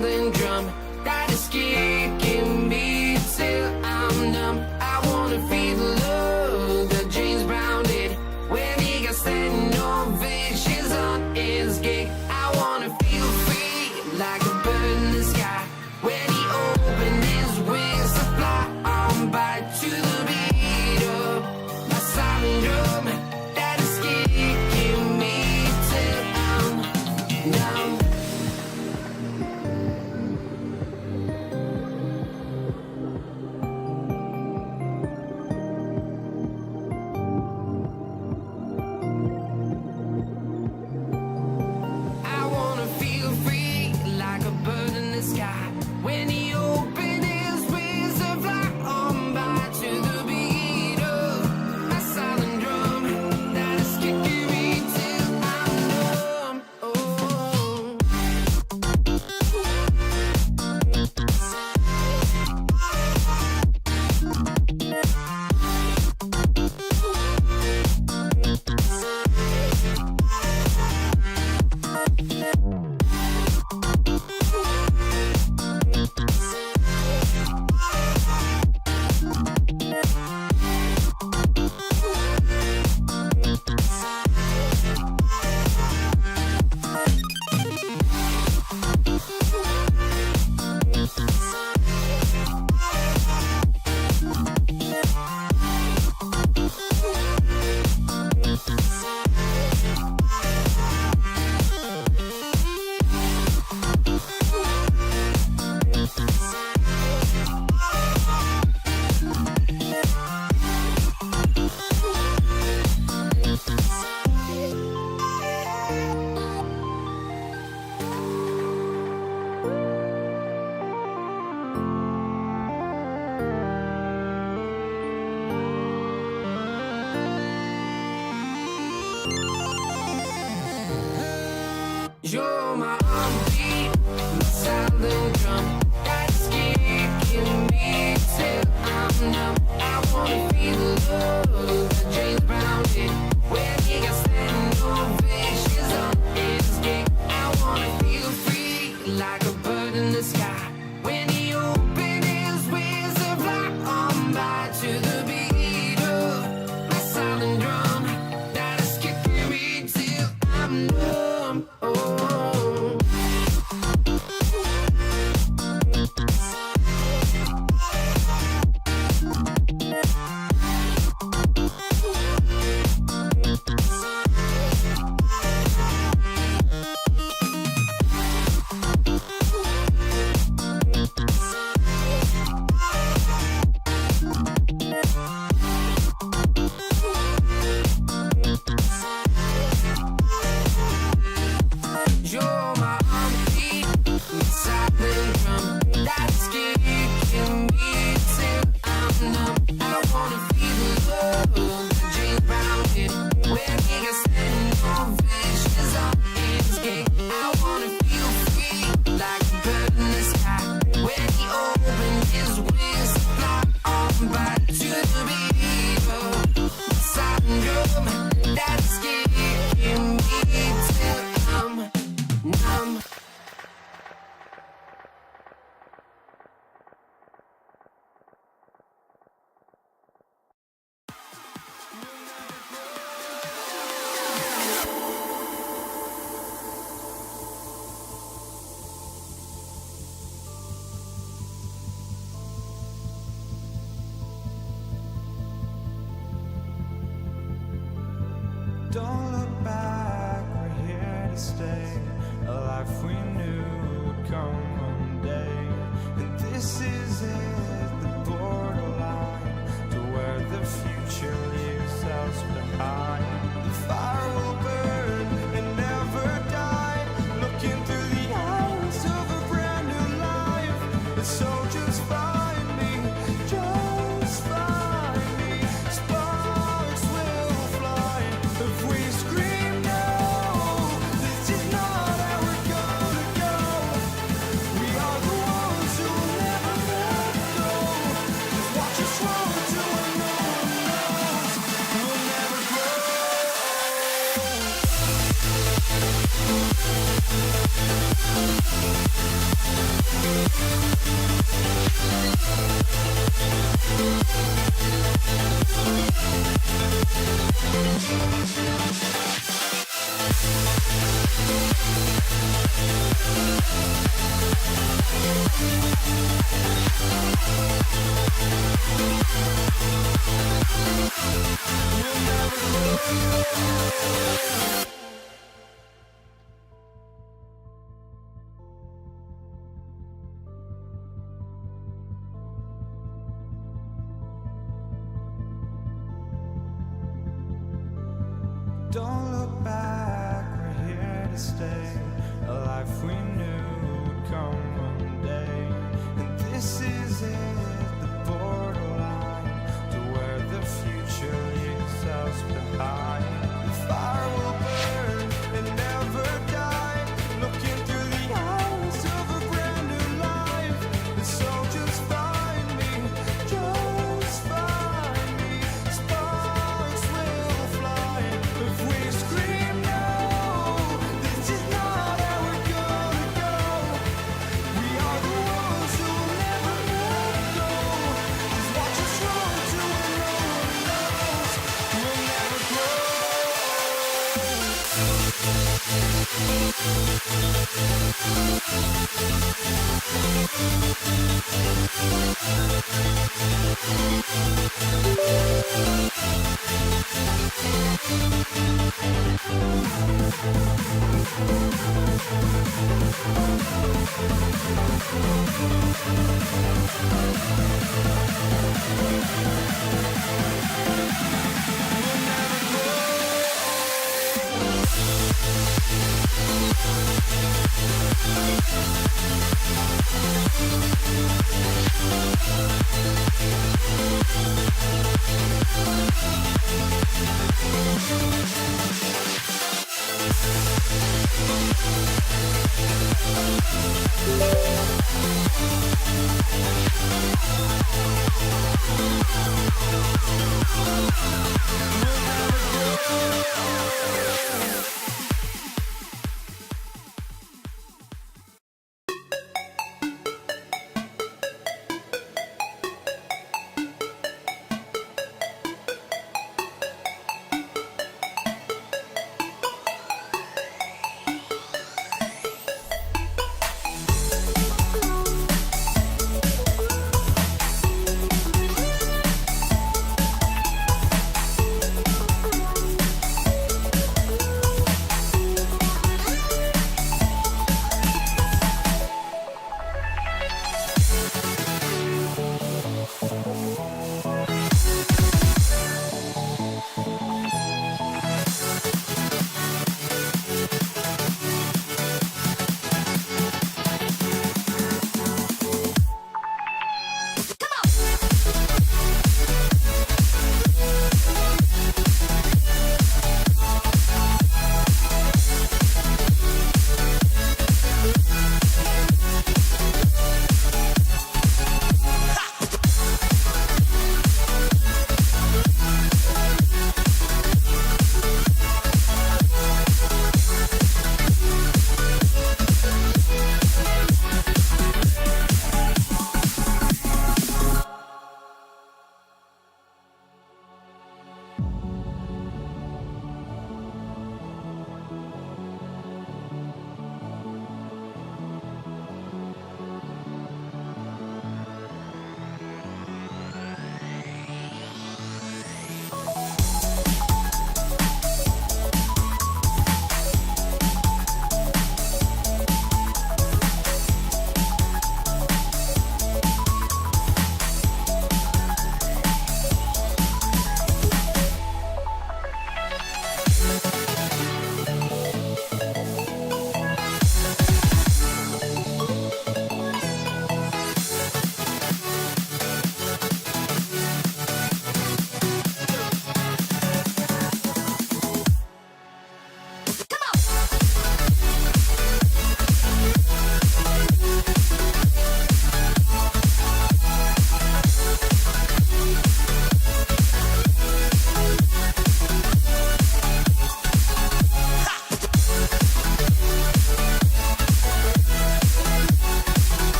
silent drum that is kicking me till I'm numb. I wanna feel the love that James Brown did when he got standing ovations on his gig. I wanna feel free like a bird in the sky when he opened his wings to fly on by to the beat of my silent drum that is kicking me till I'm numb. I wanna feel free like a bird in the sky when he opened his wings to fly on by to the beat of my silent drum that is kicking me till I'm numb. Oh. You're my heartbeat, my silent drum that's kicking me till I'm numb. I wanna feel the love that James Brown did when he got standing ovations on his gig. I wanna feel free like a bird in the sky when he opened his wings to fly on by to the beat of my silent drum that is kicking me till I'm numb. Oh. You're my heartbeat, my silent drum that's kicking me till I'm numb. I wanna feel the love that James Brown did when he got standing ovations on his gig. I wanna feel free like a bird in the sky when he opened his wings to fly on by to the beat of my silent drum that's kicking me till I'm numb. Don't look back, we're here to stay. A life we knew would come one day. And this is it, the borderline to where the future leaves us behind. The fire will burn and never die, looking through the eyes of a brand new life. And so just find me, just find me. Sparks will fly if we scream no. This is not how we're gonna go. We are the ones who will never let go. Just watch us roll till no one knows. We'll never grow. Don't look back, we're here to stay. A life we knew would come one day. And this is it, the borderline to where the future leaves us behind. The fire will burn and never die. Looking through the eyes of a brand new life. And so just find me, just find me. Sparks will fly if we scream no. This is not how we're gonna go. We are the ones who will never let go. Just watch us run to where no one knows. We'll never grow.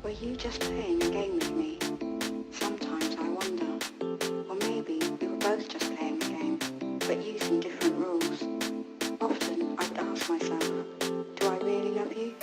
Were you just playing a game with me? Sometimes I wonder. Or maybe we were both just playing a game, but using different rules. Often I would ask myself, do I really love you?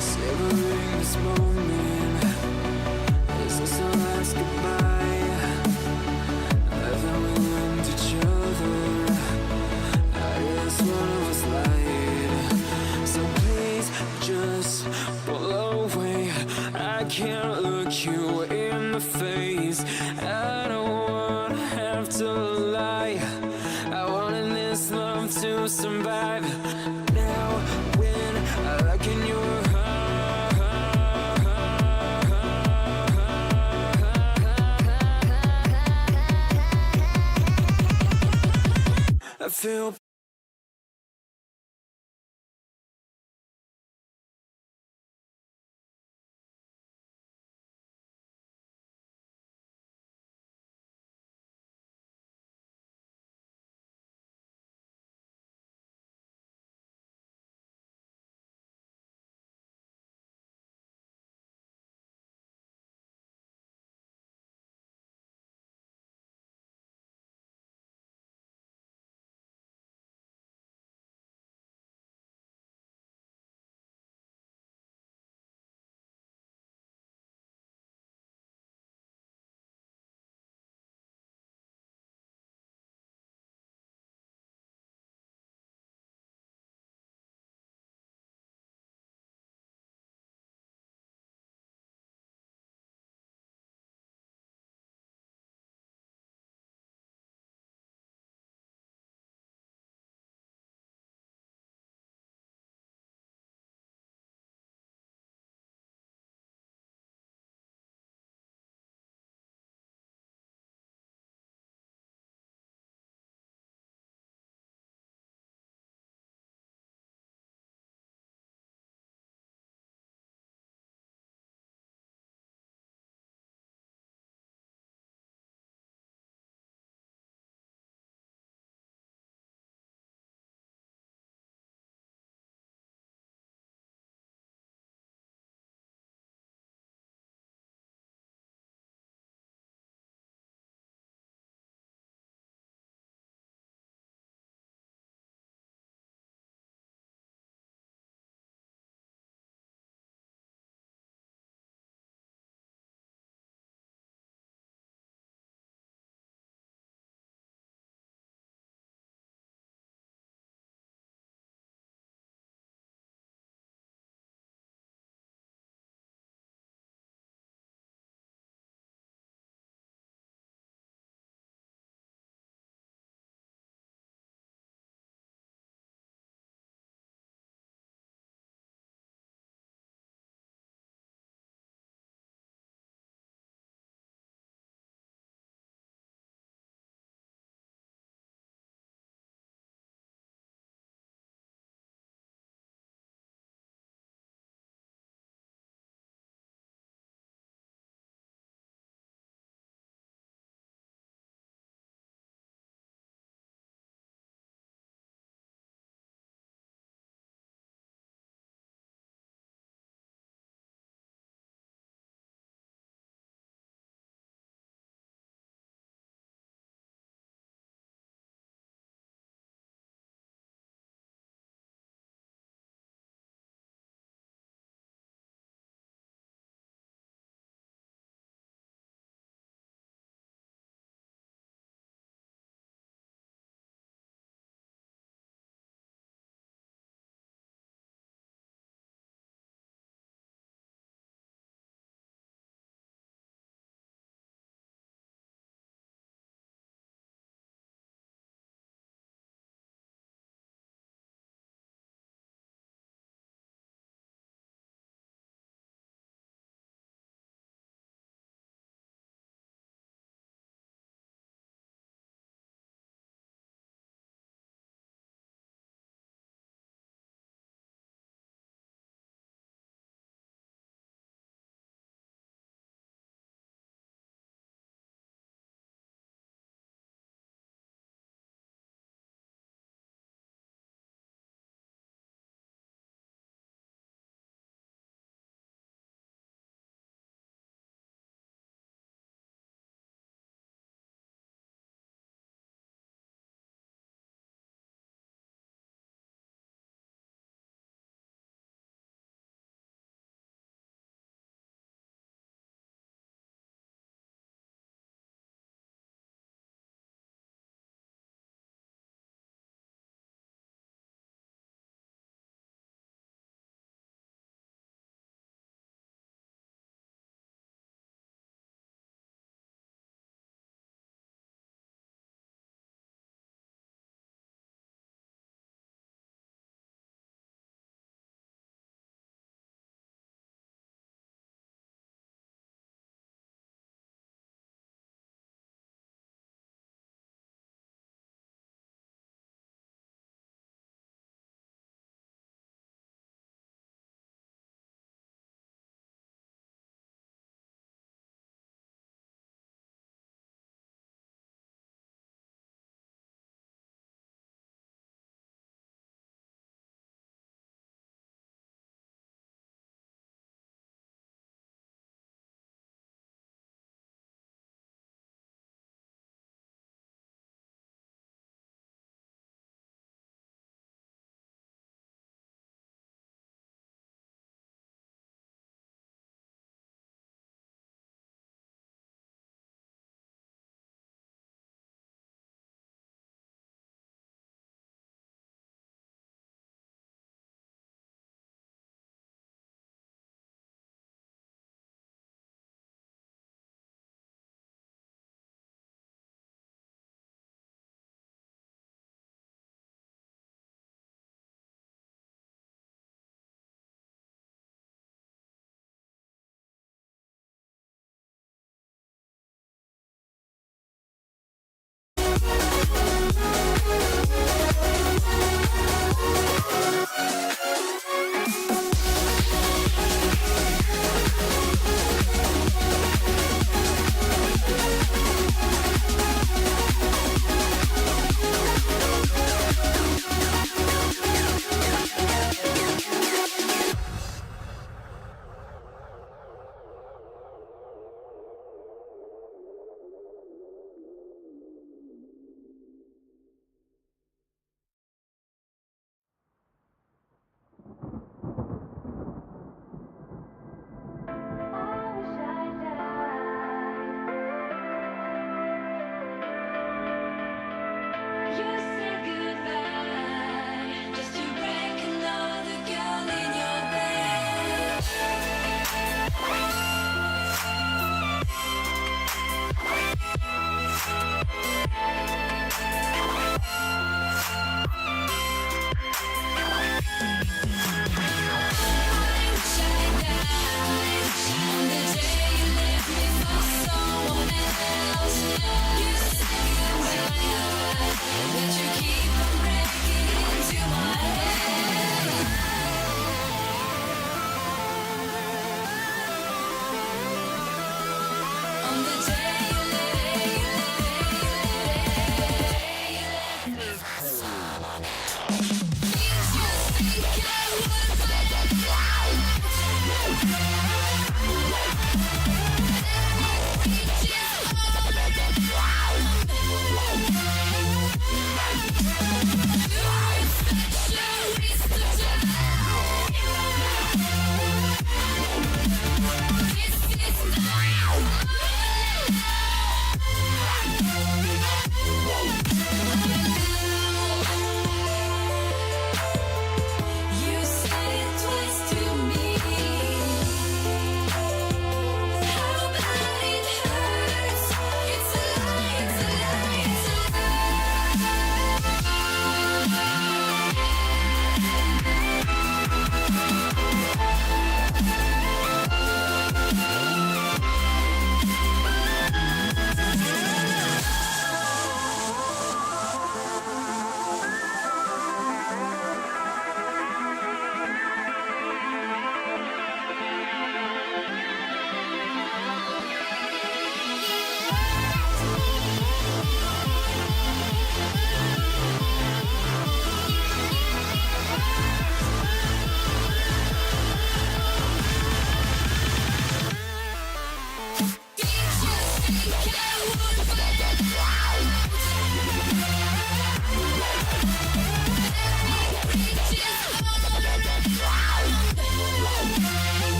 Savoring this moment. Is this our last goodbye? Haven't we learned each other? I guess one of us lied. So please just pull away. I can't look you in the face. I don't wanna have to lie. I wanted this love to survive. Now when I look in your I feel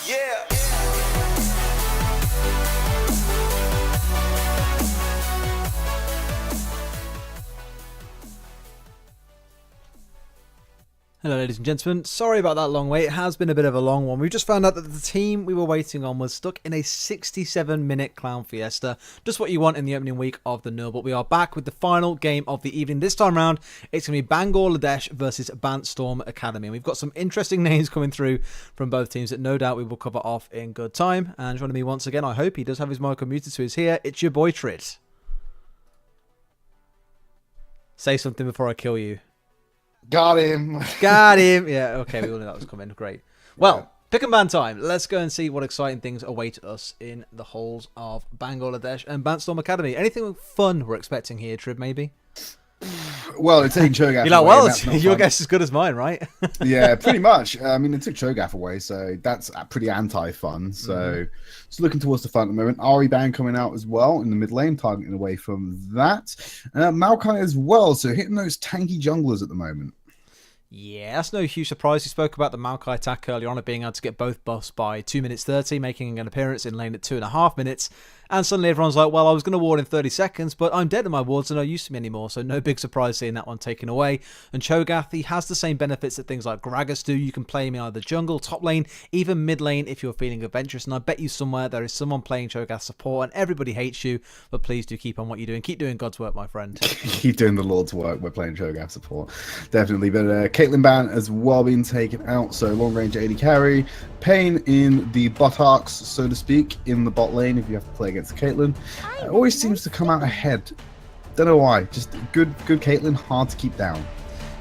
Yeah. Hello, ladies and gentlemen. Sorry about that long wait. It has been a bit of a long one. We just found out that the team we were waiting on was stuck in a 67-minute clown fiesta. Just what you want in the opening week of the NUEL. But we are back with the final game of the evening. This time round, it's going to be Bangladesh versus Bantstorm Academy. And we've got some interesting names coming through from both teams that no doubt we will cover off in good time. And joining me once again, I hope he does have his mic unmuted, so he's here. It's your boy Trit. Say something before I kill you. Got him. Got him. Yeah, okay, we all knew that was coming. Great. Well, pick and ban time. Let's go and see what exciting things await us in the halls of Bangladesh and Bantstorm Academy. Anything fun we're expecting here, Trib, maybe? Well, it's taking Cho'Gath You're like, away, well, and that's not your fun. guess is as good as mine, right? Yeah, pretty much. I mean, it took Cho'Gath away, so that's pretty anti-fun. So just looking towards the fun at the moment. Ari Bang coming out as well in the mid lane, targeting away from that. Maokai as well, so hitting those tanky junglers at the moment. Yeah, that's no huge surprise. We spoke about the Maokai attack earlier on, of being able to get both buffs by 2 minutes 30, making an appearance in lane at 2.5 minutes. And suddenly everyone's like, well, I was going to ward in 30 seconds, but I'm dead and my wards are no use to me anymore. So no big surprise seeing that one taken away. And Cho'Gath, he has the same benefits that things like Gragas do. You can play him in either jungle, top lane, even mid lane if you're feeling adventurous. And I bet you somewhere there is someone playing Cho'Gath support and everybody hates you. But please do keep on what you're doing. Keep doing God's work, my friend. Keep doing the Lord's work. We're playing Cho'Gath support. Definitely. But Caitlyn ban as well being taken out. So long range AD carry. Pain in the buttocks, so to speak, in the bot lane if you have to play against Caitlyn. It always seems to come out ahead. Don't know why. Just good Caitlyn, hard to keep down.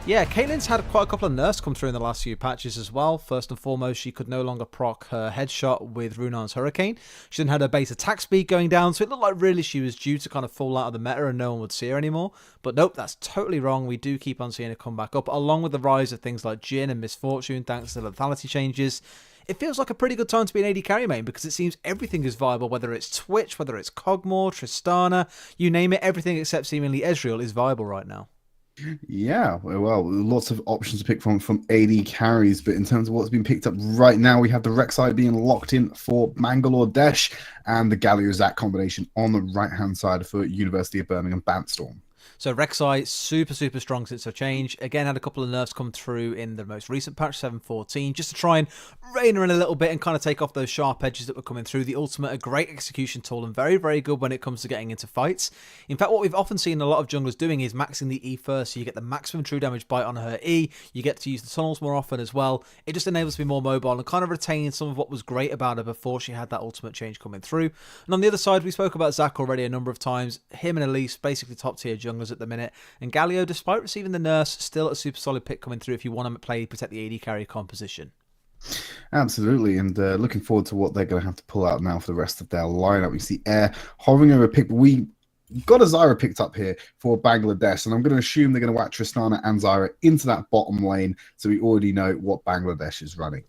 Yeah, Caitlyn's had quite a couple of nerfs come through in the last few patches as well. First and foremost, she could no longer proc her headshot with Runar's Hurricane. She then had her base attack speed going down, so it looked like really she was due to kind of fall out of the meta and no one would see her anymore. But nope, that's totally wrong. We do keep on seeing her come back up, along with the rise of things like Jhin and Misfortune, thanks to the lethality changes. It feels like a pretty good time to be an AD carry main because it seems everything is viable, whether it's Twitch, whether it's Cogmore, Tristana, you name it, everything except seemingly Ezreal is viable right now. Yeah, well, lots of options to pick from AD carries, but in terms of what's been picked up right now, we have the Rek'Sai being locked in for Bangladesh and the Galio-Zach combination on the right-hand side for University of Birmingham Bantstorm. So Rek'Sai, super strong since her change. Again, had a couple of nerfs come through in the most recent patch, 7.14, just to try and rein her in a little bit and kind of take off those sharp edges that were coming through. The ultimate, a great execution tool and very good when it comes to getting into fights. In fact, what we've often seen a lot of junglers doing is maxing the E first, so you get the maximum true damage bite on her E. You get to use the tunnels more often as well. It just enables to be more mobile and kind of retain some of what was great about her before she had that ultimate change coming through. And on the other side, we spoke about Zac already a number of times. Him and Elise, basically top tier junglers at the minute. And Galio, despite receiving the nurse, still a super solid pick coming through if you want to play protect the AD carry composition. Absolutely, and looking forward to what they're going to have to pull out now for the rest of their lineup. We see Air hovering over a pick. We got a Zyra picked up here for Bangladesh, and I'm going to assume they're going to whack Tristana and Zyra into that bottom lane, so we already know what Bangladesh is running.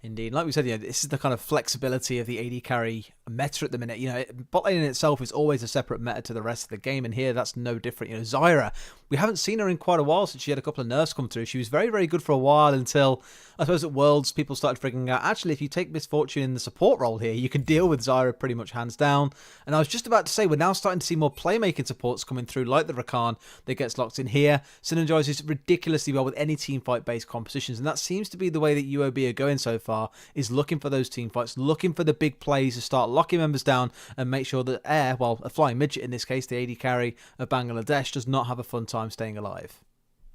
Indeed. Like we said, this is the kind of flexibility of the AD carry meta at the minute. Bot lane in itself is always a separate meta to the rest of the game, and here that's no different. Zyra, we haven't seen her in quite a while since she had a couple of nerfs come through. She was very good for a while until, I suppose, at Worlds, people started figuring out, actually, if you take Misfortune in the support role here, you can deal with Zyra pretty much hands down. And I was just about to say, we're now starting to see more playmaking supports coming through, like the Rakan that gets locked in here. Synergizes ridiculously well with any teamfight-based compositions, and that seems to be the way that UOB are going so far, is looking for those team fights, looking for the big plays to start locking members down and make sure that Air, well, a flying midget in this case, the AD carry of Bangladesh, does not have a fun time staying alive.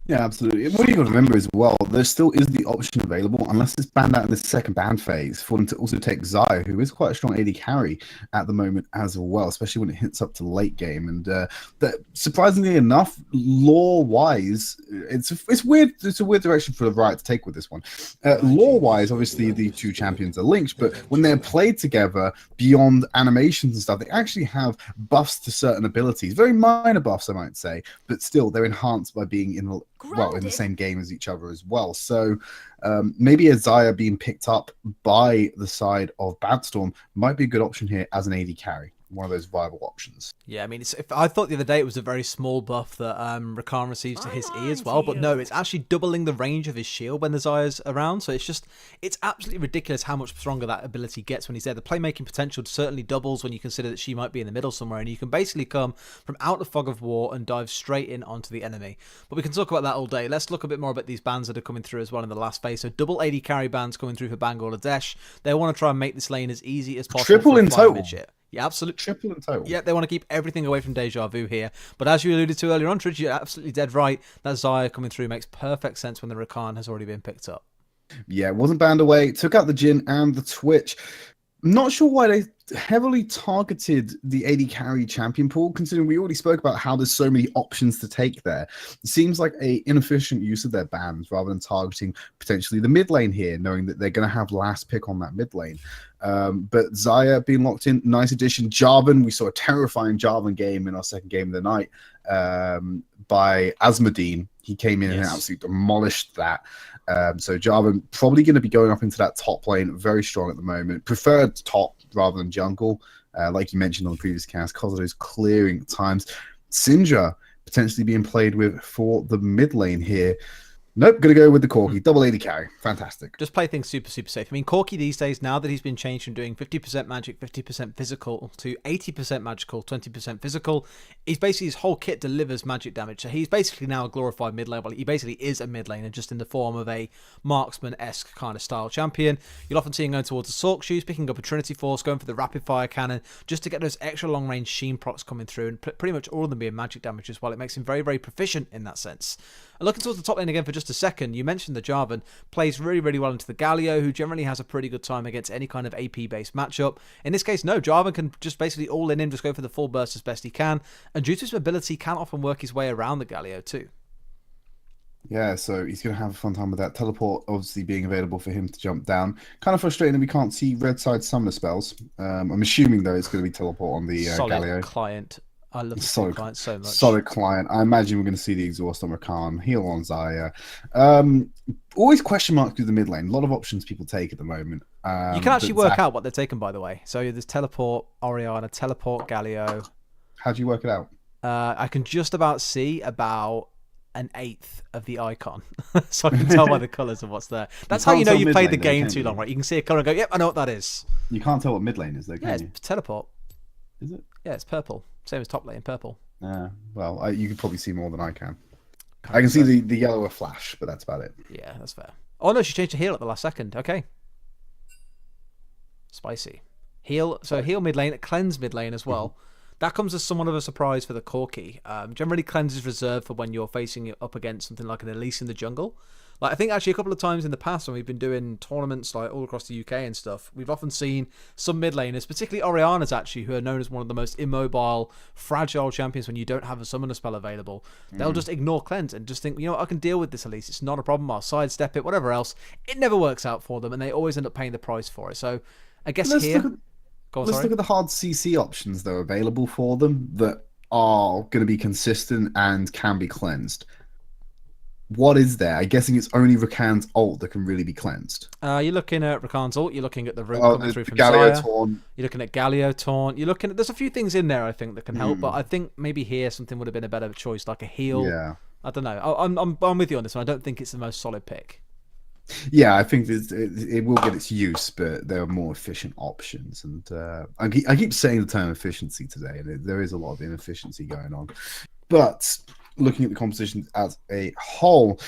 Yeah, absolutely. What you got to remember as well, there still is the option available, unless it's banned out in the second ban phase, for them to also take Zaya, who is quite a strong AD carry at the moment as well, especially when it hits up to late game. And that, surprisingly enough, lore-wise, it's weird. It's a weird direction for the Riot to take with this one. Lore-wise, obviously the two champions are linked, but when they're played together beyond animations and stuff, they actually have buffs to certain abilities, very minor buffs, I might say, but still they're enhanced by being in the same game as each other as well. So maybe a Zaya being picked up by the side of Badstorm might be a good option here as an AD carry. One of those viable options. Yeah, I mean, I thought the other day it was a very small buff that Rakan receives to his E as well, but no, it's actually doubling the range of his shield when the Zaya's around, so it's absolutely ridiculous how much stronger that ability gets when he's there. The playmaking potential certainly doubles when you consider that she might be in the middle somewhere, and you can basically come from out the fog of war and dive straight in onto the enemy. But we can talk about that all day. Let's look a bit more about these bans that are coming through as well in the last phase. So double AD carry bans coming through for Bangladesh. They want to try and make this lane as easy as possible. Triple in total. Yeah, absolutely. Triple in total. Yeah, they want to keep everything away from Deja Vu here. But as you alluded to earlier on, Tridge, you're absolutely dead right. That Zaya coming through makes perfect sense when the Rakan has already been picked up. Yeah, it wasn't banned away. Took out the Jhin and the Twitch. Not sure why they heavily targeted the AD carry champion pool, considering we already spoke about how there's so many options to take there. It seems like a inefficient use of their bans rather than targeting potentially the mid lane here, knowing that they're going to have last pick on that mid lane. But Zaya being locked in, nice addition. Jarvan, we saw a terrifying Jarvan game in our second game of the night by Asmodine. He came in and absolutely demolished that. So Jarvan probably going to be going up into that top lane, very strong at the moment. Preferred top rather than jungle, like you mentioned on the previous cast, because of those clearing times. Syndra potentially being played with for the mid lane here. Nope, going to go with the Corki. Double AD carry. Fantastic. Just play things super, super safe. I mean, Corki these days, now that he's been changed from doing 50% magic, 50% physical to 80% magical, 20% physical, he's basically, his whole kit delivers magic damage. So he's basically now a glorified mid lane. Well, he basically is a mid laner, just in the form of a marksman-esque kind of style champion. You'll often see him going towards the Sork Shoes, picking up a Trinity Force, going for the rapid fire cannon, just to get those extra long range Sheen procs coming through, and pretty much all of them being magic damage as well. It makes him very, very proficient in that sense. And looking towards the top lane again for just a second, you mentioned the Jarvan plays really, really well into the Galio, who generally has a pretty good time against any kind of AP-based matchup. In this case, no, Jarvan can just basically all in him, just go for the full burst as best he can, and due to his mobility, can often work his way around the Galio too. Yeah, so he's going to have a fun time with that. Teleport obviously being available for him to jump down. Kind of frustrating that we can't see red side summoner spells. I'm assuming, though, it's going to be teleport on the Solid Galio. client. I love the Solid client so much. Solid client. I imagine we're going to see the exhaust on Rakan, heal on Zaya. Always question marks through the mid lane. A lot of options people take at the moment. You can actually work out what they're taken, by the way. So there's teleport Oriana, teleport Galio. How do you work it out? I can just about see about an eighth of the icon, so I can tell by the colours of what's there. That's how you know you've played the game too long, right? You can see a colour and go, yep, I know what that is. You can't tell what mid lane is, though, can yeah, you? It's teleport. Is it? Yeah, it's purple. Same as top lane, purple. Well, you can probably see more than I can. I can see the yellow flash, but that's about it. Yeah, that's fair. Oh no, she changed to heal at the last second. Okay. Spicy. Heal, so heal mid lane, cleanse mid lane as well. That comes as somewhat of a surprise for the Corki. Generally, cleanse is reserved for when you're facing it up against something like an Elise in the jungle. Like, I think actually a couple of times in the past when we've been doing tournaments like all across the UK and stuff, we've often seen some mid laners, particularly Orianas actually, who are known as one of the most immobile, fragile champions when you don't have a summoner spell available. They'll just ignore cleanse and just think, you know what, I can deal with this Elise. It's not a problem. I'll sidestep it, whatever else. It never works out for them and they always end up paying the price for it. So I guess Let's here... look at the hard CC options that are available for them that are going to be consistent and can be cleansed. What is there? I'm guessing it's only Rakan's ult that can really be cleansed. You're looking at Rakan's ult. You're looking at the root coming through from Galio Zaya. Taunt. You're looking at Galio Taunt. You're looking at... There's a few things in there, I think, that can help, but I think maybe here something would have been a better choice, like a heal. Yeah. I don't know. I'm with you on this one. I don't think it's the most solid pick. Yeah, I think it will get its use, but there are more efficient options. And I keep saying the term efficiency today, and there is a lot of inefficiency going on. But looking at the composition as a whole,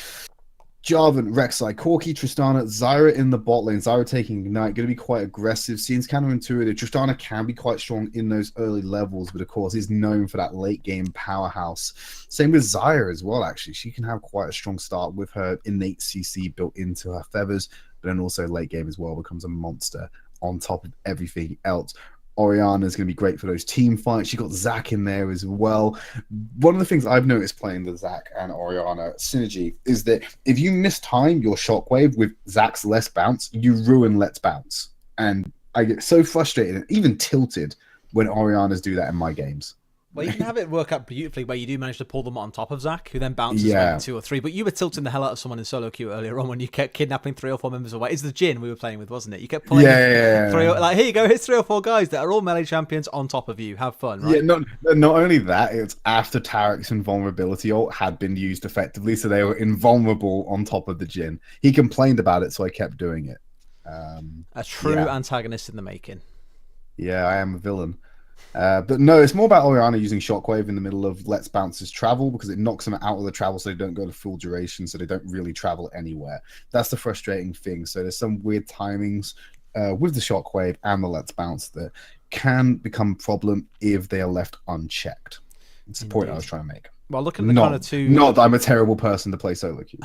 Jarvan, Rek'Sai, Corki, Tristana, Zyra in the bot lane. Zyra taking Ignite, going to be quite aggressive. Seems counterintuitive. Tristana can be quite strong in those early levels, but of course is known for that late game powerhouse. Same with Zyra as well, actually. She can have quite a strong start with her innate CC built into her feathers, but then also late game as well becomes a monster on top of everything else. Orianna is going to be great for those team fights. You got Zac in there as well. One of the things I've noticed playing the Zac and Orianna synergy is that if you mistime your shockwave with Zac's Let's Bounce, you ruin Let's Bounce. And I get so frustrated and even tilted when Oriannas do that in my games. Well, you can have it work out beautifully where you do manage to pull them on top of Zac, who then bounces Yeah. maybe 2 or 3. But you were tilting the hell out of someone in solo queue earlier on when you kept kidnapping 3 or 4 members away. It's the Jhin we were playing with, wasn't it? You kept pulling like, here you go, here's 3 or 4 guys that are all melee champions on top of you. Have fun, right? Yeah, not only that, it's after Tarek's invulnerability ult had been used effectively, so they were invulnerable on top of the Jhin. He complained about it, so I kept doing it. A true antagonist in the making. Yeah, I am a villain. But no, it's more about Orianna using Shockwave in the middle of Let's Bounce's travel because it knocks them out of the travel so they don't go to full duration, so they don't really travel anywhere. That's the frustrating thing. So there's some weird timings with the Shockwave and the Let's Bounce that can become a problem if they are left unchecked. It's the point I was trying to make. Well, looking at the kind of two... Not that I'm a terrible person to play solo queue.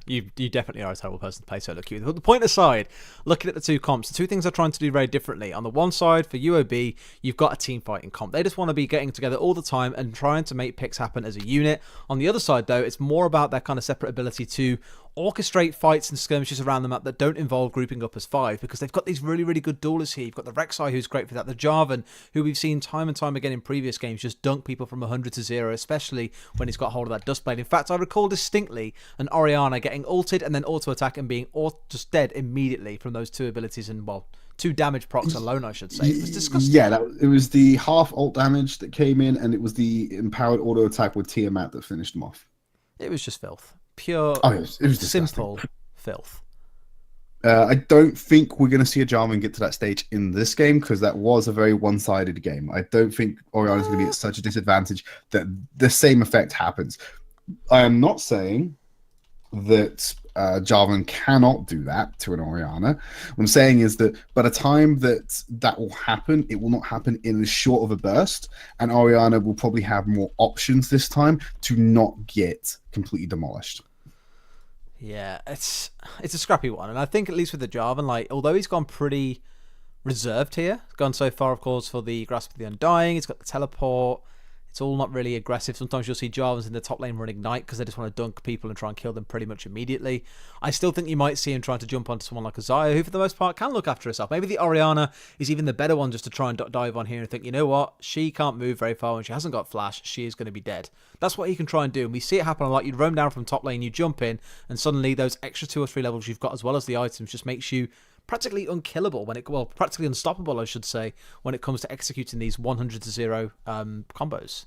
You definitely are a terrible person to play solo queue. But the point aside, looking at the two comps, the two things they're trying to do very differently. On the one side, for UOB, you've got a team fighting comp. They just want to be getting together all the time and trying to make picks happen as a unit. On the other side, though, it's more about their kind of separate ability to orchestrate fights and skirmishes around the map that don't involve grouping up as 5, because they've got these really, really good duelists here. You've got the Rek'Sai, who's great for that, the Jarvan, who we've seen time and time again in previous games just dunk people from 100 to 0, especially when he's got hold of that Dustblade. In fact, I recall distinctly an Orianna getting ulted and then auto-attack and being just dead immediately from those 2 abilities and, well, 2 damage procs alone, I should say. It was disgusting. Yeah, it was the half ult damage that came in, and it was the empowered auto-attack with Tiamat that finished them off. It was just filth. Pure, it was simple filth. I don't think we're going to see a Jarvan get to that stage in this game because that was a very one-sided game. I don't think Orianna's going to be at such a disadvantage that the same effect happens. I am not saying that Jarvan cannot do that to an Orianna. What I'm saying is that by the time that will happen, it will not happen in as short of a burst, and Orianna will probably have more options this time to not get completely demolished. Yeah, it's a scrappy one, and I think at least with the Jarvan, like, although he's gone pretty reserved here, gone so far, of course, for the Grasp of the Undying, he's got the teleport. It's all not really aggressive. Sometimes you'll see Jarvans in the top lane run Ignite because they just want to dunk people and try and kill them pretty much immediately. I still think you might see him trying to jump onto someone like a Xayah, who for the most part can look after herself. Maybe the Orianna is even the better one just to try and dive on here and think, you know what, she can't move very far and she hasn't got flash, she is going to be dead. That's what he can try and do, and we see it happen a lot. You roam down from top lane, you jump in, and suddenly those extra 2 or 3 levels you've got as well as the items just makes you practically unkillable practically unstoppable, I should say, when it comes to executing these 100 to 0 combos.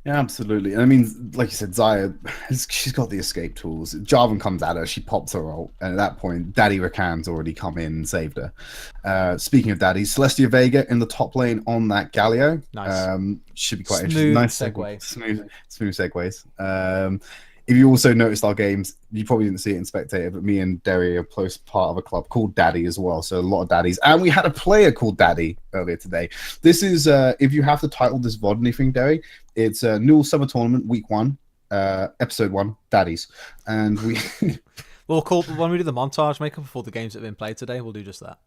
Yeah, absolutely. I mean, like you said, Xayah, she's got the escape tools. Jarvan comes at her, she pops her ult, and at that point, Daddy Rakan's already come in and saved her. Speaking of daddies, Celestia Vega in the top lane on that Galio. Nice. Should be quite Smooth interesting. Nice segue. Smooth segues. If you also noticed our games, you probably didn't see it in Spectator, but me and Derry are close part of a club called Daddy as well. So a lot of daddies. And we had a player called Daddy earlier today. This is, if you have to title this VOD anything, Derry, it's NUEL Summer Tournament Week 1, Episode 1, Daddies. And we... We'll call, when we do the montage makeup before the games that have been played today, we'll do just that.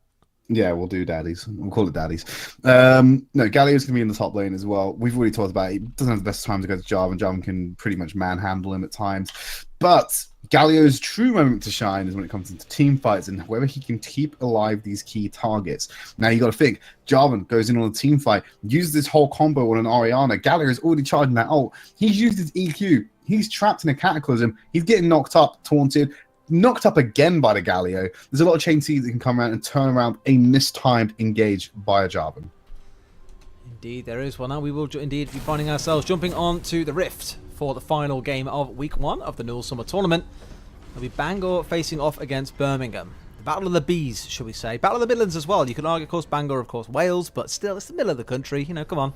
Yeah, we'll do daddies. We'll call it daddies. No, Galio's going to be in the top lane as well. We've already talked about it. He doesn't have the best time to go to Jarvan. Jarvan can pretty much manhandle him at times. But Galio's true moment to shine is when it comes into team fights and whether he can keep alive these key targets. Now, you got to think, Jarvan goes in on a team fight, uses this whole combo on an Orianna. Galio is already charging that ult. He's used his EQ. He's trapped in a cataclysm. He's getting knocked up, taunted, knocked up again by the Galio. There's a lot of chain T that can come around and turn around a mistimed engage by a Jarvan. Indeed, there is. Well, now we will indeed be finding ourselves jumping on to the Rift for the final game of Week 1 of the NUEL Summer Tournament. It'll be Bangor facing off against Birmingham. The Battle of the Bees, shall we say. Battle of the Midlands as well. You could argue, of course, Bangor, of course, Wales, but still, it's the middle of the country. You know, come on.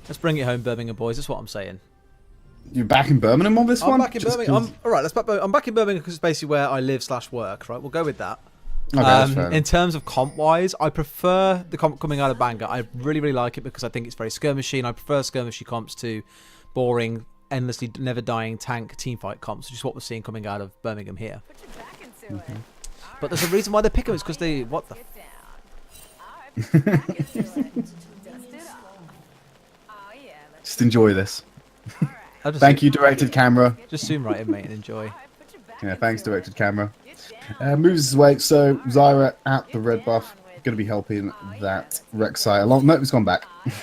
Let's bring it home, Birmingham boys. That's what I'm saying. You're back in Birmingham on this I'm one? back in Just Birmingham. 'cause- All right, I'm back in Birmingham because it's basically where I live / work. Right, we'll go with that. Okay, that's fair In enough. terms of comp wise, I prefer the comp coming out of Bangor. I really like it because I think it's very skirmishy, and I prefer skirmishy comps to boring, endlessly never dying tank teamfight comps, which is what we're seeing coming out of Birmingham here. But there's a reason why they pick them. It's because they what the. Just enjoy this. I'll just Thank you, directed camera. Just zoom right in, mate, and enjoy. Yeah, thanks, directed camera. Moves his way. So Zyra at the red buff, going to be helping that Rek'Sai along. No, it's gone back. This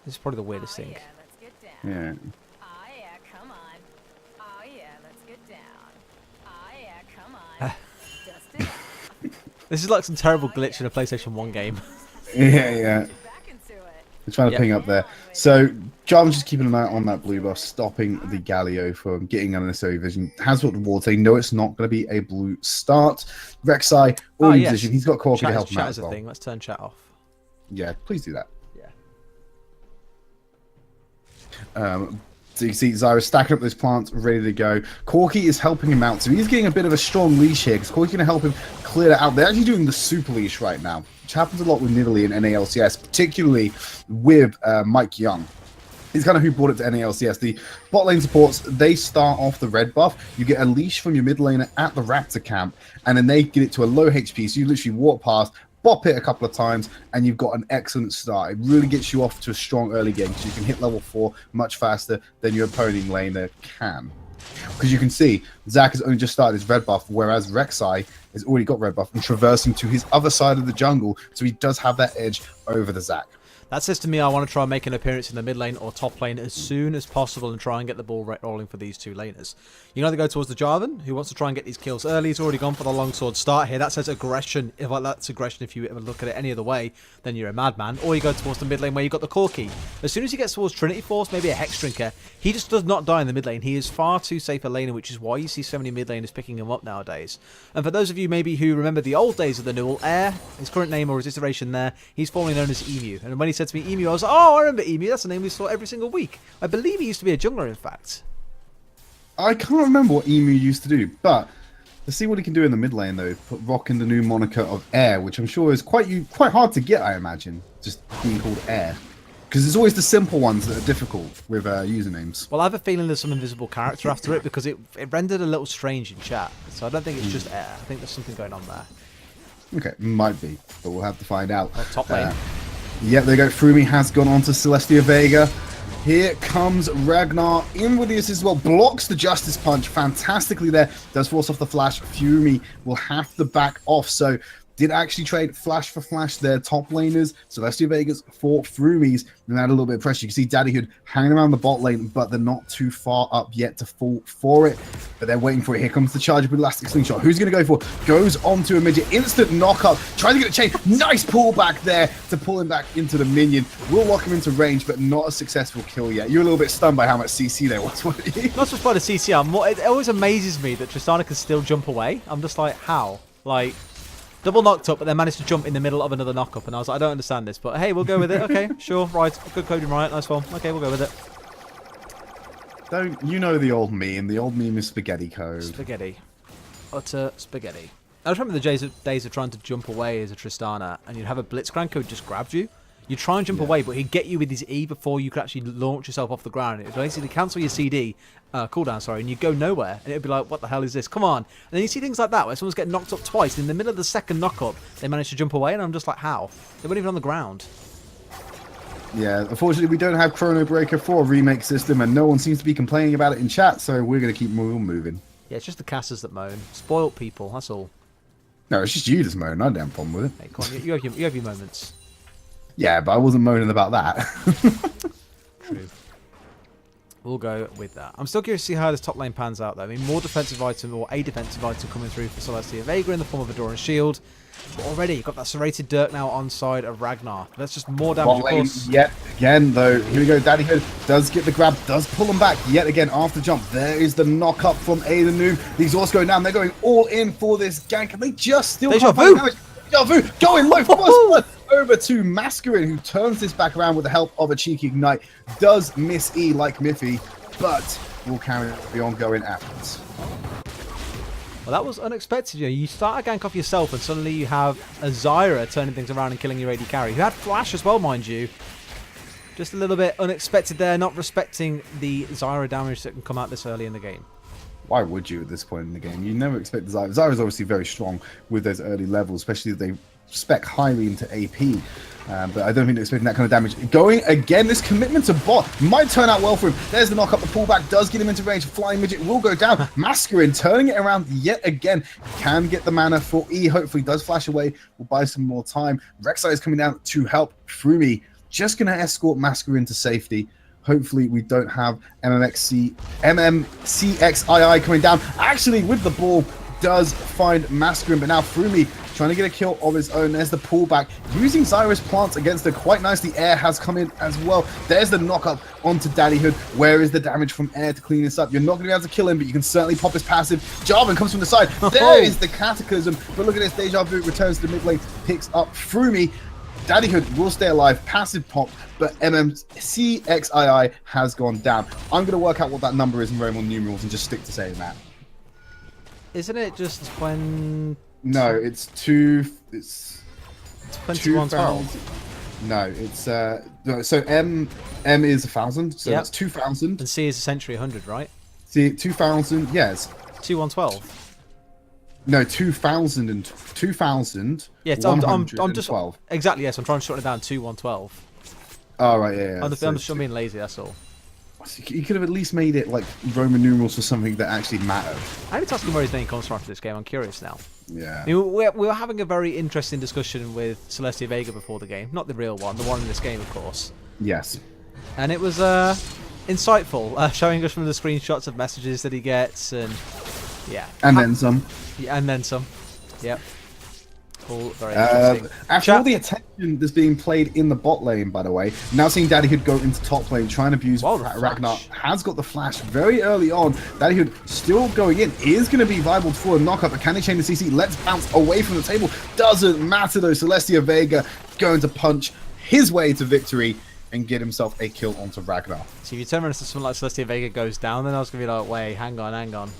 is probably the weirdest thing. Yeah. This is like some terrible glitch in a PlayStation 1 game. Yeah. They're trying to ping up there. So Jarvan's just keeping an eye on that blue buff, stopping the Galio from getting unnecessary vision. Has put the ward saying no, it's not going to be a blue start. Rek'Sai already in position. He's got Corki to help him out Chat as is a well. thing. Let's turn chat off. Yeah, please do that. Yeah. So you can see Zyra stacking up those plants, ready to go. Corki is helping him out, so he's getting a bit of a strong leash here, because Corki's going to help him clear that out. They're actually doing the super leash right now, which happens a lot with Nidalee and NALCS, particularly with Mike Young. He's kind of who brought it to NALCS. The bot lane supports, they start off the red buff. You get a leash from your mid laner at the Raptor camp, and then they get it to a low HP, so you literally walk past, bop it a couple of times, and you've got an excellent start. It really gets you off to a strong early game, so you can hit level 4 much faster than your opposing laner can. Because you can see, Zac has only just started his red buff, whereas Rek'Sai has already got red buff and traversing to his other side of the jungle, so he does have that edge over the Zac. That says to me I want to try and make an appearance in the mid lane or top lane as soon as possible and try and get the ball rolling for these two laners. You can either go towards the Jarvan, who wants to try and get these kills early. He's already gone for the longsword start here. That says aggression. If that's aggression, if you ever look at it any other way, then you're a madman. Or you go towards the mid lane where you've got the Corki. As soon as he gets towards Trinity Force, maybe a Hex Drinker, he just does not die in the mid lane. He is far too safe a laner, which is why you see so many mid laners picking him up nowadays. And for those of you maybe who remember the old days of the NUEL, Air, his current name or his iteration there, he's formerly known as Emu. And when he said to me Emu, I was like, oh, I remember Emu. That's a name we saw every single week. I believe he used to be a jungler, in fact. I can't remember what Emu used to do, but let's see what he can do in the mid lane, though. Put rocking the new moniker of Air, which I'm sure is quite hard to get, I imagine, just being called Air. Because it's always the simple ones that are difficult with usernames. Well, I have a feeling there's some invisible character after it because it rendered a little strange in chat. So I don't think it's just Air. I think there's something going on there. Okay, might be, but we'll have to find out. Oh, top lane. Yep, there you go. Frumi has gone on to Celestia Vega. Here comes Ragnar in with the assist as well. Blocks the Justice Punch fantastically there. Does force off the flash. Frumi will have to back off. So did actually trade flash for flash their top laners. Celestia Vegas for Frumies. And add a little bit of pressure. You can see Daddyhood hanging around the bot lane, but they're not too far up yet to fall for it. But they're waiting for it. Here comes the charge with Elastic Slingshot. Who's going to go for? Goes onto a midget. Instant knockup. Trying to get a chain. Nice pullback there to pull him back into the minion. Will lock him into range, but not a successful kill yet. You're a little bit stunned by how much CC there was, weren't you? Not just by the CC, it always amazes me that Tristana can still jump away. I'm just like, how? Like, double knocked up, but then managed to jump in the middle of another knock-up. And I was like, I don't understand this. But hey, we'll go with it. Okay, sure, right. Good coding, right. Nice one. Okay, we'll go with it. Don't you know the old meme? The old meme is spaghetti code. Spaghetti. Utter spaghetti. I just remember the days of trying to jump away as a Tristana, and you'd have a Blitzcrank who just grabbed you. You'd try and jump away, but he'd get you with his E before you could actually launch yourself off the ground. It would basically cancel your CD, cooldown, sorry, and you'd go nowhere. And it would be like, what the hell is this? Come on. And then you see things like that, where someone's getting knocked up twice, and in the middle of the second knock-up, they manage to jump away, and I'm just like, how? They weren't even on the ground. Yeah, unfortunately, we don't have Chrono Breaker for a remake system, and no one seems to be complaining about it in chat, so we're going to keep moving. Yeah, it's just the casters that moan. Spoilt people, that's all. No, it's just you that's moaning. I don't have a problem with it. Hey, come on, you have your moments. Yeah, but I wasn't moaning about that. True. We'll go with that. I'm still curious to see how this top lane pans out, though. I mean, more defensive item or a defensive item coming through for Celestia Vega in the form of a Doran Shield. But already, you've got that serrated Dirk now on side of Ragnar. That's just more damage, of course. Yet again, though. Here we go. Daddyhood does get the grab, does pull him back yet again after the jump. There is the knock up from Aiden Noob. These also going down. They're going all in for this gank, and they just still can't find damage. Deja Vu going low. First blood over to Masquerade, who turns this back around with the help of a cheeky ignite. Does miss E like Miffy. but we'll carry on going afterwards. Well, that was unexpected. You start a gank off yourself and suddenly you have a Zyra turning things around and killing your AD carry, who had flash as well, mind you. Just a little bit unexpected there, not respecting the Zyra damage that can come out this early in the game. Why would you at this point in the game? You never expect Zyra. Zyra's obviously very strong with those early levels, especially if they spec highly into AP. But I don't think they're expecting that kind of damage. Going again, this commitment to bot might turn out well for him. There's the knock up, the pullback does get him into range. Flying Midget will go down. Masquerin turning it around yet again. Can get the mana for E. Hopefully does flash away. We'll buy some more time. Rek'Sai is coming down to help Frumi. Just going to escort Masquerin to safety. Hopefully we don't have MMCXII coming down. Actually, with the ball, does find Masquerin, but now Frumi trying to get a kill of his own. There's the pullback. Using Zyra's plants against her quite nicely. Air has come in as well. There's the knock-up onto Daddyhood. Where is the damage from Air to clean this up? You're not going to be able to kill him, but you can certainly pop his passive. Jarvan comes from the side. There is the Cataclysm. But look at this. Deja Vu returns to the mid lane. Picks up Frumi. Daddyhood will stay alive. Passive pop. But MMCXII has gone down. I'm going to work out what that number is in Roman numerals and just stick to saying that. Isn't it just when... No, it's two. It's 2112. No, it's no, so M is 1,000, so Yep. that's 2,000. And C is a century 100, right? See, 2,000. Yes. 2112. No, 2,000 and 2,000. Yeah, I'm just exactly. Yes, I'm trying to shorten it down. 2112. Oh right, yeah. I'm just being lazy. That's all. You could have at least made it like Roman numerals for something that actually mattered. I need to ask him where his name comes from for this game. I'm curious now. Yeah. I mean, we were having a very interesting discussion with Celestia Vega before the game. Not the real one, the one in this game, of course. Yes. And it was insightful, showing us from the screenshots of messages that he gets, and yeah. And then some. Yeah, and then some. Yep. All very interesting. After all the attention that's being played in the bot lane, by the way, now seeing Daddyhood go into top lane, trying to abuse Ragnar, has got the flash very early on. Daddyhood still going in, is going to be viable for a knockup, but can they chain the CC? Let's bounce away from the table. Doesn't matter though, Celestia Vega going to punch his way to victory and get himself a kill onto Ragnar. So if you turn around and something like Celestia Vega goes down, then I was going to be like, wait, hang on.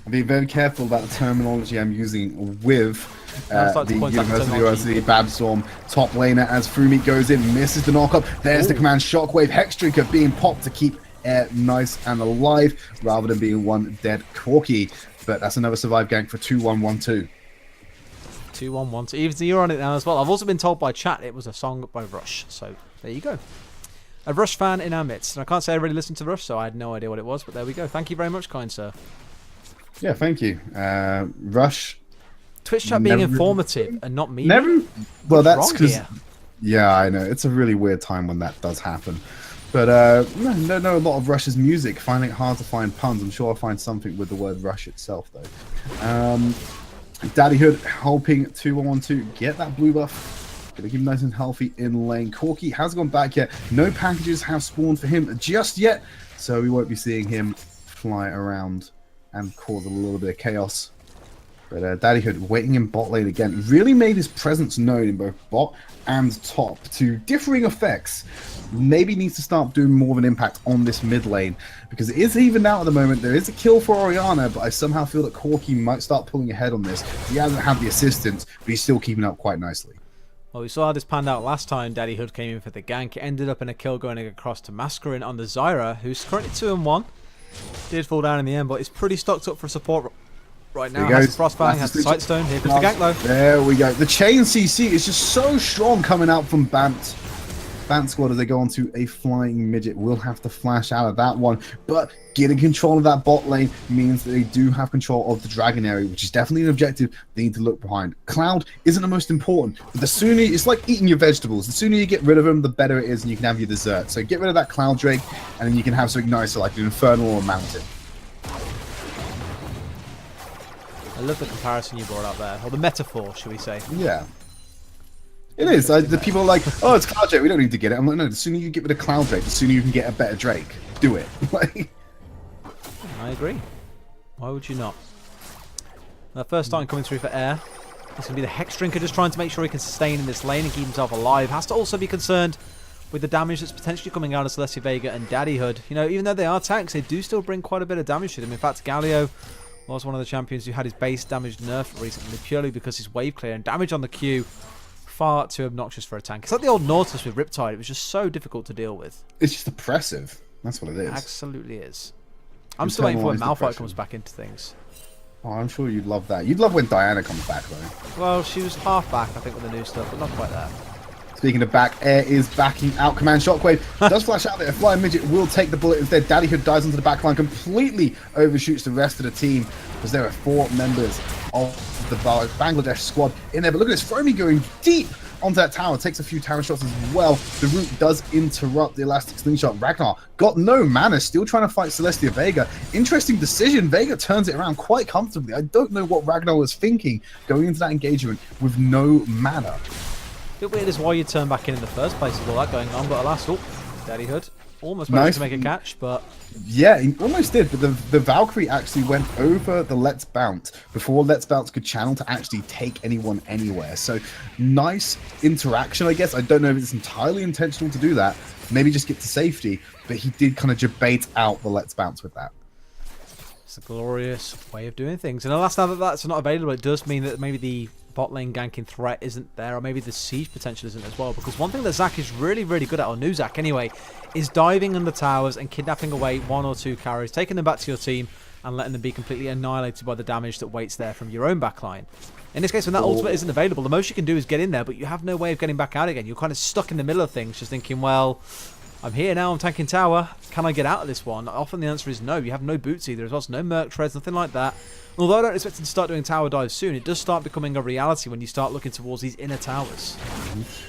Be very careful about the terminology I'm using with the University Babstorm top laner as Frumi goes in, misses the knockup. There's the command Shockwave. Hexdrinker being popped to keep Air nice and alive rather than being one dead Corky. But that's another survive gank for 2-1-1-2. 2-1-1-2. Even you're on it now as well. I've also been told by chat it was a song by Rush. So there you go. A Rush fan in our midst. And I can't say I really listened to Rush, so I had no idea what it was. But there we go. Thank you very much, kind sir. Yeah, thank you. Rush. Twitch chat being informative and not me. Well, that's because. Yeah, I know. It's a really weird time when that does happen. But no, a lot of Rush's music. Finding it hard to find puns. I'm sure I'll find something with the word Rush itself, though. Daddyhood helping 2-1-1-2 get that blue buff. Gonna keep him nice and healthy in lane. Corky has gone back yet. No packages have spawned for him just yet, so we won't be seeing him fly around and cause a little bit of chaos. But Daddyhood waiting in bot lane again. Really made his presence known in both bot and top to differing effects. Maybe needs to start doing more of an impact on this mid lane. Because it is even out at the moment. There is a kill for Orianna, but I somehow feel that Corky might start pulling ahead on this. He hasn't had the assistance, but he's still keeping up quite nicely. Well, we saw how this panned out last time Daddyhood came in for the gank. It ended up in a kill going across to Masquerin on the Zyra, who's currently 2-1. Did fall down in the end, but it's pretty stocked up for support right now. Has the Frostfang, has the Sightstone. Here comes the gank though. There we go. The chain CC is just so strong coming out from Bant. Bant squad as they go onto a flying midget will have to flash out of that one. But getting control of that bot lane means that they do have control of the Dragon area, which is definitely an objective they need to look behind. Cloud isn't the most important, but the sooner, it's like eating your vegetables. The sooner you get rid of them, the better it is and you can have your dessert. So get rid of that Cloud Drake and then you can have something nicer like an Infernal or a Mountain. I love the comparison you brought up there, or the metaphor, should we say. Yeah. It is. The people are like, oh, it's Cloud Drake, we don't need to get it. I'm like, no, the sooner you get rid of Cloud Drake, the sooner you can get a better Drake. Do it. I agree. Why would you not? The first starting coming through for Air. It's going to be the Hex Drinker just trying to make sure he can sustain in this lane and keep himself alive. Has to also be concerned with the damage that's potentially coming out of Celestia Vega and Daddyhood. You know, even though they are tanks, they do still bring quite a bit of damage to them. In fact, Galio was one of the champions who had his base damage nerfed recently, purely because his wave clear and damage on the Q far too obnoxious for a tank. It's like the old Nautilus with Riptide. It was just so difficult to deal with. It's just oppressive. That's what it is. It absolutely is. I'm still waiting for when Malphite comes back into things. Oh, I'm sure you'd love that. You'd love when Diana comes back, though. Well, she was half back, I think, with the new stuff, but not quite there. Speaking of back, Air is backing out. Command Shockwave does flash out there. A Flying Midget will take the bullet instead. Daddyhood dives onto the backline, completely overshoots the rest of the team, because there are 4 members of the Bangladesh squad in there. But look at this, Fromy going deep onto that tower, takes a few tower shots as well. The root does interrupt the elastic slingshot. Ragnar got no mana, still trying to fight Celestia Vega. Interesting decision. Vega turns it around quite comfortably. I don't know what Ragnar was thinking going into that engagement with no mana. A bit weird is why you turn back in the first place with all that going on, but alas, Daddyhood almost managed to make a catch, but... Yeah, he almost did, but the Valkyrie actually went over the Let's Bounce before Let's Bounce could channel to actually take anyone anywhere. So, nice interaction, I guess. I don't know if it's entirely intentional to do that. Maybe just get to safety, but he did kind of debate out the Let's Bounce with that. It's a glorious way of doing things. And alas, now that that's not available, it does mean that maybe the bot lane ganking threat isn't there, or maybe the siege potential isn't as well, because one thing that Zac is really, really good at, or new Zac anyway, is diving in the towers and kidnapping away 1 or 2 carries, taking them back to your team and letting them be completely annihilated by the damage that waits there from your own backline. In this case, when that ultimate isn't available, the most you can do is get in there, but you have no way of getting back out again. You're kind of stuck in the middle of things, just thinking, well, I'm here now, I'm tanking tower, can I get out of this one? Often the answer is no. You have no boots either as well, so no merc treads, nothing like that. Although I don't expect him to start doing tower dives soon, it does start becoming a reality when you start looking towards these inner towers.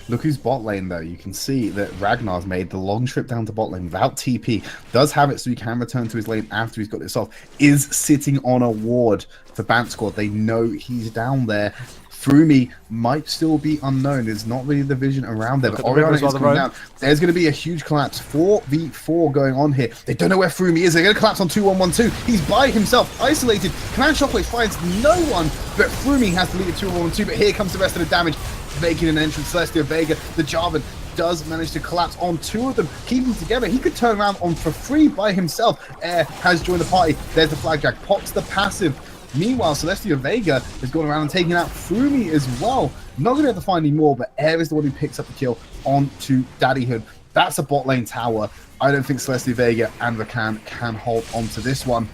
Look who's bot lane, though. You can see that Ragnar's made the long trip down to bot lane without TP. Does have it so he can return to his lane after he's got this off. Is sitting on a ward for Bant Squad. They know he's down there. Fromy might still be unknown. There's not really the vision around there. But Oriana is coming down. There's going to be a huge collapse. 4v4 going on here. They don't know where Fromy is. They're going to collapse on 2-1-1-2. He's by himself, isolated. Command Shockwave finds no one, but Fromy has to lead it 2-1-1-2. But here comes the rest of the damage, making an entrance. Celestia Vega, the Jarvan, does manage to collapse on 2 of them, keep them together. He could turn around on for free by himself. Air has joined the party. There's the flag jack, pops the passive. Meanwhile, Celestia Vega has gone around and taken out Fromy as well. Not going to be able to find any more, but Air is the one who picks up the kill onto Daddyhood. That's a bot lane tower. I don't think Celestia Vega and Rakan can hold on to this one.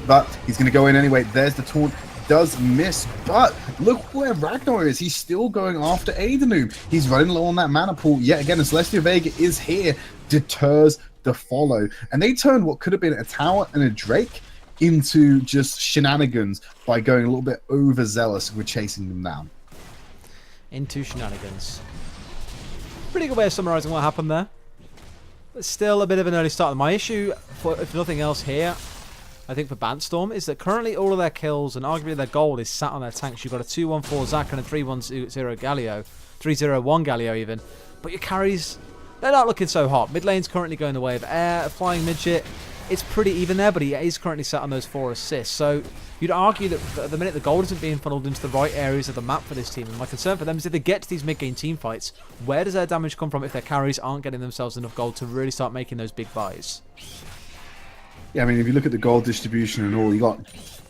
But he's going to go in anyway. There's the taunt. Does miss, but look where Ragnar is. He's still going after Aidanoom. He's running low on that mana pool yet again, and Celestia Vega is here. Deters the follow. And they turned what could have been a tower and a Drake into just shenanigans by going a little bit overzealous with chasing them down. Into shenanigans. Pretty good way of summarising what happened there. But still a bit of an early start. My issue, if nothing else here, I think for Bantstorm, is that currently all of their kills and arguably their gold is sat on their tanks. You've got a 2-1-4 Zac and a 3-1-0 Galio. 3-0-1 Galio even. But your carries, they're not looking so hot. Mid lane's currently going the way of Air, a Flying Midget. It's pretty even there, but he is currently sat on those 4 assists. So you'd argue that at the minute the gold isn't being funneled into the right areas of the map for this team. And my concern for them is if they get to these mid-game team fights, where does their damage come from if their carries aren't getting themselves enough gold to really start making those big buys? Yeah, I mean, if you look at the gold distribution and all, you got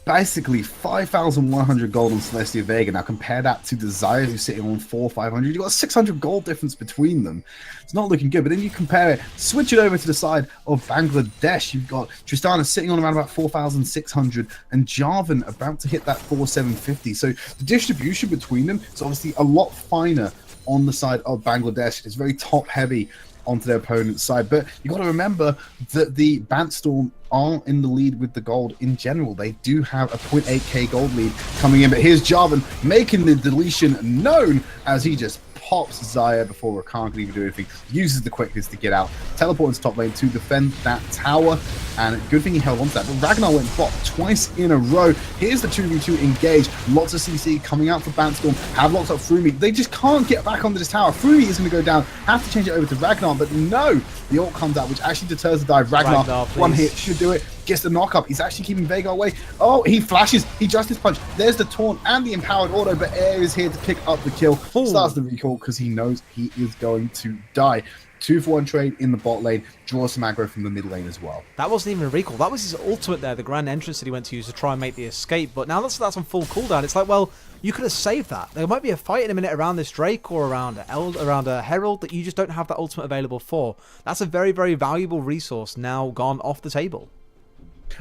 basically 5,100 gold on Celestia Vega. Now compare that to Desire, who's sitting on 4,500. You've got a 600 gold difference between them. It's not looking good. But then you compare it, switch it over to the side of Bangladesh. You've got Tristana sitting on around about 4,600 and Jarvan about to hit that 4,750. So the distribution between them is obviously a lot finer on the side of Bangladesh. It's very top heavy onto their opponent's side. But you got to remember that the Bantstorm are in the lead with the gold in general. They do have a 0.8k gold lead coming in. But here's Jarvan making the deletion known as he just pops Zaya before Rakan can even do anything. Uses the quickness to get out. Teleport into top lane to defend that tower. And good thing he held on to that. But Ragnar went bot twice in a row. Here's the 2v2 engage. Lots of CC coming out for Bantstorm. Have locked up Fromy. They just can't get back onto this tower. Fromy is going to go down. Have to change it over to Ragnar. But no, the ult comes out, which actually deters the dive. Ragnar one hit should do it. Gets the knock up. He's actually keeping Vega away. Oh, he flashes. He justice punch. There's the taunt and the empowered auto, but Air is here to pick up the kill. Starts the recall because he knows he is going to die. 2-for-1 trade in the bot lane, draw some aggro from the mid lane as well. That wasn't even a recall. That was his ultimate there, the grand entrance that he went to use to try and make the escape. But now that's on full cooldown. It's like, well, you could have saved that. There might be a fight in a minute around this Drake or around a Herald that you just don't have that ultimate available for. That's a very, very valuable resource now gone off the table.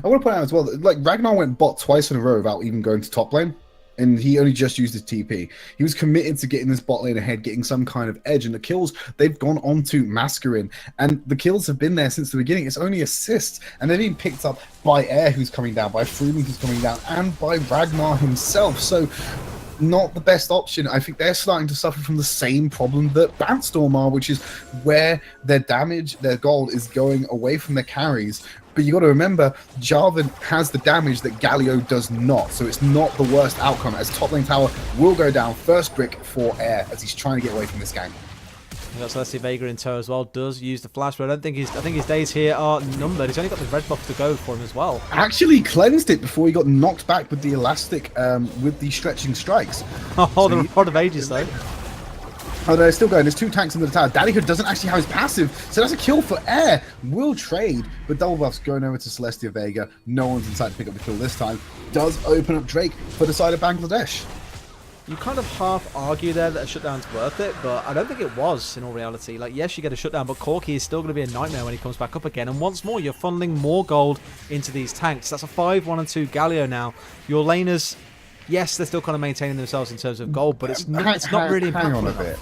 I want to point out as well that like Ragnar went bot twice in a row without even going to top lane. And he only just used his TP. He was committed to getting this bot lane ahead, getting some kind of edge. And the kills, they've gone on to Masquerin. And the kills have been there since the beginning. It's only assists. And they're being picked up by Air, who's coming down, by Freeman, who's coming down, and by Ragnar himself. So, not the best option. I think they're starting to suffer from the same problem that Bandstorm are, which is where their damage, their gold is going away from their carries. But you got to remember, Jarvan has the damage that Galio does not, so it's not the worst outcome, as top lane tower will go down. First brick for Air as he's trying to get away from this gang. We've got Celestia Vega in tow as well, does use the flash, but I think his days here are numbered. He's only got the red buff to go for him as well. Actually cleansed it before he got knocked back with the elastic, with the stretching strikes. Oh, So the rod of ages though. Oh, they're still going. There's 2 tanks under the tower. Daddyhood doesn't actually have his passive, so that's a kill for Air. Will trade, but double buffs going over to Celestia Vega. No one's inside to pick up the kill this time. Does open up Drake for the side of Bangladesh. You kind of half argue there that a shutdown's worth it, but I don't think it was in all reality. Like, yes, you get a shutdown, but Corki is still going to be a nightmare when he comes back up again. And once more, you're funneling more gold into these tanks. That's a 5-1 and 2 Galio now. Your laners, yes, they're still kind of maintaining themselves in terms of gold, but it's not really impactful.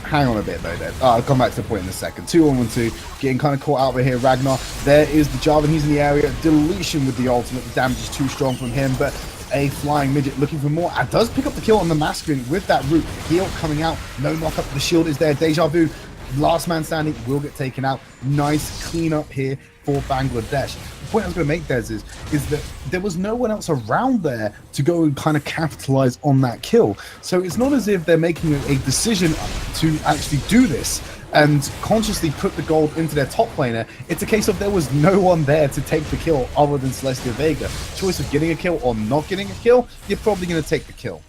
Hang on a bit though, then. I'll come back to the point in a second. 2-1-1-2, getting kind of caught out over here. Ragnar, there is the Jarvan, he's in the area. Deletion with the ultimate. The damage is too strong from him, but a flying midget looking for more. And does pick up the kill on the Masquerin with that root. Heal coming out. No knock up. The shield is there. Deja Vu, last man standing, will get taken out. Nice clean up here for Bangladesh. The point I was going to make, Des, is that there was no one else around there to go and kind of capitalize on that kill. So it's not as if they're making a decision to actually do this and consciously put the gold into their top laner. It's a case of there was no one there to take the kill other than Celestia Vega. Choice of getting a kill or not getting a kill, you're probably going to take the kill.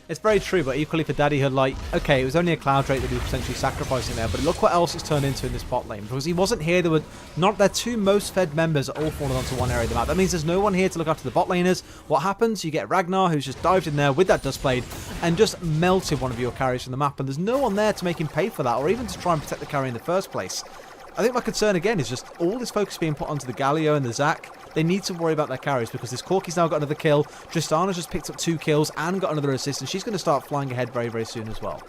It's very true, but equally for Daddyhood, like, okay, it was only a Cloud Drake that he was potentially sacrificing there, but look what else it's turned into in this bot lane. Because he wasn't here, there were not their 2 most fed members all fallen onto one area of the map. That means there's no one here to look after the bot laners. What happens? You get Ragnar, who's just dived in there with that Dustblade and just melted one of your carries from the map, and there's no one there to make him pay for that, or even to try and protect the carry in the first place. I think my concern again is just all this focus being put onto the Galio and the Zac. They need to worry about their carries because this Corki's now got another kill. Tristana's just picked up 2 kills and got another assist, and she's going to start flying ahead very, very soon as well.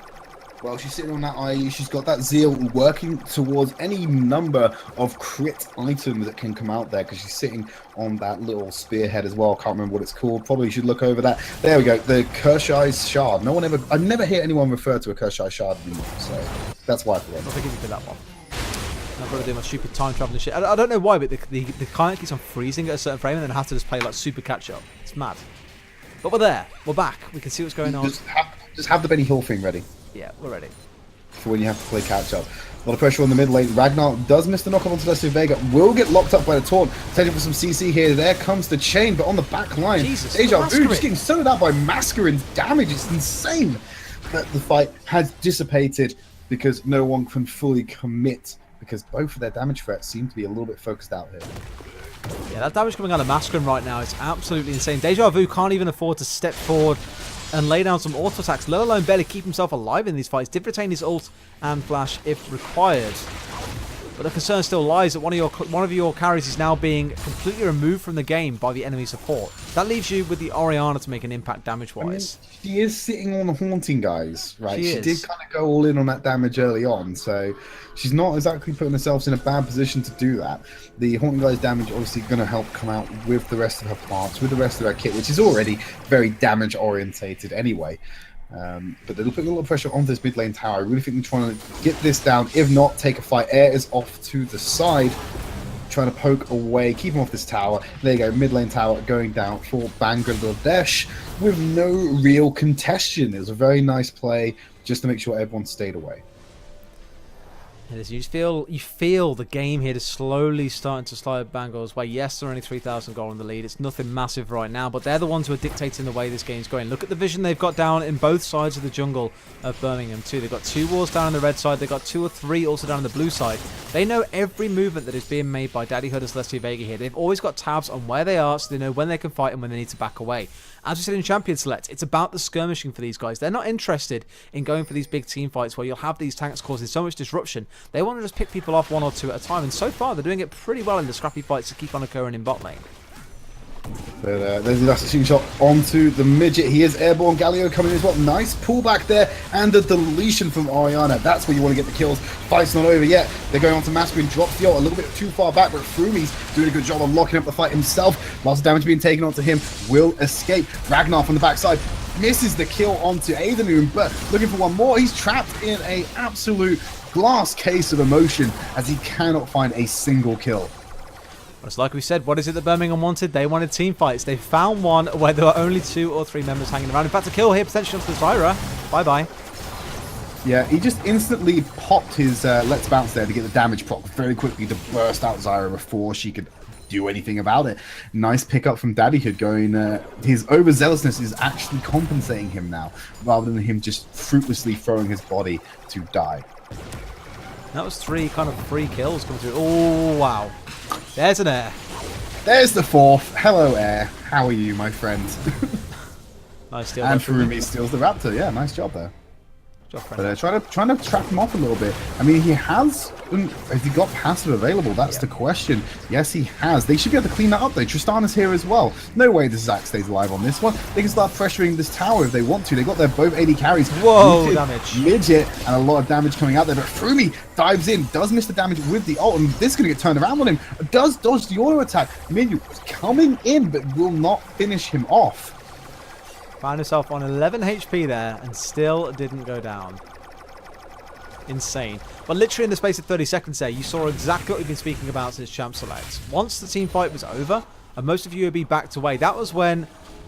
Well, she's sitting on that IE. She's got that zeal working towards any number of crit items that can come out there because she's sitting on that little spearhead as well. Can't remember what it's called. Probably should look over that. There we go. The Kershai's Shard. I've never hear anyone refer to a Kershai Shard anymore, so that's why I forgot. I'll forgive you for that one. I've got to do my stupid time traveling shit. I don't know why, but the kind keeps on freezing at a certain frame and then I have to just play like super catch up. It's mad. But we're there. We're back. We can see what's going on. Just have the Benny Hill thing ready. Yeah, we're ready. For when you have to play catch up. A lot of pressure on the mid lane. Ragnar does miss the knock on Celestia Vega. Will get locked up by the taunt. Taking for some CC here. There comes the chain, but on the back line, Jesus, Deja Vu just getting soloed out by Masquerin's damage. It's insane that the fight has dissipated because no one can fully commit. Because both of their damage threats seem to be a little bit focused out here. Yeah, that damage coming out of Masquerin right now is absolutely insane. Deja Vu can't even afford to step forward and lay down some auto attacks, let alone barely keep himself alive in these fights. Did retain his ult and flash if required. But the concern still lies that one of your carries is now being completely removed from the game by the enemy support. That leaves you with the Orianna to make an impact damage-wise. I mean, she is sitting on the haunting guys, right? She is. did kind of go all in on that damage early on, so she's not exactly putting herself in a bad position to do that. The haunting guys damage obviously going to help come out with the rest of her plants, with the rest of her kit, which is already very damage orientated anyway. But they're putting a lot of pressure on this mid lane tower. I really think they're trying to get this down. If not, take a fight. Air is off to the side, trying to poke away, keep him off this tower. There you go, mid lane tower going down for Bangladesh with no real contestation. It was a very nice play just to make sure everyone stayed away. It is. You feel the game here is slowly starting to slide Bangor's way. Yes, they're only 3,000 gold in the lead. It's nothing massive right now, but they're the ones who are dictating the way this game's going. Look at the vision they've got down in both sides of the jungle of Birmingham too. They've got 2 walls down on the red side. They've got 2 or 3 also down on the blue side. They know every movement that is being made by Daddy Hood and Celestia Vega here. They've always got tabs on where they are, so they know when they can fight and when they need to back away. As we said in Champion Select, it's about the skirmishing for these guys. They're not interested in going for these big team fights where you'll have these tanks causing so much disruption. They want to just pick people off 1 or 2 at a time, and so far they're doing it pretty well in the scrappy fights that keep on occurring in bot lane. But there's the last shooting shot onto the midget. He is airborne. Galio coming in as well. Nice pullback there, and the deletion from Oriana. That's where you want to get the kills. Fight's not over yet. They're going on to Masquerade. Drops the ult a little bit too far back, but Frumi's doing a good job of locking up the fight himself. Lots of damage being taken onto him. Will escape. Ragnar from the backside misses the kill onto Aethanoon, but looking for one more. He's trapped in a absolute glass case of emotion as he cannot find a single kill. But it's like we said, what is it that Birmingham wanted? They wanted team fights. They found one where there were only 2 or 3 members hanging around. In fact, a kill here potentially onto the Zyra. Bye-bye. Yeah, he just instantly popped his Let's Bounce there to get the damage proc very quickly to burst out Zyra before she could do anything about it. Nice pickup from Daddyhood going, his overzealousness is actually compensating him now, rather than him just fruitlessly throwing his body to die. That was 3 kind of free kills coming through. Oh, wow. There's an air. There's the 4th. Hello, Air. How are you, my friend? Nice steal. And Furumi steals the Raptor. Yeah, nice job there. Job, But trying to trap him off a little bit. I mean, he has he got passive available? That's the question. Yes, he has. They should be able to clean that up though. Tristana's here as well. No way this Zac stays alive on this one. They can start pressuring this tower if they want to. They got their both AD carries. Whoa, Muted, damage. Midget, and a lot of damage coming out there. But Frumi dives in, does miss the damage with the ult, and this is going to get turned around on him. Does dodge the auto attack. Minu coming in, but will not finish him off. Found himself on 11 HP there and still didn't go down. Insane. But literally in the space of 30 seconds there, you saw exactly what we've been speaking about since Champ Select. Once the team fight was over, and most of you would be backed away, that was when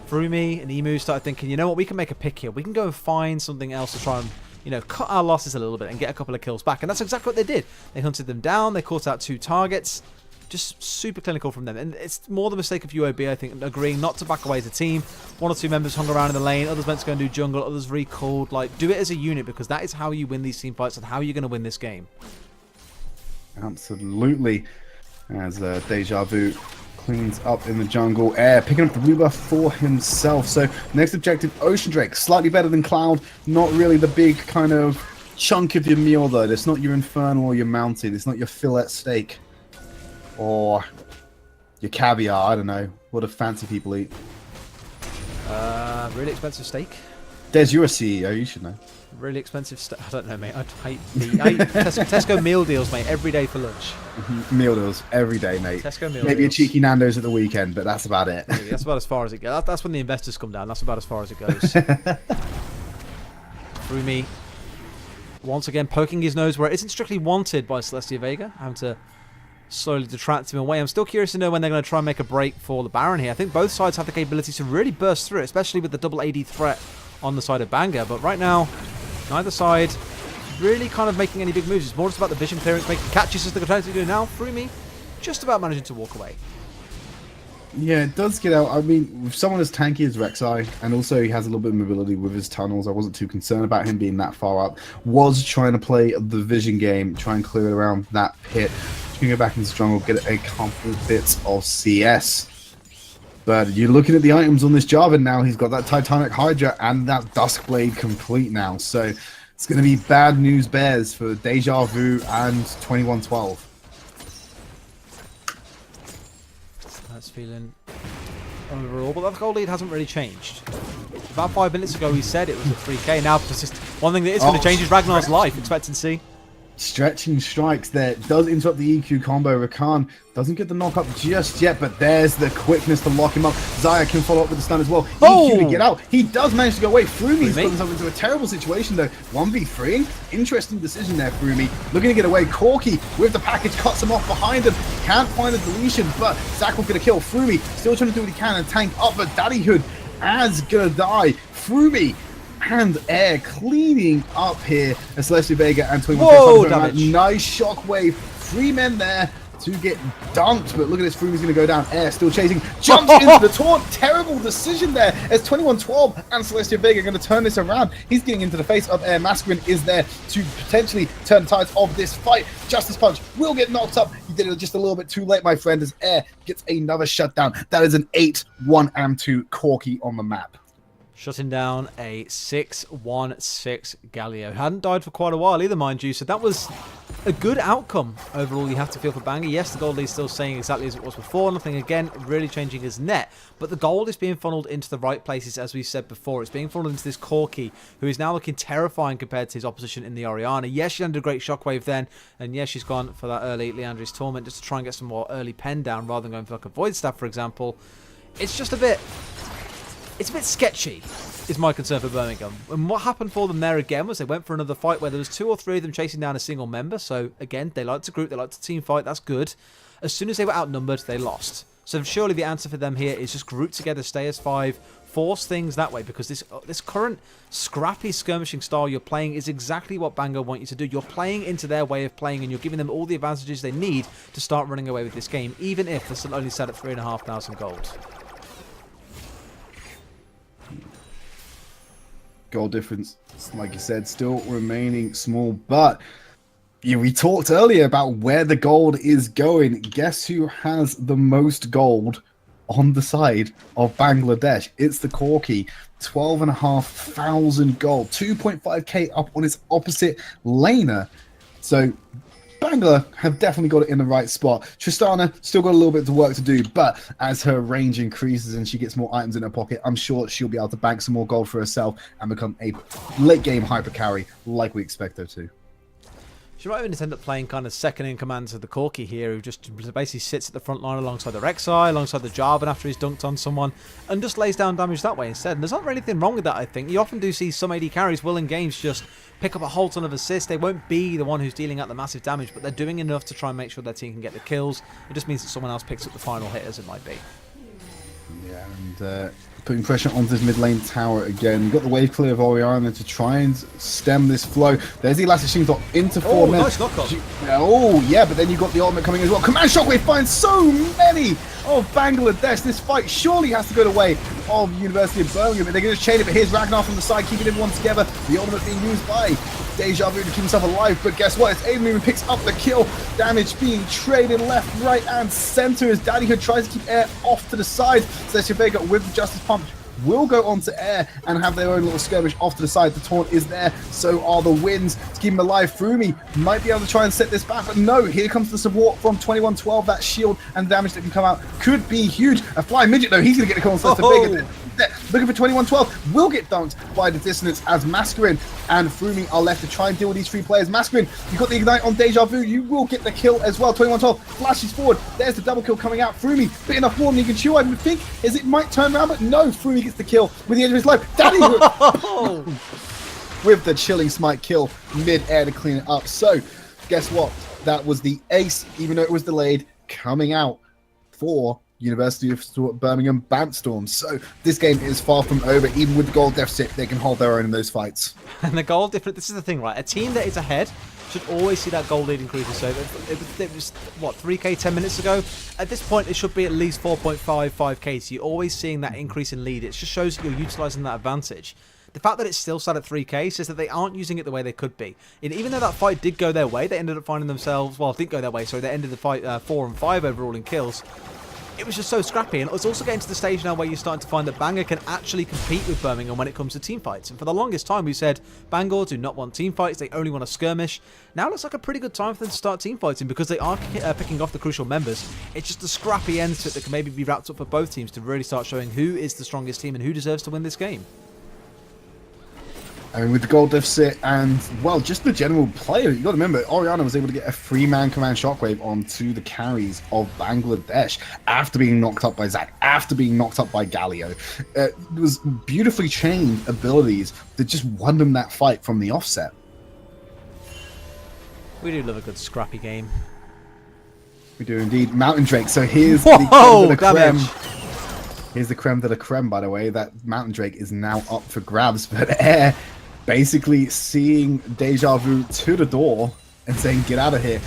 Frumi and Emu started thinking, you know what, we can make a pick here. We can go and find something else to try and, you know, cut our losses a little bit and get a couple of kills back. And that's exactly what they did. They hunted them down, they caught out 2 targets. Just super clinical from them. And it's more the mistake of UOB, I think, agreeing not to back away as a team. 1 or 2 members hung around in the lane, others went to go and do jungle, others recalled. Like, do it as a unit, because that is how you win these team fights and how you're going to win this game. Absolutely. As Deja Vu cleans up in the jungle. Air picking up the blue buff for himself. So next objective, Ocean Drake. Slightly better than Cloud. Not really the big kind of chunk of your meal, though. It's not your Infernal or your Mounted. It's not your fillet steak. Or your caviar, I don't know. What do fancy people eat? Really expensive steak. Des, you're a CEO, you should know. Really expensive steak. I don't know, mate. I eat Tesco meal deals, mate, every day for lunch. Meal deals every day, mate. Tesco meal Maybe deals. a cheeky Nando's at the weekend, but that's about it. Really, that's about as far as it goes. That's when the investors come down. That's about as far as it goes. Frumi, once again, poking his nose where it isn't strictly wanted by Celestia Vega. Having to slowly detract him away. I'm still curious to know when they're going to try and make a break for the Baron here. I think both sides have the capability to really burst through it, especially with the double AD threat on the side of Banga. But right now, neither side really kind of making any big moves. It's more just about the vision clearance, making catches as they're trying to do now. Frumi just about managing to walk away. Yeah, it does get out. I mean, with someone as tanky as Rek'Sai, and also he has a little bit of mobility with his tunnels, I wasn't too concerned about him being that far up. Was trying to play the vision game, try and clear it around that pit. You can go back into the jungle, get a couple of bits of CS. But you're looking at the items on this Jarvan now. He's got that Titanic Hydra and that Duskblade complete now. So it's going to be bad news bears for Deja Vu and 2112. That's feeling overall, but that goal lead hasn't really changed. About 5 minutes ago, he said it was a 3k. Now, persist. One thing that is going to change is Ragnar's life. Expectancy. Stretching strikes there. Does interrupt the EQ combo. Rakan doesn't get the knock up just yet, but there's the quickness to lock him up. Zaya can follow up with the stun as well. EQ to get out. He does manage to go away. Frumi's put himself into a terrible situation though. 1v3. Interesting decision there, Frumi. Looking to get away. Corki with the package cuts him off behind him. Can't find a deletion, but Zac will get a kill. Frumi still trying to do what he can and tank up, but Daddyhood as gonna die. Frumi and Air cleaning up here as Celestia Vega and 21 Whoa, Tales damage. nice shockwave. 3 men there to get dunked, but look at this, Frumi's going to go down. Air still chasing, jumps into the taunt. Terrible decision there as 2112 and Celestia Vega are going to turn this around. He's getting into the face of Air. Masculine is there to potentially turn the tides of this fight. Justice Punch will get knocked up. You did it just a little bit too late, my friend, as Air gets another shutdown. That is an 8-1-2 Corki on the map. Shutting down a 6-1-6 Galio. Hadn't died for quite a while either, mind you, so that was a good outcome overall, you have to feel, for Banger. Yes, the gold lead's still staying exactly as it was before. Nothing, again, really changing his net. But the gold is being funneled into the right places, as we said before. It's being funneled into this Corki, who is now looking terrifying compared to his opposition in the Orianna. Yes, she landed a great shockwave then. And yes, she's gone for that early Leandri's Torment just to try and get some more early pen down rather than going for like a Void Staff, for example. It's just a bit... It's a bit sketchy, is my concern for Birmingham. And what happened for them there again was they went for another fight where there was 2 or 3 of them chasing down a single member. So again, they like to group, they like to team fight, that's good. As soon as they were outnumbered, they lost. So surely the answer for them here is just group together, stay as 5, force things that way, because this current scrappy skirmishing style you're playing is exactly what Bango want you to do. You're playing into their way of playing and you're giving them all the advantages they need to start running away with this game, even if they're still only set at 3,500 gold. Goal difference, like you said, still remaining small, but we talked earlier about where the gold is going. Guess who has the most gold on the side of Bangladesh? It's the Corki. 12,500 gold, 2.5k up on its opposite laner. So Bangla have definitely got it in the right spot. Tristana still got a little bit of work to do, but as her range increases and she gets more items in her pocket, I'm sure she'll be able to bank some more gold for herself and become a late game hyper carry like we expect her to. She might even just end up playing kind of second in command to the Corki here, who just basically sits at the front line alongside the Rek'Sai, alongside the Jarvan after he's dunked on someone, and just lays down damage that way instead. And there's not really anything wrong with that, I think. You often do see some AD carries will in games just pick up a whole ton of assists. They won't be the one who's dealing out the massive damage, but they're doing enough to try and make sure their team can get the kills. It just means that someone else picks up the final hit, as it might be. Yeah, and putting pressure onto this mid lane tower again. You've got the wave clear of Orianna to try and stem this flow. There's the elastic sheen into 4 men. Nice knock-up. Oh, yeah, but then you've got the ultimate coming as well. Command Shockwave finds so many of Bangladesh. This fight surely has to go the way of University of Birmingham. They're going to chain it, but here's Ragnar from the side, keeping everyone together. The ultimate being used by Deja Vu to keep himself alive, but guess what? It's Aiden who picks up the kill. Damage being traded left, right, and center as Daddyhood tries to keep Air off to the side. Celestia Vega with the Justice Punch will go on to Air and have their own little skirmish off to the side. The taunt is there, so are the wins to keep him alive. Frumi might be able to try and set this back, but no, here comes the support from 2112. That shield and damage that can come out could be huge. A flying midget though, he's going to get the call on Celestia Vega. Looking for 2112, will get dunked by the dissonance as Masquerade and Frumi are left to try and deal with these 3 players. Masquerade, you've got the ignite on Deja Vu, you will get the kill as well. 2112 flashes forward, there's the double kill coming out. Frumi, bit enough more than you can chew, I would think, as it might turn around, but no, Frumi gets the kill with the edge of his life. Daddy with the chilling smite kill mid-air to clean it up. So, guess what? That was the ace, even though it was delayed, coming out for University of Birmingham Bantstorm. So this game is far from over. Even with the gold deficit, they can hold their own in those fights. And the gold difference, this is the thing, right? A team that is ahead should always see that gold lead increase. So it was what, 3k 10 minutes ago? At this point, it should be at least 4.55k. So you're always seeing that increase in lead. It just shows that you're utilizing that advantage. The fact that it's still sat at 3k says that they aren't using it the way they could be. And even though that fight did go their way, they ended up finding themselves, well, it didn't go their way, sorry, they ended the fight 4 and 5 overall in kills. It was just so scrappy, and it's also getting to the stage now where you're starting to find that Bangor can actually compete with Birmingham when it comes to team fights. And for the longest time, we said Bangor do not want team fights, they only want to skirmish. Now it looks like a pretty good time for them to start team fighting because they are picking off the crucial members. It's just the scrappy end to it that can maybe be wrapped up for both teams to really start showing who is the strongest team and who deserves to win this game. I mean, with the gold deficit and, well, just the general player, you got to remember, Orianna was able to get a 3-man command shockwave onto the carries of Bangladesh after being knocked up by Zac, after being knocked up by Galio. It was beautifully chained abilities that just won them that fight from the offset. We do love a good scrappy game. We do indeed. Mountain Drake, so here's Whoa, the creme. damage. Here's the creme de la creme, by the way. That Mountain Drake is now up for grabs, but Air basically seeing Deja Vu to the door and saying, get out of here.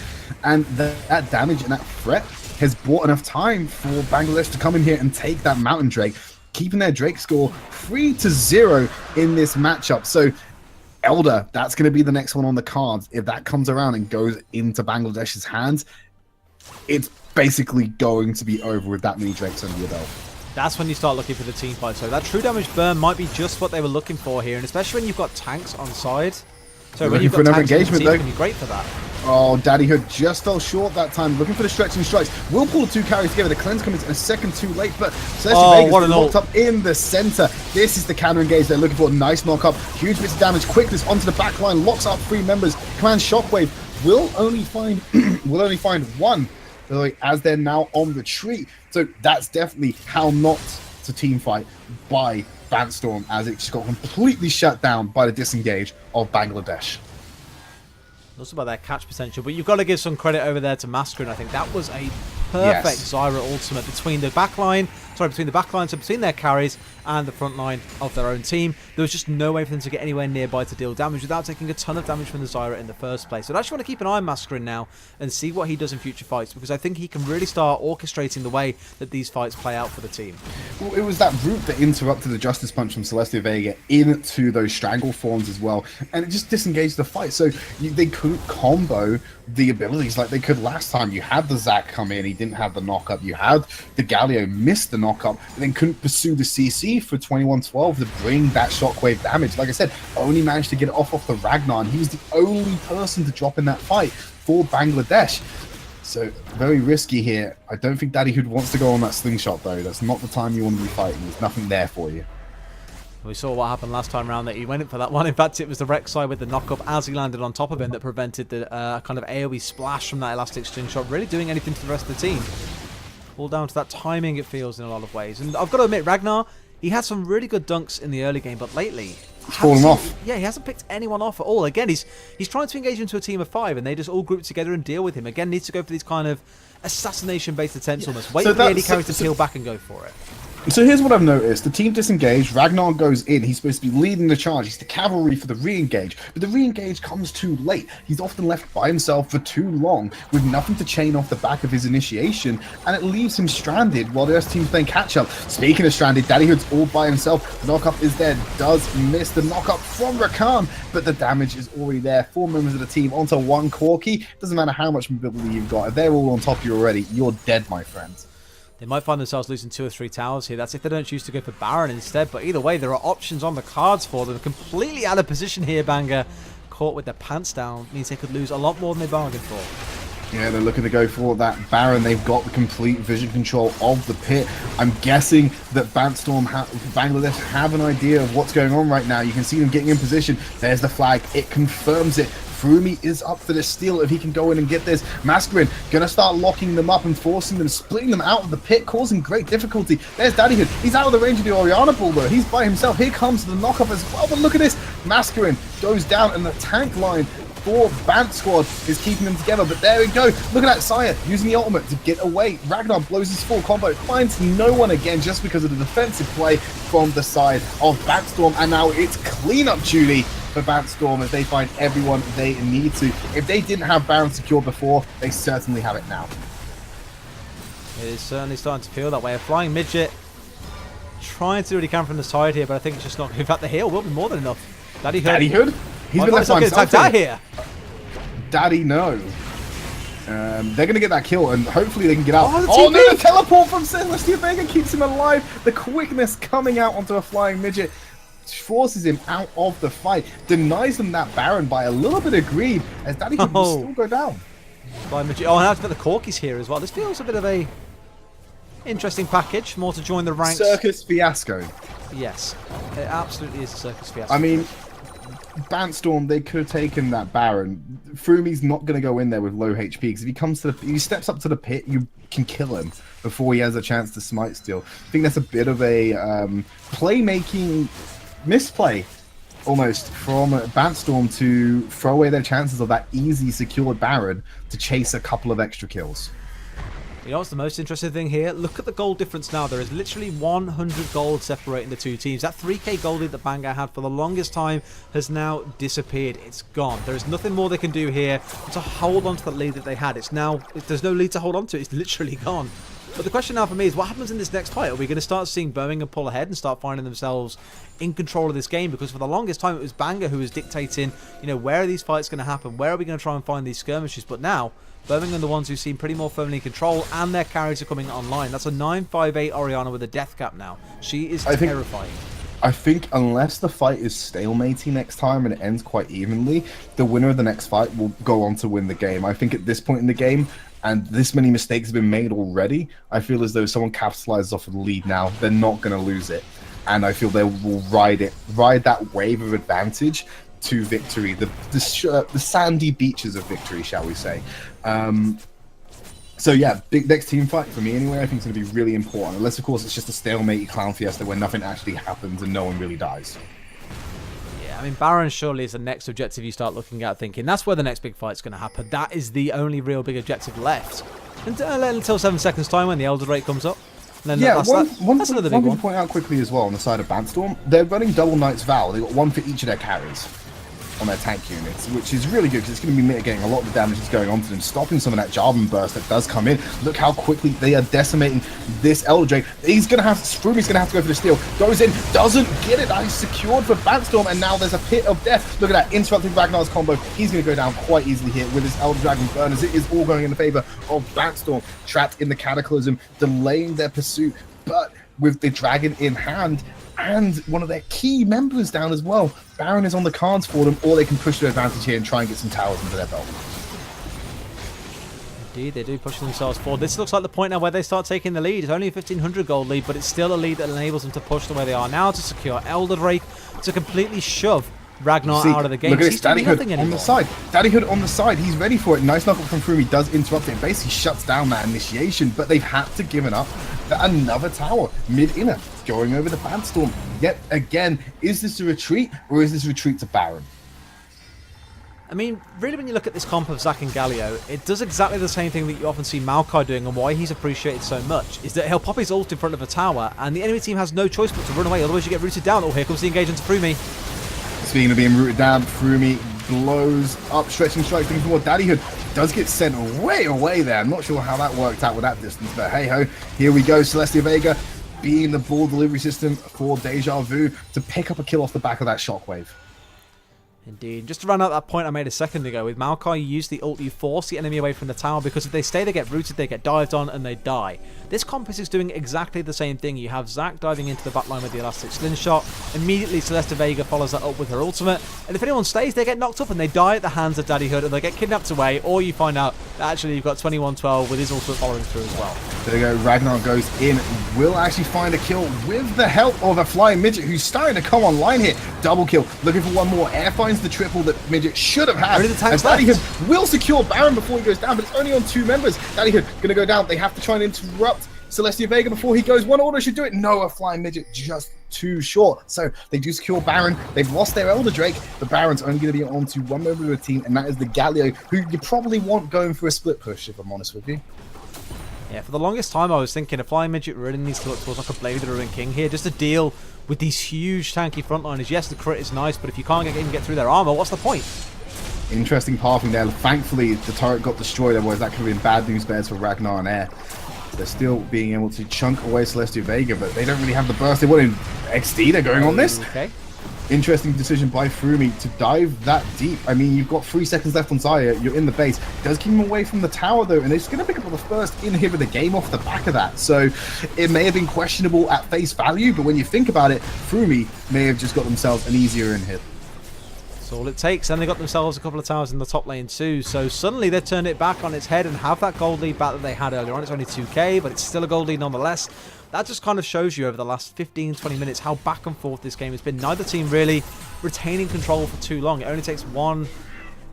And that damage and that threat has bought enough time for Bangladesh to come in here and take that Mountain Drake, keeping their Drake score 3-0 in this matchup. So Elder, that's going to be the next one on the cards. If that comes around and goes into Bangladesh's hands, it's basically going to be over with that many Drakes under your belt. That's when you start looking for the team fight. So that true damage burn might be just what they were looking for here, and especially when you've got tanks on side. So when you've got another tanks on the engagement, team, though. it can be great for that. Oh, Daddy Hood just fell short that time, looking for the stretching strikes. Will pull the two carries together. The cleanse comes in a second too late, but Celestial Vegas what an locked ult. up in the center. This is the counter engage they're looking for. Nice knock up, huge bits of damage. Quickness onto the back line, locks up 3 members. Command Shockwave will only find one, as they're now on retreat. So that's definitely how not to team fight by Bantstorm, as it just got completely shut down by the disengage of Bangladesh. Also about their catch potential, but you've got to give some credit over there to Masculine. I think that was a perfect Zyra ultimate between the backline, so between their carries and the front line of their own team. There was just no way for them to get anywhere nearby to deal damage without taking a ton of damage from the Zyra in the first place. So I actually want to keep an eye on Masculine now and see what he does in future fights, because I think he can really start orchestrating the way that these fights play out for the team. Well, it was that route that interrupted the Justice Punch from Celestia Vega into those Strangle forms as well, and it just disengaged the fight. So they couldn't combo the abilities like they could last time. You had the Zac come in, he didn't have the knockup. You had the Galio miss the knockup, and then couldn't pursue the CC for 21-12 to bring that shockwave damage. Like I said, only managed to get it off the Ragnar, and he was the only person to drop in that fight for Bangladesh. So very risky here. I don't think Daddy Hood wants to go on that slingshot though. That's not the time you want to be fighting. There's nothing there for you. We saw what happened last time around, that he went in for that one. In fact, it was the Rek'Sai with the knockup as he landed on top of him that prevented the kind of AoE splash from that elastic slingshot really doing anything to the rest of the team. All down to that timing, it feels, in a lot of ways. And I've got to admit, Ragnar, he had some really good dunks in the early game, but lately He's fallen off. Yeah, he hasn't picked anyone off at all. Again, he's trying to engage into a team of 5, and they just all group together and deal with him. Again, needs to go for these kind of assassination-based attempts almost. Wait for the AD carry to peel back and go for it. So here's what I've noticed. The team disengaged. Ragnar goes in. He's supposed to be leading the charge. He's the cavalry for the re-engage. But the re-engage comes too late. He's often left by himself for too long with nothing to chain off the back of his initiation. And it leaves him stranded while the rest of the team's playing catch-up. Speaking of stranded, Daddy Hood's all by himself. The knock-up is there. Does miss the knock-up from Rakan. But the damage is already there. 4 members of the team onto 1 Corki. Doesn't matter how much mobility you've got. If they're all on top of you already, you're dead, my friends. They might find themselves losing 2 or 3 towers here. That's if they don't choose to go for Baron instead. But either way, there are options on the cards for them. Completely out of position here, Banger. Caught with their pants down. Means they could lose a lot more than they bargained for. Yeah, they're looking to go for that Baron. They've got the complete vision control of the pit. I'm guessing that Bangladesh have an idea of what's going on right now. You can see them getting in position. There's the flag. It confirms it. Furumi is up for the steal if he can go in and get this. Mascarin gonna start locking them up and forcing them, splitting them out of the pit, causing great difficulty. There's Daddy Hood. He's out of the range of the Oriana ball though. He's by himself. Here comes the knockup as well. But look at this. Mascarin goes down, and the tank line for Bant Squad is keeping them together. But there we go. Look at that Sire using the ultimate to get away. Ragnar blows his full combo, finds no one again just because of the defensive play from the side of Bantstorm. And now it's cleanup duty for Bantstorm as they find everyone they need to. If they didn't have Baron secure before, they certainly have it now. It is certainly starting to feel that way. A flying midget trying to do what he can from the side here, but I think it's just not. In fact, the heal will be more than enough. Daddy Hood. Daddy Hood? He's been left by himself here. Daddy, no. They're going to get that kill, and hopefully they can get out. Oh, no, the teleport from Celestia Vega keeps him alive. The quickness coming out onto a flying midget forces him out of the fight, denies them that Baron by a little bit of greed, as Daddy Hood will still go down. Flying midget. Oh, and I've got the Corkies here as well. This feels a bit of a interesting package. More to join the ranks. Circus fiasco. Yes, it absolutely is a circus fiasco. I mean, Bantstorm, they could have taken that Baron. Furumi's not going to go in there with low HP, because if he steps up to the pit, you can kill him before he has a chance to smite steal. I think that's a bit of a playmaking misplay almost from Bantstorm to throw away their chances of that easy secured Baron to chase a couple of extra kills. You know what's the most interesting thing here? Look at the gold difference now. There is literally 100 gold separating the two teams. That 3k gold lead that Banga had for the longest time has now disappeared. It's gone. There is nothing more they can do here to hold on to the lead that they had. It's now, there's no lead to hold on to. It's literally gone. But the question now for me is, what happens in this next fight? Are we going to start seeing Birmingham pull ahead and start finding themselves in control of this game? Because for the longest time, it was Banga who was dictating, you know, where are these fights going to happen? Where are we going to try and find these skirmishes? But now, Birmingham are the ones who seem pretty more firmly in control, and their carries are coming online. That's a 958 Oriana with a death cap now. She is terrifying. I think unless the fight is stalemating next time and it ends quite evenly, the winner of the next fight will go on to win the game. I think at this point in the game, and this many mistakes have been made already, I feel as though if someone capitalizes off of the lead now, they're not going to lose it. And I feel they will ride that wave of advantage to victory, the sandy beaches of victory, shall we say. So yeah, big next team fight for me anyway, I think it's going to be really important. Unless, of course, it's just a stalemate clown fiesta where nothing actually happens and no one really dies. I mean, Baron surely is the next objective you start looking at, thinking that's where the next big fight's going to happen. That is the only real big objective left. Until 7 seconds time when the Elder Drake comes up. And then that's another big one. One thing to point out quickly as well on the side of Bandstorm, they're running double Knight's Vow. They've got one for each of their carries on their tank units, which is really good because it's going to be mitigating a lot of the damage that's going on to them, stopping some of that Jarvan burst that does come in. Look how quickly they are decimating this Elder Drake. He's going to have, Frumi's going to have to go for the steal. Goes in, doesn't get it. He's secured for Bandstorm, and now there's a pit of death. Look at that, interrupting Ragnar's combo. He's going to go down quite easily here with his Elder Dragon burners. It is all going in the favor of Bandstorm, trapped in the Cataclysm, delaying their pursuit, but with the dragon in hand, and one of their key members down as well. Baron is on the cards for them, or they can push their advantage here and try and get some towers into their belt. Indeed, they do push themselves forward. This looks like the point now where they start taking the lead. It's only a 1500 gold lead, but it's still a lead that enables them to push the way they are now to secure Elder Drake, to completely shove Ragnar out of the game. Look at this, Daddyhood on the side. Daddyhood on the side. He's ready for it. Nice knock up from Frumi. Does interrupt it and basically shuts down that initiation, but they've had to give it up for another tower. Mid-inner going over the Bandstorm. Yet again, is this a retreat or is this a retreat to Baron? I mean, really, when you look at this comp of Zac and Galio, it does exactly the same thing that you often see Maokai doing, and why he's appreciated so much is that he'll pop his ult in front of a tower, and the enemy team has no choice but to run away, otherwise you get rooted down. Oh, here comes the engagement to Frumi. Speaking of being rooted down, Frumi blows up, stretching strike, thinking for Daddyhood. Does get sent way away there. I'm not sure how that worked out with that distance, but hey ho, here we go. Celestia Vega being the ball delivery system for Deja Vu to pick up a kill off the back of that shockwave. Indeed. Just to round out that point I made a second ago, with Maokai, you use the ult, you force the enemy away from the tower, because if they stay, they get rooted, they get dived on, and they die. This compass is doing exactly the same thing. You have Zac diving into the backline with the elastic slingshot. Immediately, Celesta Vega follows that up with her ultimate, and if anyone stays, they get knocked up and they die at the hands of Daddyhood, and they get kidnapped away, or you find out that actually you've got 2112 with his ultimate following through as well. There you go, Ragnar goes in, will actually find a kill with the help of a flying midget who's starting to come online here. Double kill, looking for one more. Air finds the triple that midget should have had. And Daddyhood will secure Baron before he goes down, but it's only on 2 members. Daddyhood gonna go down. They have to try and interrupt Celestia Vega before he goes. One order should do it. No, a flying midget just too short. So they do secure Baron. They've lost their Elder Drake. The Baron's only going to be on to one member of the team, and that is the Galio, who you probably want going for a split push, if I'm honest with you. Yeah, for the longest time I was thinking a flying midget really needs to look towards like a Blade of the Ruined King here, just to deal with these huge tanky frontliners. Yes, the crit is nice, but if you can't even get through their armor, what's the point? Interesting pathing there. Thankfully, the turret got destroyed, otherwise that could have been bad news bears for Ragnar and Air. They're still being able to chunk away Celestia Vega, but they don't really have the burst they want in XD. They're going on this. Okay. Interesting decision by Frumi to dive that deep. I mean, you've got 3 seconds left on Zarya. You're in the base. Does keep him away from the tower, though, and it's going to pick up the first inhib of the game off the back of that. So it may have been questionable at face value, but when you think about it, Frumi may have just got themselves an easier inhib. That's all it takes. And they got themselves a couple of towers in the top lane too. So suddenly they turned it back on its head and have that gold lead back that they had earlier on. It's only 2k, but it's still a gold lead nonetheless. That just kind of shows you over the last 15-20 minutes how back and forth this game has been. Neither team really retaining control for too long. It only takes one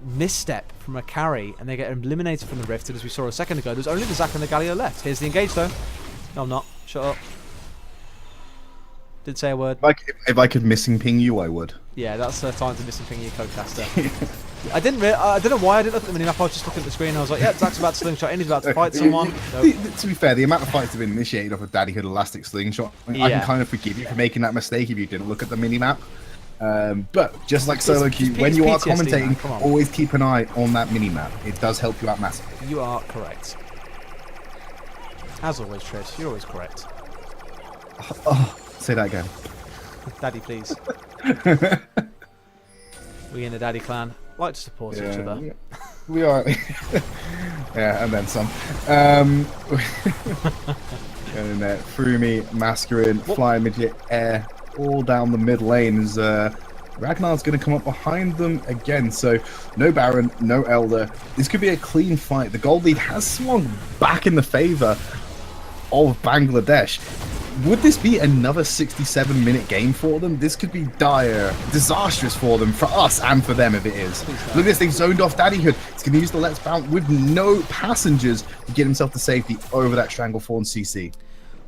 misstep from a carry and they get eliminated from the rift. And as we saw a second ago, there's only the Zac and the Galio left. Here's the engage though. No, I'm not. Shut up. Didn't say a word. If I could missing ping you, I would. Yeah, that's time to missing ping your co-caster. I don't know why I didn't look at the minimap. I was just looking at the screen. And I was like, yeah, Zach's about to slingshot in. He's about to fight someone. Nope. To be fair, the amount of fights have been initiated off of Daddyhood Elastic Slingshot. I Yeah. can kind of forgive you for making that mistake if you didn't look at the minimap. But just like solo queue, it's when you are PTSD, man. commentating, Come on. always keep an eye on that minimap. It does help you out massively. You are correct. As always, Trish, you're always correct. Say that again. Daddy, please. We in the Daddy clan like to support each other. We are. Yeah, and then some. And then Frumi, Masculine, Flying Midget, Air, all down the mid lane as Ragnar's going to come up behind them again. So no Baron, no Elder. This could be a clean fight. The gold lead has swung back in the favor of Bangladesh. Would this be another 67-minute game for them? This could be dire, disastrous for them, for us and for them if it is. Look at this, they've zoned off Daddyhood. He's going to use the Let's Bounce with no passengers to get himself to safety over that Strangleforn CC.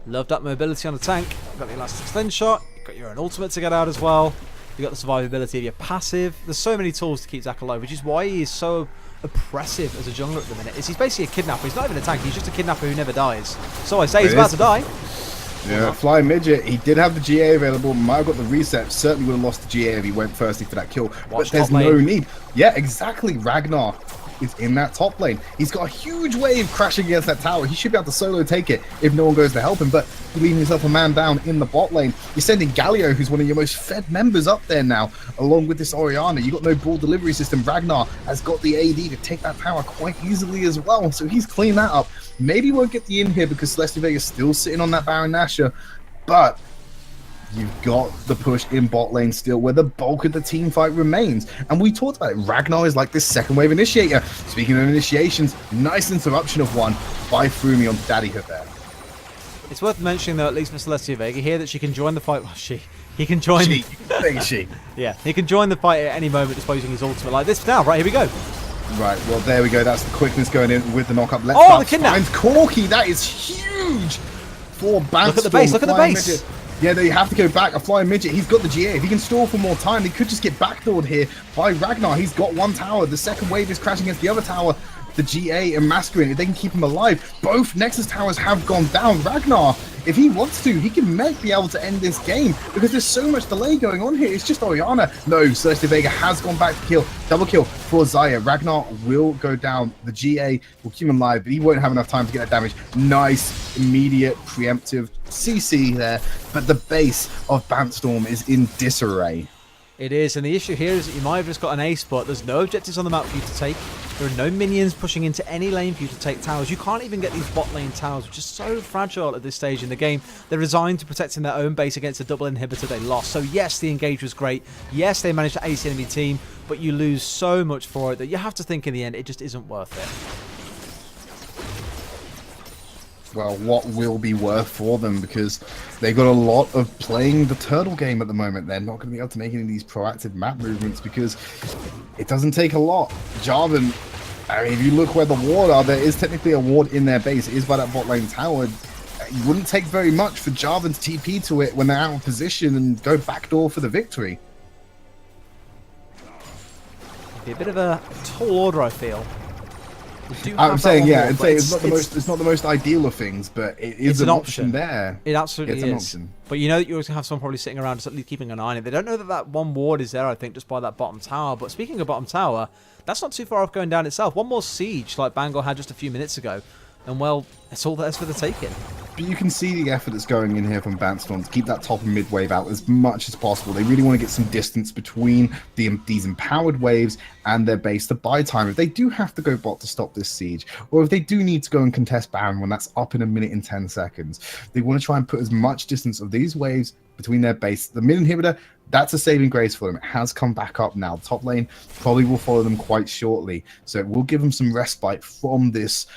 Love that mobility on the tank. You've got the elastic slingshot. You've got your own ultimate to get out as well. You've got the survivability of your passive. There's so many tools to keep Zach alive, which is why he is so oppressive as a jungler at the minute. He's basically a kidnapper. He's not even a tank. He's just a kidnapper who never dies. So I say he's about to die. Yeah, Flying Midget, he did have the GA available, might have got the reset, certainly would have lost the GA if he went firstly for that kill, Watch but there's top lane. no need. Yeah, exactly, Ragnar is in that top lane. He's got a huge wave crashing against that tower. He should be able to solo take it if no one goes to help him, but you're leaving yourself a man down in the bot lane. You're sending Galio, who's one of your most fed members, up there now, along with this Orianna. You've got no ball delivery system. Ragnar has got the AD to take that tower quite easily as well, so he's cleaned that up. Maybe won't get the in here because Celestia Vega's still sitting on that Baron Nashor, but you've got the push in bot lane still where the bulk of the team fight remains. And we talked about it. Ragnar is like this second wave initiator. Speaking of initiations, nice interruption of one by Frumi on Daddyhood there. It's worth mentioning, though, at least for Celestia Vega here, that she can join the fight. Well, he can join. She. Yeah, he can join the fight at any moment, just using his ultimate like this. Now, right, here we go. Right, well, there we go. That's the quickness going in with the knock-up. Let's Oh, the kidnap! finds Corki. That is huge for Bankstorm. Look at the base, look at the Flying base. Midget. Yeah, they have to go back. A Flying Midget. He's got the GA. If he can stall for more time, they could just get backdoored here by Ragnar. He's got one tower. The second wave is crashing against the other tower. The GA and Masquerade, if they can keep him alive. Both Nexus towers have gone down. Ragnar, if he wants to, he can be able to end this game because there's so much delay going on here. It's just Orianna. No, Celestia Vega has gone back to kill. Double kill for Xayah. Ragnar will go down. The GA will keep him alive, but he won't have enough time to get that damage. Nice, immediate, preemptive CC there. But the base of Bankstorm is in disarray. It is, and the issue here is that you might have just got an ace, but there's no objectives on the map for you to take. There are no minions pushing into any lane for you to take towers. You can't even get these bot lane towers, which is so fragile at this stage in the game. They're resigned to protecting their own base against a double inhibitor they lost. So yes, the engage was great. Yes, they managed to ace the enemy team, but you lose so much for it that you have to think in the end it just isn't worth it. Well, what will be worth for them because they've got a lot of playing the turtle game at the moment. They're not going to be able to make any of these proactive map movements because it doesn't take a lot. Jarvan, I mean, if you look where the ward are, there is technically a ward in their base. It is by that bot lane tower. It wouldn't take very much for Jarvan to TP to it when they're out of position and go backdoor for the victory. It'd be a bit of a tall order, I feel. I'm saying, yeah, I'd say it's not the most ideal of things, but it is an option there. It absolutely It's is. an option. But you know that you're going to have someone probably sitting around just at least keeping an eye on it. They don't know that that one ward is there, I think, just by that bottom tower. But speaking of bottom tower, that's not too far off going down itself. One more siege like Bangor had just a few minutes ago. And, well, it's all there's for the taking. But you can see the effort that's going in here from Bankstorm to keep that top and mid wave out as much as possible. They really want to get some distance between these empowered waves and their base to buy time. If they do have to go bot to stop this siege, or if they do need to go and contest Baron when that's up in 1 minute and 10 seconds, they want to try and put as much distance of these waves between their base. The mid inhibitor, that's a saving grace for them. It has come back up now. The top lane probably will follow them quite shortly. So it will give them some respite from this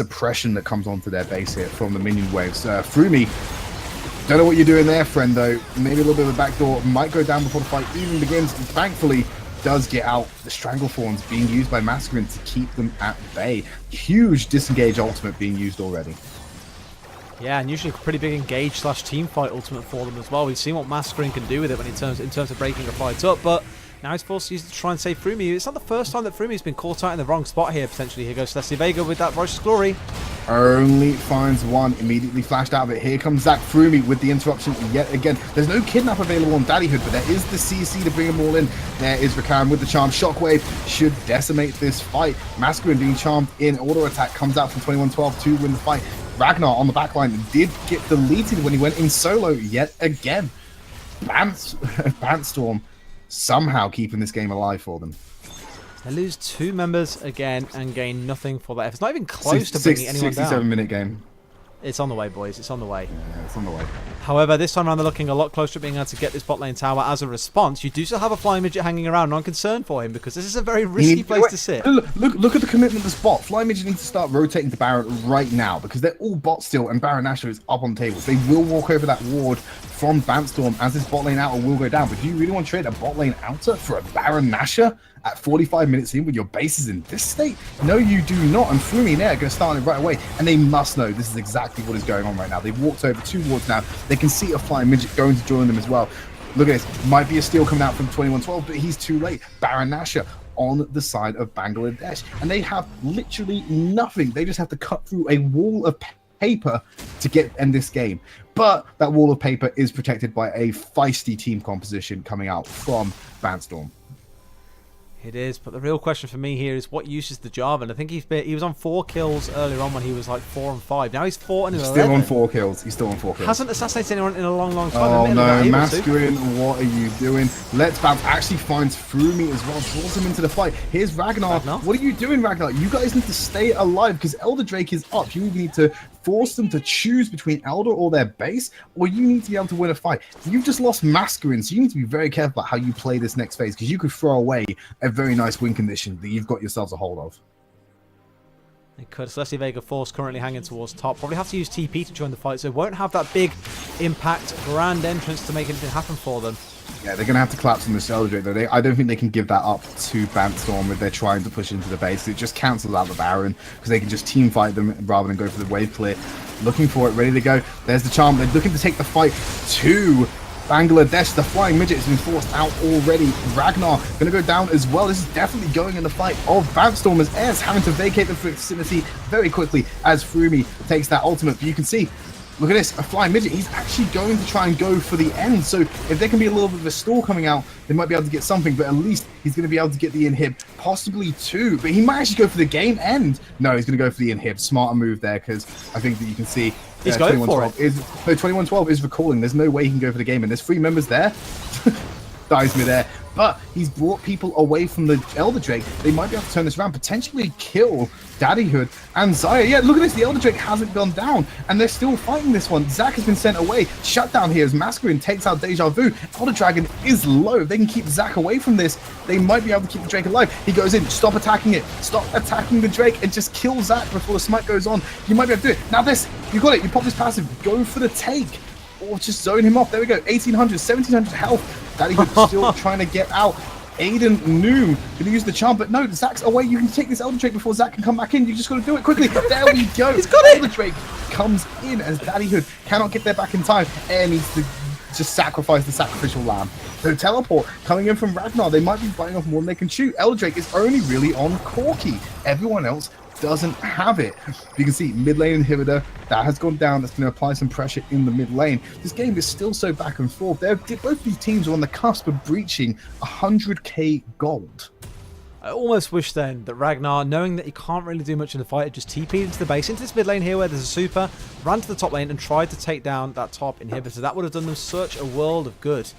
oppression that comes onto their base here from the minion waves. Frumi, don't know what you're doing there, friendo. Maybe a little bit of a backdoor might go down before the fight even begins. And thankfully, does get out. The Stranglethorns being used by Masquerade to keep them at bay. Huge disengage ultimate being used already. Yeah, and usually a pretty big engage / team fight ultimate for them as well. We've seen what Masquerade can do with it when in terms of breaking a fight up, but Now he's forced to use it to try and save Frumi. It's not the first time that Frumi's been caught out in the wrong spot here, potentially. Here goes Celestia Vega with that Righteous Glory. Only finds one, immediately flashed out of it. Here comes Zach Frumi with the interruption yet again. There's no kidnap available on Daddyhood, but there is the CC to bring them all in. There is Rakan with the charm. Shockwave should decimate this fight. Masculine being charmed in. Auto attack comes out from 2112 to win the fight. Ragnar on the backline did get deleted when he went in solo yet again. Bantstorm somehow keeping this game alive for them. They lose 2 members again and gain nothing for that. It's not even close to bringing anyone down. 67-minute game. It's on the way, boys. It's on the way. Yeah, it's on the way. However, this time around, they're looking a lot closer to being able to get this bot lane tower. As a response, you do still have a flying midget hanging around. And I'm concerned for him because this is a very risky place to sit. Look at the commitment to spot. Flying midget needs to start rotating to Baron right now because they're all bots still, and Baron Nashor is up on tables. They will walk over that ward from Bantstorm as this bot lane outer will go down. But do you really want to trade a bot lane outer for a Baron Nashor at 45 minutes in with your bases in this state? No, you do not. And Frumi and Air are going to start it right away. And they must know this is exactly what is going on right now. They've walked over 2 wards now. They can see a flying midget going to join them as well. Look at this. Might be a steal coming out from 2112, but he's too late. Baron Nashor on the side of Bangladesh. And they have literally nothing. They just have to cut through a wall of paper to end this game. But that wall of paper is protected by a feisty team composition coming out from Bantstorm. It is, but the real question for me here is what use is the Jarvan? I think he was on 4 kills earlier on when he was like 4 and 5. Now he's 4 and 11. Still on 4 kills. He's still on 4 kills. Hasn't assassinated anyone in a long, long time. Oh no, Masculine, what are you doing? Let's Bounce actually finds Frumi as well, draws him into the fight. Here's Ragnar. What are you doing, Ragnar? You guys need to stay alive because Elder Drake is up. You need to force them to choose between Elder or their base, or you need to be able to win a fight. You've just lost Masculine, so you need to be very careful about how you play this next phase because you could throw away a very nice win condition that you've got yourselves a hold of. They could. Celestia Vega Force currently hanging towards top. Probably have to use TP to join the fight, so won't have that big impact, grand entrance to make anything happen for them. Yeah, they're going to have to collapse on the Elder Drake, though. I don't think they can give that up to Bantstorm if they're trying to push into the base. It just cancels out the Baron because they can just team fight them rather than go for the wave clear. Looking for it, ready to go. There's the charm. They're looking to take the fight to Bangladesh. The flying midget has been forced out already. Ragnar going to go down as well. This is definitely going in the fight of Bantstorm as Air's having to vacate the vicinity very quickly as Frumi takes that ultimate. But you can see, look at this, a flying midget. He's actually going to try and go for the end. So if there can be a little bit of a stall coming out, they might be able to get something, but at least he's going to be able to get the inhib, possibly 2. But he might actually go for the game end. No, he's going to go for the inhib. Smarter move there because I think that you can see he's going for it. 2112 is recalling. There's no way he can go for the game, and there's 3 members there. Dies midair. But he's brought people away from the Elder Drake. They might be able to turn this around, potentially kill Daddyhood and Zaya. Yeah, look at this. The Elder Drake hasn't gone down, and they're still fighting this one. Zac has been sent away. Shut down here as Masquerade takes out Deja Vu. Elder Dragon is low. If they can keep Zac away from this, they might be able to keep the Drake alive. He goes in. Stop attacking it. Stop attacking the Drake and just kill Zac before the smite goes on. You might be able to do it. Now this, you got it. You pop this passive. Go for the take. Or just zone him off. There we go. 1800, 1700 health. Daddyhood still trying to get out. Aiden Noom gonna use the charm, but no, Zac's away. You can take this Elder Drake before Zac can come back in. You just gotta do it quickly. There we go. He's got it. Elder Drake comes in as Daddyhood cannot get there back in time. Air needs to just sacrifice the sacrificial lamb. So teleport coming in from Ragnar. They might be biting off more than they can shoot. Elder Drake is only really on Corki. Everyone else doesn't have it. You can see mid lane inhibitor that has gone down. That's going to apply some pressure in the mid lane. This game is still so back and forth. Both these teams are on the cusp of breaching 100k gold. I almost wish then that Ragnar, knowing that he can't really do much in the fight, just TP'd into the base, into this mid lane here where there's a super, ran to the top lane and tried to take down that top inhibitor. That would have done them such a world of good.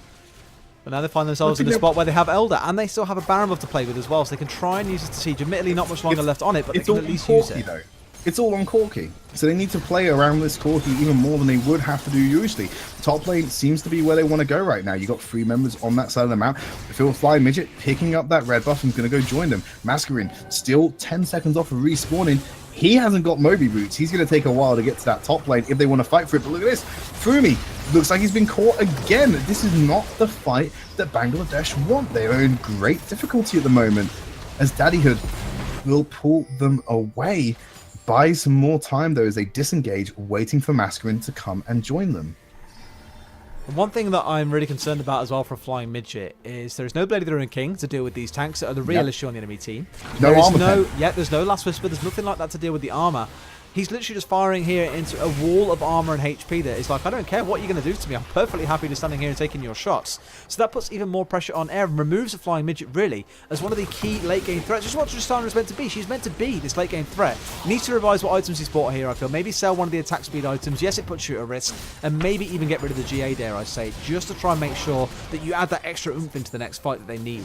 But now they find themselves in a spot where they have Elder, and they still have a Baron buff to play with as well, so they can try and use it to siege. Admittedly, not much longer left on it, but they can at least use it. Though. It's all on Corki, so they need to play around this Corki even more than they would have to do usually. Top lane seems to be where they want to go right now. You got 3 members on that side of the map. Phil Flying Midget picking up that red buff and going to go join them. Masquerade still 10 seconds off of respawning. He hasn't got Moby boots. He's going to take a while to get to that top lane if they want to fight for it. But look at this. Frumi looks like he's been caught again. This is not the fight that Bangladesh want. They are in great difficulty at the moment as Daddyhood will pull them away. Buy some more time though as they disengage, waiting for Masquerade to come and join them. And one thing that I'm really concerned about as well for a flying midget is there is no Blade of the Ruined King to deal with these tanks that are the real issue on the enemy team. No armor pen. There's no Last Whisper, there's nothing like that to deal with the armor. He's literally just firing here into a wall of armor and HP that is like, I don't care what you're going to do to me. I'm perfectly happy to standing here and taking your shots. So that puts even more pressure on air and removes the flying midget really as one of the key late game threats. Just what Tristana is meant to be. She's meant to be this late game threat. Needs to revise what items he's bought here, I feel. Maybe sell one of the attack speed items. Yes, it puts you at risk. And maybe even get rid of the GA, dare I say, just to try and make sure that you add that extra oomph into the next fight that they need.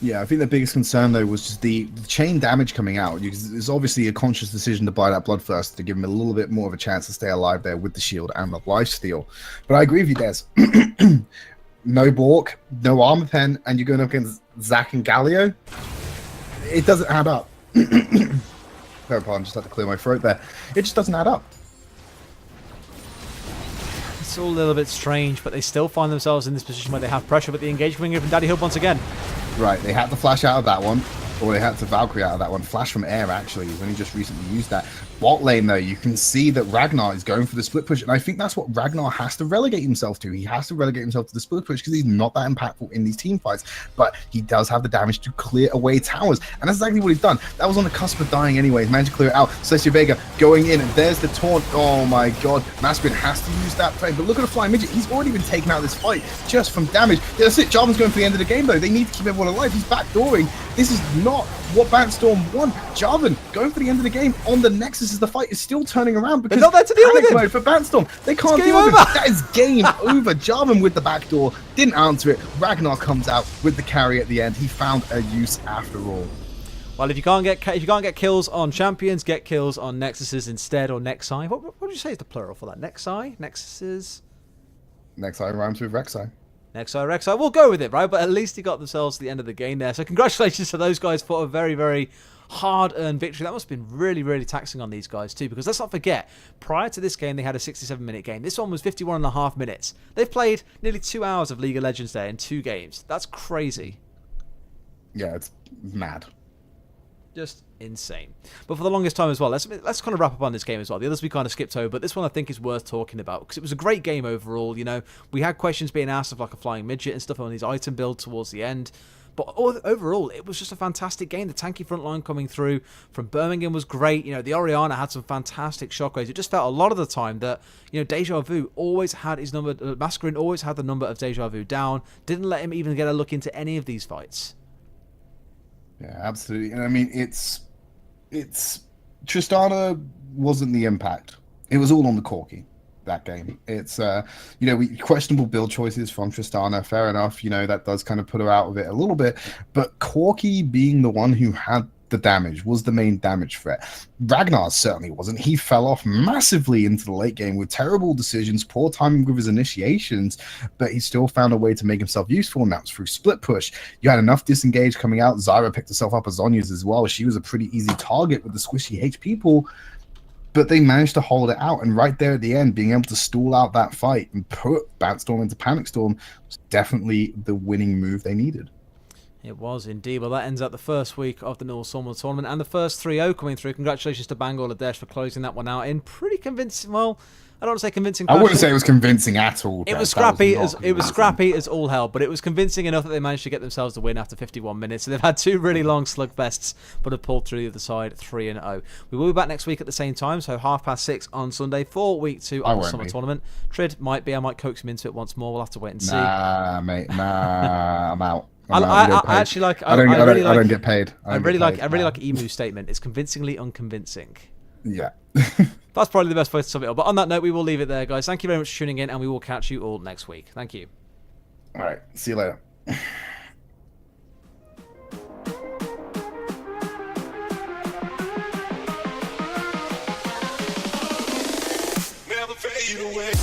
Yeah, I think the biggest concern, though, was just the chain damage coming out. It's obviously a conscious decision to buy that Bloodthirst to give him a little bit more of a chance to stay alive there with the shield and the lifesteal. But I agree with you, Des. No Bork, no armor pen, and you're going up against Zac and Galio. It doesn't add up. Very pardon, just had to clear my throat there. It just doesn't add up. It's all a little bit strange, but they still find themselves in this position where they have pressure, but the engage coming in from Daddy Hope once again. Right, they had to flash out of that one, or they had to Valkyrie out of that one. Flash from air, actually. He's only just recently used that. Bot lane, though, you can see that Ragnar is going for the split push, and I think that's what Ragnar has to relegate himself to. He has to relegate himself to the split push because he's not that impactful in these team fights, but he does have the damage to clear away towers, and that's exactly what he's done. That was on the cusp of dying anyway. He's managed to clear it out. Celestia Vega going in, and there's the taunt. Oh my god, Masquerade has to use that play, but look at the Flying Midget. He's already been taken out of this fight just from damage. Yeah, that's it. Jarvan's going for the end of the game, though. They need to keep everyone alive. He's backdooring. This is not what Batstorm won. Jarvan going for the end of the game on the Nexus as the fight is still turning around because they're not there to deal with panic him. mode for Batstorm. They can't deal with it. That is game over. Jarvan with the backdoor didn't answer it. Ragnar comes out with the carry at the end. He found a use after all. Well, if you can't get kills on champions, get kills on Nexuses instead, or Nexi. What would you say is the plural for that? Nexi? Nexuses? Nexi rhymes with Rek'Sai. Rek'Sai. We'll go with it, right? But at least he got themselves to the end of the game there. So congratulations to those guys for a very, very hard-earned victory. That must have been really, really taxing on these guys too, because let's not forget, prior to this game, they had a 67-minute game. This one was 51.5 minutes. They've played nearly 2 hours of League of Legends there in 2 games. That's crazy. Yeah, it's mad. Just insane. But for the longest time as well, let's kind of wrap up on this game as well. The others we kind of skipped over, but this one I think is worth talking about because it was a great game overall. You know, we had questions being asked of like a flying midget and stuff on these item builds towards the end. But overall, it was just a fantastic game. The tanky front line coming through from Birmingham was great. You know, the Orianna had some fantastic shockwaves. It just felt a lot of the time that, you know, Deja Vu always had his number, Masquerade always had the number of Deja Vu down. Didn't let him even get a look into any of these fights. Yeah, absolutely. And I mean, it's Tristana wasn't the impact. It was all on the Corki, that game. It's you know, questionable build choices from Tristana, fair enough, you know, that does kind of put her out of it a little bit, but Corki being the one who had the damage was the main damage threat. Ragnar certainly wasn't. He fell off massively into the late game with terrible decisions, poor timing with his initiations, but he still found a way to make himself useful, and that was through split push. You had enough disengage coming out. Zyra picked herself up as Zonya's as well. She was a pretty easy target with the squishy HP pool, but they managed to hold it out, and right there at the end, being able to stall out that fight and put Batstorm into Panic Storm was definitely the winning move they needed. It was indeed. Well, that ends up the first week of the NUEL Summer Tournament and the first 3-0 coming through. Congratulations to Bangor Ladesh for closing that one out in pretty convincing. Well, I don't want to say convincing. I wouldn't say it was convincing at all. It was scrappy as all hell, but it was convincing enough that they managed to get themselves the win after 51 minutes. So they've had 2 really long slugfests, but have pulled through the other side 3-0. We will be back next week at the same time, so 6:30 on Sunday for week 2 of the Summer Tournament. Trid might be. I might coax him into it once more. We'll have to wait and see. Nah, mate. Nah, I'm out. I actually like. I don't get paid. I really like Emu's statement. It's convincingly unconvincing. Yeah. That's probably the best way to sum it up. But on that note, we will leave it there, guys. Thank you very much for tuning in, and we will catch you all next week. Thank you. All right. See you later. Never fade away.